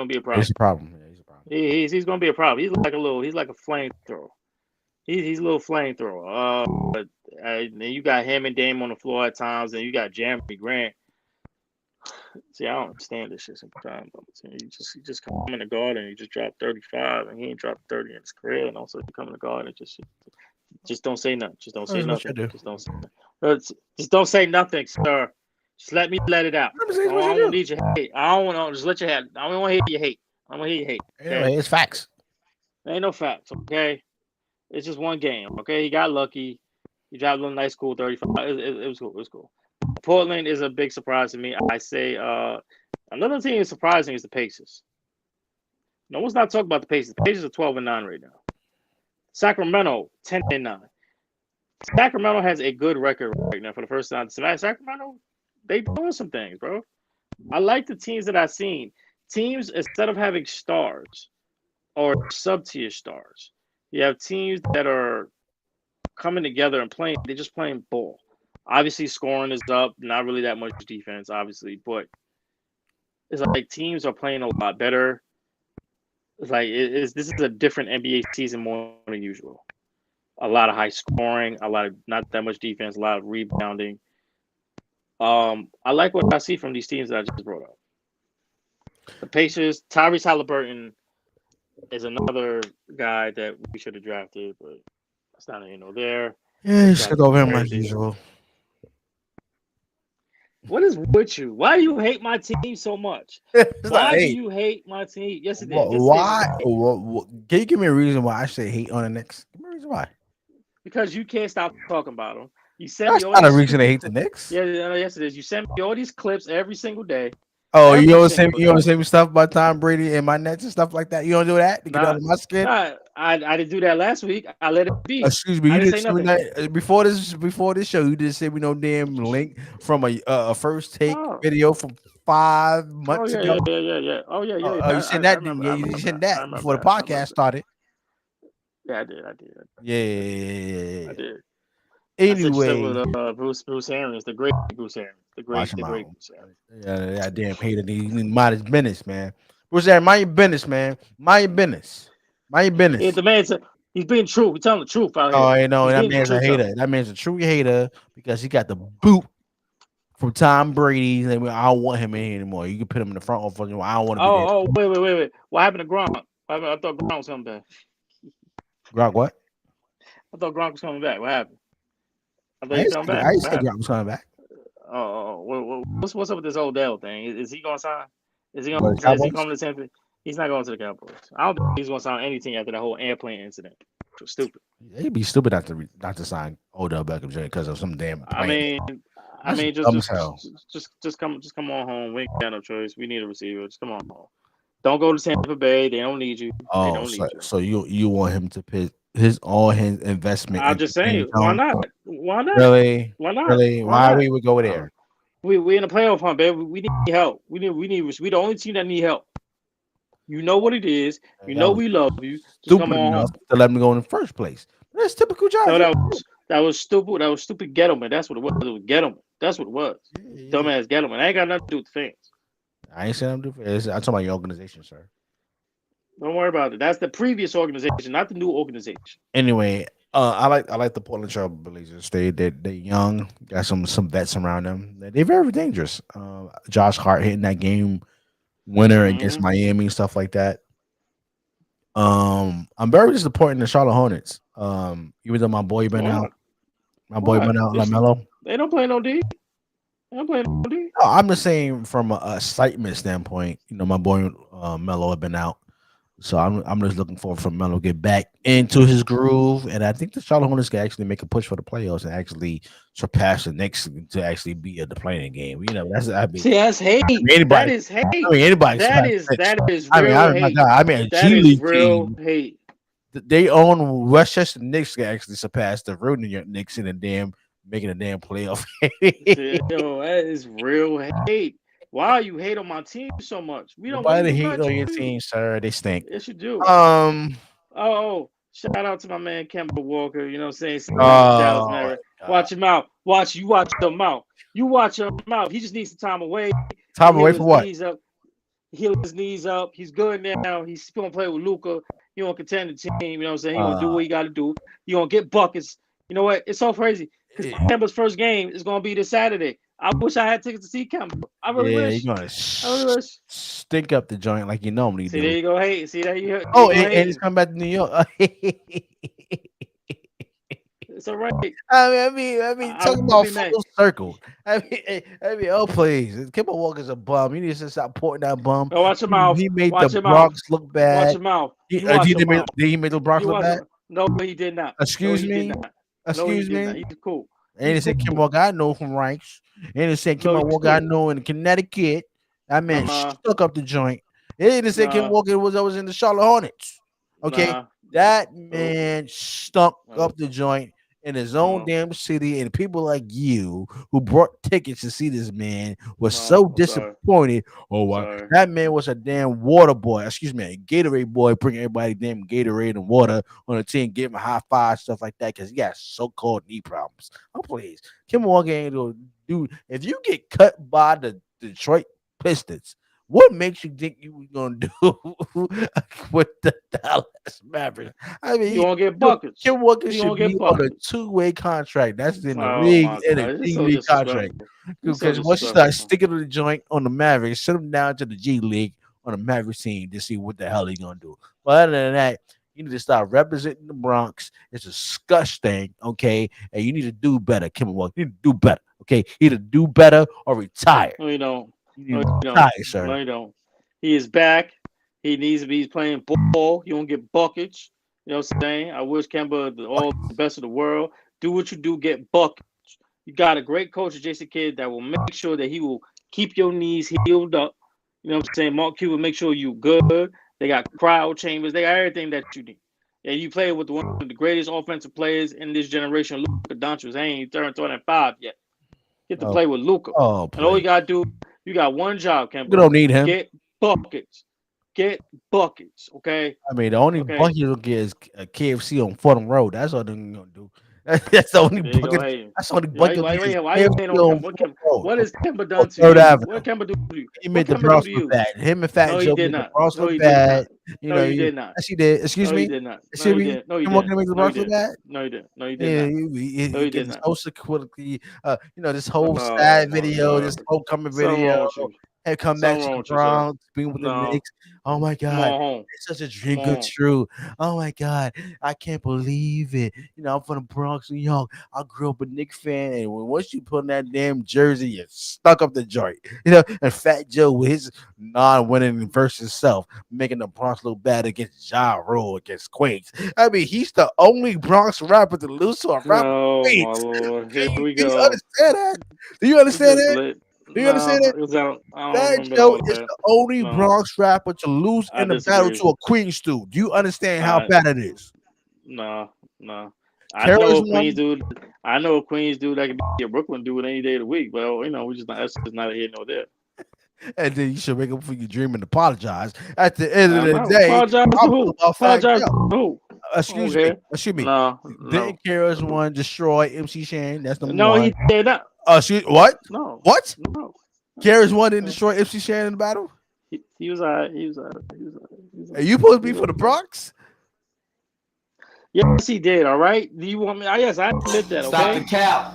be a problem. It's a problem. Yeah, he's a problem. He's going to be a problem. He's like a flamethrower. He's a little flamethrower. But then you got him and Dame on the floor at times, and you got Jeremy Grant. See, I don't understand this shit sometimes. You just come in the guard and you just drop 35, and he ain't dropped 30 in his career, and also you come in the guard and just don't say nothing. Just don't say nothing. Just don't say nothing, sir. Just let me let it out. I don't need your hate. I don't want to just let you have. I don't want to hear your hate. I don't want to hear your hate. Okay? Anyway, it's facts. Ain't no facts. Okay, it's just one game. Okay, he got lucky. He dropped a little nice, cool 35. It was cool. It was cool. Portland is a big surprise to me. I say another team is surprising is the Pacers. No one's not talking about the Pacers. The Pacers are 12-9 right now. Sacramento 10-9. Sacramento has a good record right now for the first time. Sacramento, they doing some things, bro. I like the teams that I've seen. Teams, instead of having stars or sub-tier stars, you have teams that are coming together and playing. They're just playing ball. Obviously, scoring is up. Not really that much defense, obviously, but it's like teams are playing a lot better. It's like this is a different NBA season more than usual. A lot of high scoring, a lot of not that much defense, a lot of rebounding. I like what I see from these teams that I just brought up. The Pacers, Tyrese Halliburton is another guy that we should have drafted, but it's not there. Yeah, you should over him like usual. What is with you? Why do you hate my team so much? Why do you hate my team? Yes, it is. Why? Can you give me a reason why I say hate on the Knicks? Give me a reason why. Because you can't stop talking about them. You send That's me all not a reason to hate the Knicks. Yeah, yes, it is. You send me all these clips every single day. Oh, you don't send me stuff about Tom Brady and my Nets and stuff like that. You don't do that to get under my skin. I didn't do that last week. I let it be. Excuse me, you didn't say nothing before this show. You didn't send me no damn link from a first take video from 5 months ago. Yeah. Oh yeah. You said that. You said that before the podcast started. Yeah, I did. Yeah. I did. Anyway, Bruce Arians, the great Bruce Arians, the great Bruce Arians. Yeah, that damn hater. He mind his business, man. Bruce Arians, mind your business, man. Mind your business. Yeah, the man's he's being true. We're telling the truth out here. Oh, you know that man's a hater. That man's a true hater because he got the boot from Tom Brady. And I don't want him in here anymore. You can put him in the front office. I don't want to be there. Wait. What happened to Gronk? I thought Gronk was coming back. Gronk what? I thought Gronk was coming back. What happened? I thought he was coming back. I said Gronk was coming back. What's up with this Odell thing? Is he going to sign? Is he coming to Tampa? He's not going to the Cowboys. I don't think he's going to sign anything after that whole airplane incident. It was stupid. He'd be stupid not to sign Odell Beckham Jr. because of some damn plane. I mean, just come on home. We ain't got no choice. We need a receiver. Just come on home. Don't go to Tampa Bay. They don't need you. So you want him to put his investment? I'm just saying, why not? Why not? Really? Why not? Really? Why we would go there? We in a playoff hunt, baby. We need help. We the only team that need help. You know what it is. You know we love you. Just stupid enough to let him go in the first place. That's typical job. No, that was stupid. That was stupid Gettleman. That's what it was. It was Gettleman. That's what it was. Yeah. Dumbass Gettleman. I ain't got nothing to do with the fans. I ain't saying I'm doing it. I'm talking about your organization, sir. Don't worry about it. That's the previous organization, not the new organization. Anyway, I like the Portland Trail Blazers. They're young, got some vets around them. They're very dangerous. Josh Hart hitting that game winner against Miami, stuff like that. I'm very disappointed in the Charlotte Hornets. Even though my boy been out, LaMelo. They don't play no D. No, I'm just saying from a excitement standpoint. You know, my boy Melo had been out, so I'm just looking forward for Melo to get back into his groove, and I think the Charlotte Hornets can actually make a push for the playoffs and actually surpass the Knicks to actually be at the playing game. You know, that's hate. That is hate. I mean, anybody. That is real hate. I mean, that is real hate. They own Westchester Knicks can actually surpass the real New York Knicks in the damn. Making a damn playoff. Yo, that is real hate. Why you hate on my team so much? We don't Nobody hate on your team, sir. They stink. Yes, you do. Shout out to my man Kemba Walker. You know what I'm saying? Watch him out. Watch your mouth. You watch your mouth. He just needs some time away. Time away for what? Heal his knees up. He's good now. He's gonna play with Luka. He gonna contend the team. You know what I'm saying? He gonna do what he gotta do. He gonna get buckets. You know what? It's so crazy. Because Kemba's first game is going to be this Saturday. I wish I had tickets to see Kemba. I really wish. You're going to stink up the joint like you normally do. See, there you go. Hey, see that? And he's coming back to New York. It's all right. I mean, talking about full circle. I mean, please. Kemba Walker's a bum. You need to stop porting that bum. Oh, watch your mouth. He made the Bronx look bad. Watch your mouth. Did he make the Bronx look bad? No, he did not. Excuse me? Excuse me. He's cool. Ain't the same Kim Walker I know from Ranks. Ain't the same Kim Walker I know in Connecticut. That man stuck up the joint. It ain't the same Kim Walker was in the Charlotte Hornets. Okay, that man stunk up the joint in his own damn city, and people like you who brought tickets to see this man was so disappointed. Oh, wow. That man was a damn water boy. Excuse me, a Gatorade boy, bringing everybody damn Gatorade and water on the team, give him a high five, stuff like that, because he got so-called knee problems. Oh, please. Kim Walker ain't gonna do. If you get cut by the Detroit Pistons, what makes you think you were gonna do with the Dallas Mavericks? I mean, you gonna get buckets. Kim Walker should be on a two-way contract. That's in the league and a G-League contract. Because once you start sticking to the joint on the Mavericks, send him down to the G-League on the Mavericks team to see what the hell he's gonna do. But other than that, you need to start representing the Bronx. It's a disgusting, okay? And you need to do better, Kim Walker. You need to do better, okay? Either do better or retire. No, you don't. No, sir. No, you don't. He is back. He needs to be playing ball. You don't get buckets. You know what I'm saying? I wish Kemba all the best of the world. Do what you do, get buckets. You got a great coach, Jason Kidd, that will make sure that he will keep your knees healed up. You know what I'm saying? Mark Cuban, make sure you good. They got crowd chambers. They got everything that you need. And you play with one of the greatest offensive players in this generation, Luka Doncic. Ain't turned 25 yet. Get to play with Luka. And all you got to do, you got one job, Kemba. You don't need him. Get buckets. Get buckets, okay? I mean, the only bucket you'll get is a KFC on Fordham Road. That's all they're going to do. That's the only bucket. That's the only bucket. Why you hating on Kemba? What has Kemba done to you? What Kemba do to you? He made the Bronx look bad. Him and Fat Joe made the Bronx look bad. No, he did not. Yes, he did. Excuse me? He did not. No, he didn't. No, he didn't. Make the Bronx look bad? No, he didn't. No, he did not. No, he did not. This whole sad video, this homecoming video. And come back to the Bronx, being with the Knicks. Oh my God, it's such a dream come true. Oh my God, I can't believe it. You know, I'm from the Bronx, New York. I grew up a Knicks fan, and once you put on that damn jersey, you stuck up the joint. You know, and Fat Joe with his non-winning versus self, making the Bronx look bad against Ja Rule, against Queens. I mean, he's the only Bronx rapper to lose to a rapper. Oh my Lord, here we go. Do you understand that? Do you understand that? Do you understand that? Fat Joe is the only Bronx rapper to lose in the battle to a Queens dude. Do you understand how bad it is? No. I know a Queens dude. I know a Queens dude that can be a Brooklyn dude any day of the week. Well, you know, we just not. That's just not here nor there. And then you should wake up for your dream and apologize. At the end of the day, apologize to who? Excuse me. No. Didn't KRS-One destroy MC Shan? That's number one. No, he did not. What? No. What? No. KRS-One didn't destroy MC Shan in the battle? He was all right. Are you supposed to be for the Bronx? Yes, he did. All right. Do you want me? Yes, I admit that. Okay. Stop the cap.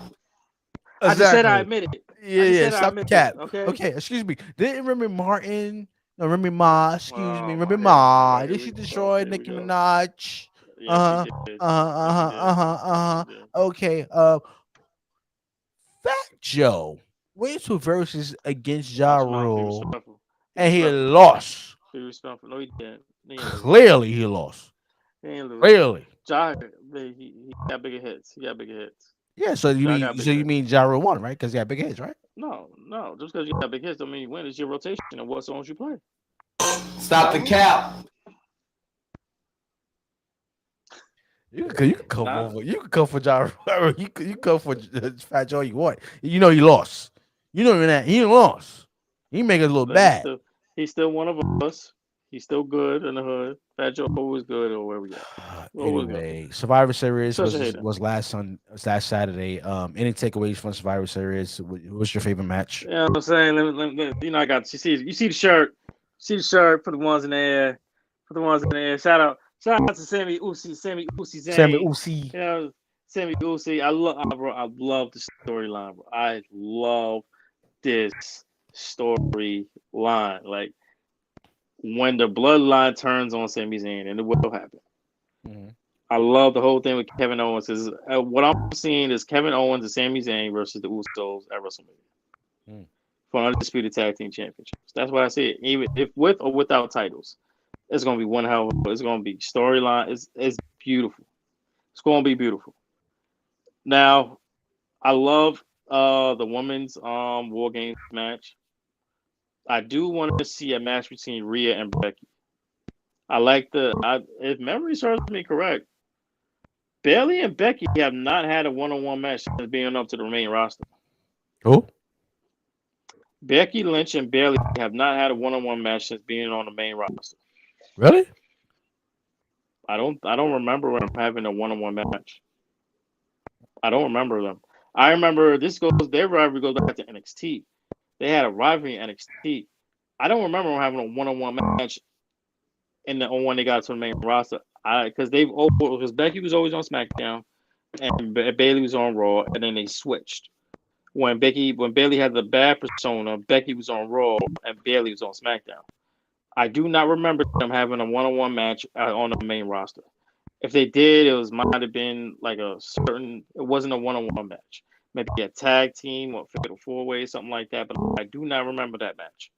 I just said I admit it. Yeah. Stop the cap. Okay. Excuse me. Didn't Remy Martin? No, Remy Ma. Excuse me. Remy Ma. Did she destroy Nicki Minaj? Okay. Fat Joe went to versus against Ja Rule, and he lost. No, he didn't. Clearly, he lost. Clearly, Ja, he got bigger hits. Yeah, so you mean Ja Rule won, right? Because he had big hits, right? No. Just because you got big hits don't mean you win. It's your rotation and what songs you play. Stop the cap. You can come over. You can come for Ja Rule. You come for Fat Joe. You want? You know he lost. You know that he lost. He make it a little bad. He's still one of us. He's still good in the hood. Fat Joe always good or where we at. Anyway, Survivor Series was last Saturday. Any takeaways from Survivor Series? What's your favorite match? Yeah, I'm saying, I got you see the shirt. See the shirt. Put the ones in the air. Shout out to Sammy Usi. You know, Sammy Usi. I love the storyline, bro. I love this storyline. Like when the bloodline turns on Sami Zayn, and it will happen. Mm-hmm. I love the whole thing with Kevin Owens. What I'm seeing is Kevin Owens and Sami Zayn versus the Usos at WrestleMania for undisputed tag team championships. That's why I say it. Even if with or without titles, it's gonna be one hell of a. It's gonna be storyline. It's beautiful. It's gonna be beautiful. Now, I love the women's War Games match. I do want to see a match between Rhea and Becky. I like if memory serves me correct, Bayley and Becky have not had a one-on-one match since being up to the main roster. Who? Becky Lynch and Bayley have not had a one-on-one match since being on the main roster. Really? I don't remember them having a one-on-one match. I don't remember them. I remember their rivalry goes back to NXT. They had a rivalry in NXT. I don't remember them having a one-on-one match when they got to the main roster. Because Becky was always on SmackDown and Bayley was on Raw, and then they switched. When Bayley had the bad persona, Becky was on Raw and Bayley was on SmackDown. I do not remember them having a one-on-one match on the main roster. If they did, might have been like it wasn't a one-on-one match. Maybe a tag team or fatal four-way, something like that. But I do not remember that match.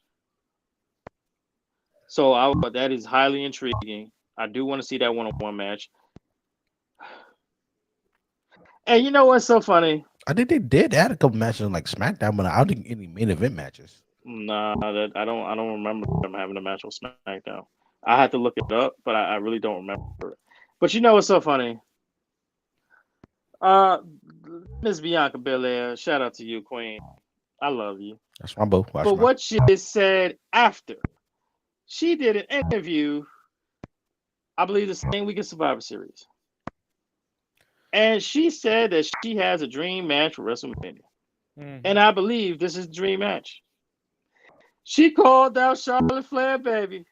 So that is highly intriguing. I do want to see that one-on-one match. And you know what's so funny? I think they did add a couple matches on like SmackDown, but I don't think any main event matches. Nah, I don't remember them having a match on SmackDown. I had to look it up, but I really don't remember it. But you know what's so funny? Miss Bianca Belair, shout out to you, Queen. I love you. That's my boo. But what she said after, she did an interview, I believe the same week as Survivor Series. And she said that she has a dream match for WrestleMania. Mm-hmm. And I believe this is the dream match. She called out Charlotte Flair, baby.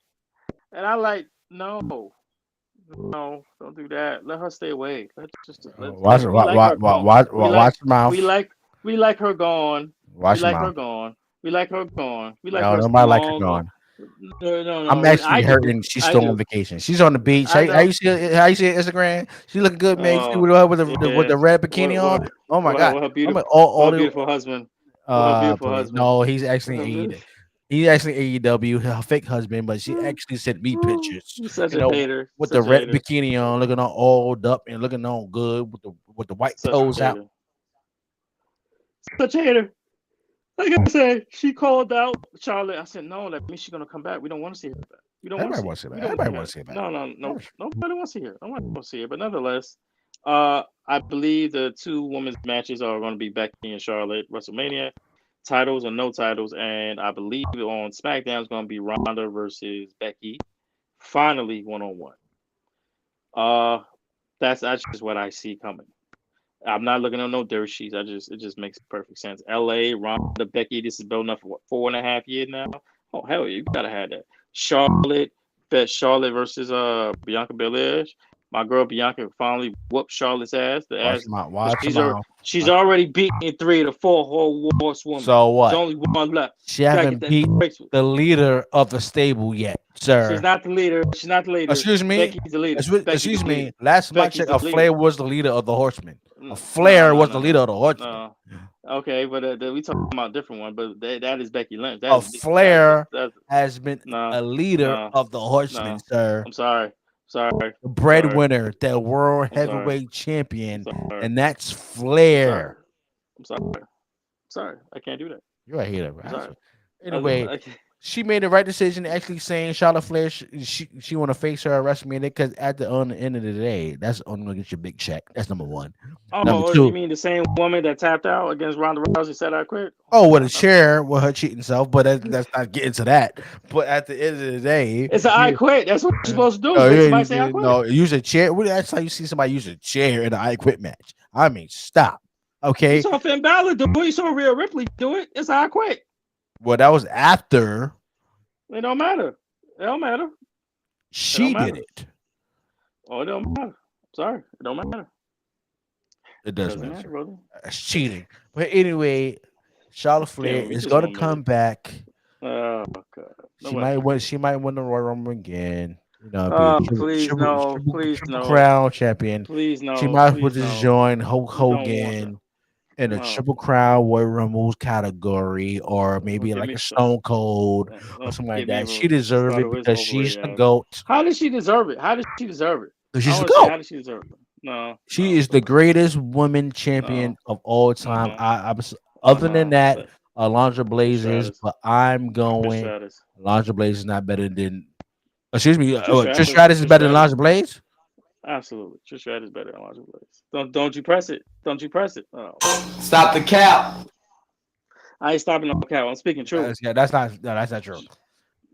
And I no, don't do that. Let her stay away. Watch her mouth. We like her gone. Watch we like her gone. We like her gone. We like no, her nobody like her gone. No. I'm actually hurting. She's still on vacation. She's on the beach. How you see Instagram? She looking good, man. With the red bikini on. Oh my god! Her beautiful husband. No, he's actually AEW, her fake husband, but she actually sent me pictures. Such a hater. With the red bikini on, looking all oiled up and looking all good with the white toes out. Such a hater. Like I said, she called out Charlotte. I said, no, that means she's gonna come back. We don't want to see her back. We don't Everybody wants to see her back. Everybody wants to see her back. No. Nobody wants to see her. Nobody wants to see her. But nonetheless, I believe the two women's matches are going to be Becky and Charlotte WrestleMania, titles or no titles, and I believe on SmackDown is going to be Ronda versus Becky, finally 1-on-1. That's just what I see coming. I'm not looking at no dirt sheets. It just makes perfect sense. LA, Ronda, Becky, this is building up for 4.5 years now. Oh hell yeah, you gotta have that. Charlotte versus Bianca Belair. My girl Bianca finally whooped Charlotte's ass. She's already beaten 3 of the 4 whole horsewomen. So what? There's only one left. She hasn't beat the leader of the stable yet, sir. She's not the leader. Excuse me. Becky's the leader. Excuse me. Last time I checked, Flair was the leader of the Horsemen. Flair was the leader of the Horsemen. Okay, but we talking about a different one. But that is Becky Lynch. Flair has been a leader of the Horsemen, sir. I'm sorry. The breadwinner, the world heavyweight champion, and that's Flair. I'm sorry. I can't do that. You're a hater, right? Anyway, she made the right decision, actually saying Charlotte Flair she want to face her at WrestleMania because at the end of the day, that's only going to get you a big check. That's number one. Number two, you mean the same woman that tapped out against Ronda Rousey said I quit? Oh, with a chair with her cheating self, but that's not getting to that. But at the end of the day, it's I quit. That's what you're supposed to do. Somebody say I quit. No, use a chair. That's how you see somebody use a chair in an I quit match. I mean, stop. Okay. You saw Finn Balor do it. You saw Rhea Ripley do it. It's I quit. Well, that was after. It don't matter. She did it. Oh, it don't matter. Sorry, it don't matter. It doesn't matter, brother. That's cheating. But anyway, Charlotte Flair is going to come back. Oh God. She might win the Royal Rumble again. You know, please no. Crown champion. Please no. She might as well just join Hulk Hogan in a Triple Crown Royal Rumble category, or maybe like a Stone Cold or something like that. She deserves it because she's the GOAT. How did she deserve it? She's the GOAT. How did she deserve it? No. She No. is the greatest woman champion of all time. No. Other than that, No. Alondra Blaze is, Stratus. but I'm Trish going. Stratus. Alondra Blaze is not better than. Excuse me. Trish Stratus. Stratus is Trish better than Stratus. Alondra Blaze. Absolutely. Trish Stratus is better than Alondra Blaze. Don't you press it. Don't you press it. Oh. Stop the cap. I ain't stopping no cow. I'm speaking truth. That's not. No, that's not true.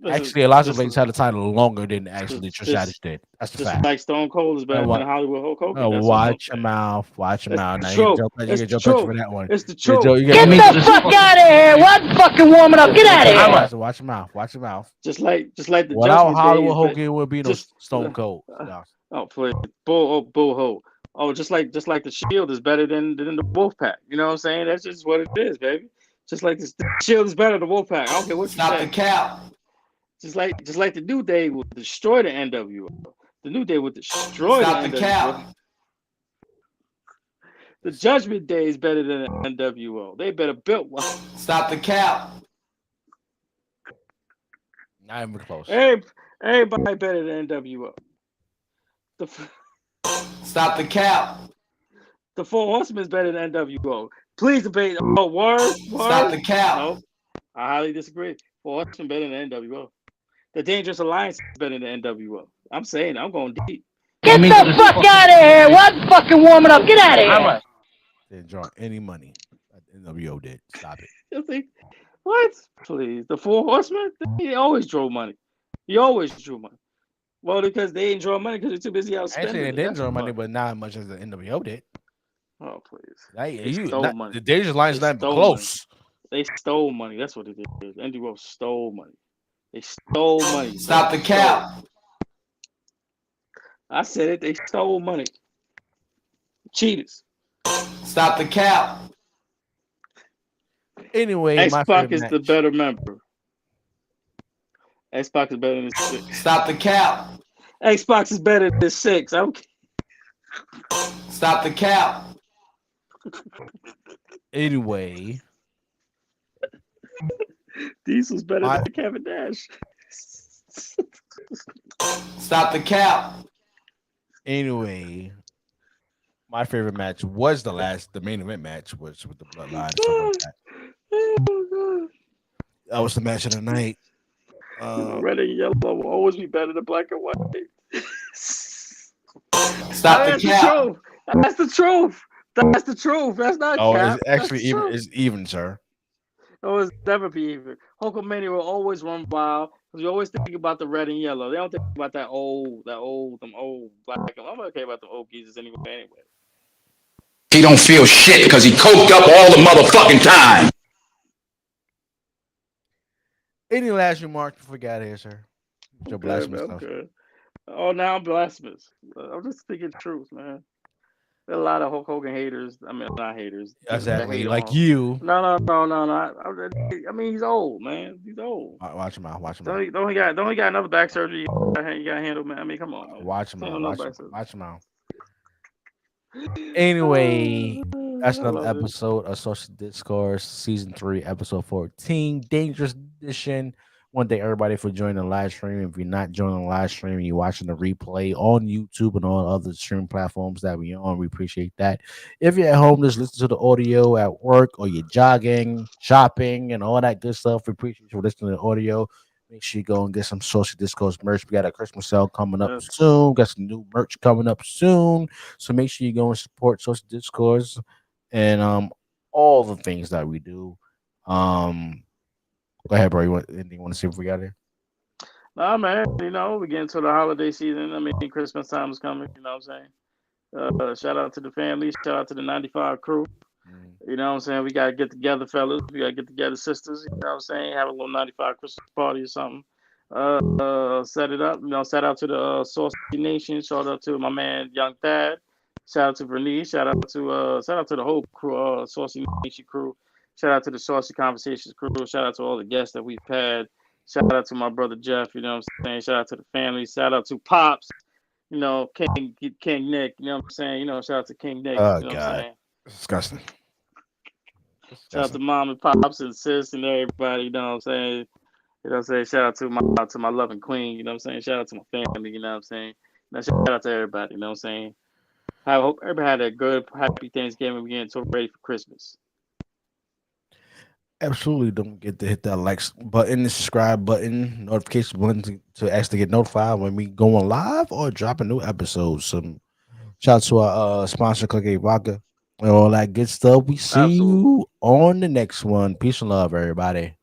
Listen, Actually, Alondra just, Blaze had the title longer than actually just, Trish just, Stratus did. That's the just fact. like Stone Cold is better than Hollywood Hulk Hogan. That's what I'm Watch your saying. mouth. Watch your It's mouth. the Now truth. you It's get the your picture for truth. that one. It's the truth. Get the fuck out of here. What fucking warming up? Get out of here. Watch your mouth. Watch your mouth. Just like the Without Judgment Hollywood Days, Hogan would be no just Stone Cold. No. oh please, bull ho. Oh, just like the Shield is better than the Wolfpack. You know what I'm saying? That's just what it is, baby. Just like the Shield is better than the Wolfpack. I don't care what you Stop say. the cap. Just like the New Day would destroy the NWO. The New Day would destroy Stop the the NWO. cap. The Judgment Day is better than the NWO. They better build one. Stop the cap. Not even close. Everybody better than NWO. Stop the cap. The Four Horsemen is better than NWO. Please debate. Oh, word. Stop the cap. No, I highly disagree. Four Horsemen better than NWO. The Dangerous Alliance is better than NWO. I'm saying, I'm going deep. Get the fuck out of here. What fucking warming up? Get out of here. Didn't draw any money. NWO did. Stop it. You think, what? Please. The Four Horsemen? He always drew money. He always drew money. Well, because they ain't draw money because they're too busy out spending. Actually, they it. didn't That's draw the money, fuck. but not as much as the NWO did. Oh, please. They stole money. The Dangerous Alliance They not even stole close. They stole money. That's what it is. NWO stole money. They stole money. Stop the cap. I said it. They stole money. Cheaters. Stop the cap. Anyway, my X-Pac favorite is the match. better member. X-Pac is better than 6. Stop the cap. X-Pac is better than 6. I don't care. Stop the cap. Anyway, Diesel's better than Kevin Nash. Stop the cap. anyway, my favorite match was the main event match was with the Bloodline. and stuff like that. Oh, That was the match of the night. God. Red and yellow will always be better than black and white. Stop the cap. That's the truth. That's the truth. That's not cap. It's actually even. It's even, sir. Oh, it's never be even. Hulkamania will always run wild because you always think about the red and yellow. They don't think about them old black. I'm okay about the old geezers anyway. He don't feel shit because he coked up all the motherfucking time. Any last remarks before we get out of here, sir? Your blasphemous I'm stuff. good. Oh, now I'm blasphemous. I'm just speaking truth, man. There are a lot of Hulk Hogan haters. I mean, not haters. Exactly, like on. you. No. I mean, he's old, man. He's old. Watch him out. Watch him Don't out. he got another back surgery? You got to handle, man. I mean, come on, man. Watch him out. No Watch him out. Anyway, that's another love it. episode of Saucy Discourse, Season 3, Episode 14, Dangerous Edition. Want to thank everybody for joining the live stream. If you're not joining the live stream, you're watching the replay on YouTube and all other streaming platforms that we're on. We appreciate that. If you're at home, just listen to the audio at work or you're jogging, shopping, and all that good stuff. We appreciate you for listening to the audio. Make sure you go and get some Saucy Discourse merch. We got a Christmas sale coming up soon. Got some new merch coming up soon. So make sure you go and support Saucy Discourse and all the things that we do. Go ahead, bro. Anything you want to see if we got here? Nah, man. You know, we get into the holiday season. I mean, Christmas time is coming. You know what I'm saying? Shout out to the family. Shout out to the 95 crew. You know what I'm saying? We got to get together, fellas. We got to get together, sisters. You know what I'm saying? Have a little 95 Christmas party or something. Set it up. You know, shout out to the Saucy Nation. Shout out to my man, Young Thad. Shout out to Bernice. Shout out to the whole crew, Saucy Nation crew. Shout out to the Saucy Conversations crew. Shout out to all the guests that we've had. Shout out to my brother Jeff. You know what I'm saying? Shout out to the family. Shout out to Pops. You know, King Nick. You know what I'm saying? You know, shout out to King Nick. Oh, you know God. what I'm saying? Disgusting. Shout out to mom and pops and sis and everybody. You know what I'm saying? You know what I'm saying? Shout out to my loving queen. You know what I'm saying? Shout out to my family. You know what I'm saying? Now, shout out to everybody. You know what I'm saying? I hope everybody had a good, happy Thanksgiving. We're getting so ready for Christmas. Absolutely, don't forget to hit that like button, the subscribe button, notification button to actually get notified when we go on live or drop a new episode. Some shout out to our sponsor, Click A Vodka, and all that good stuff. We see Absolutely. you on the next one. Peace and love, everybody.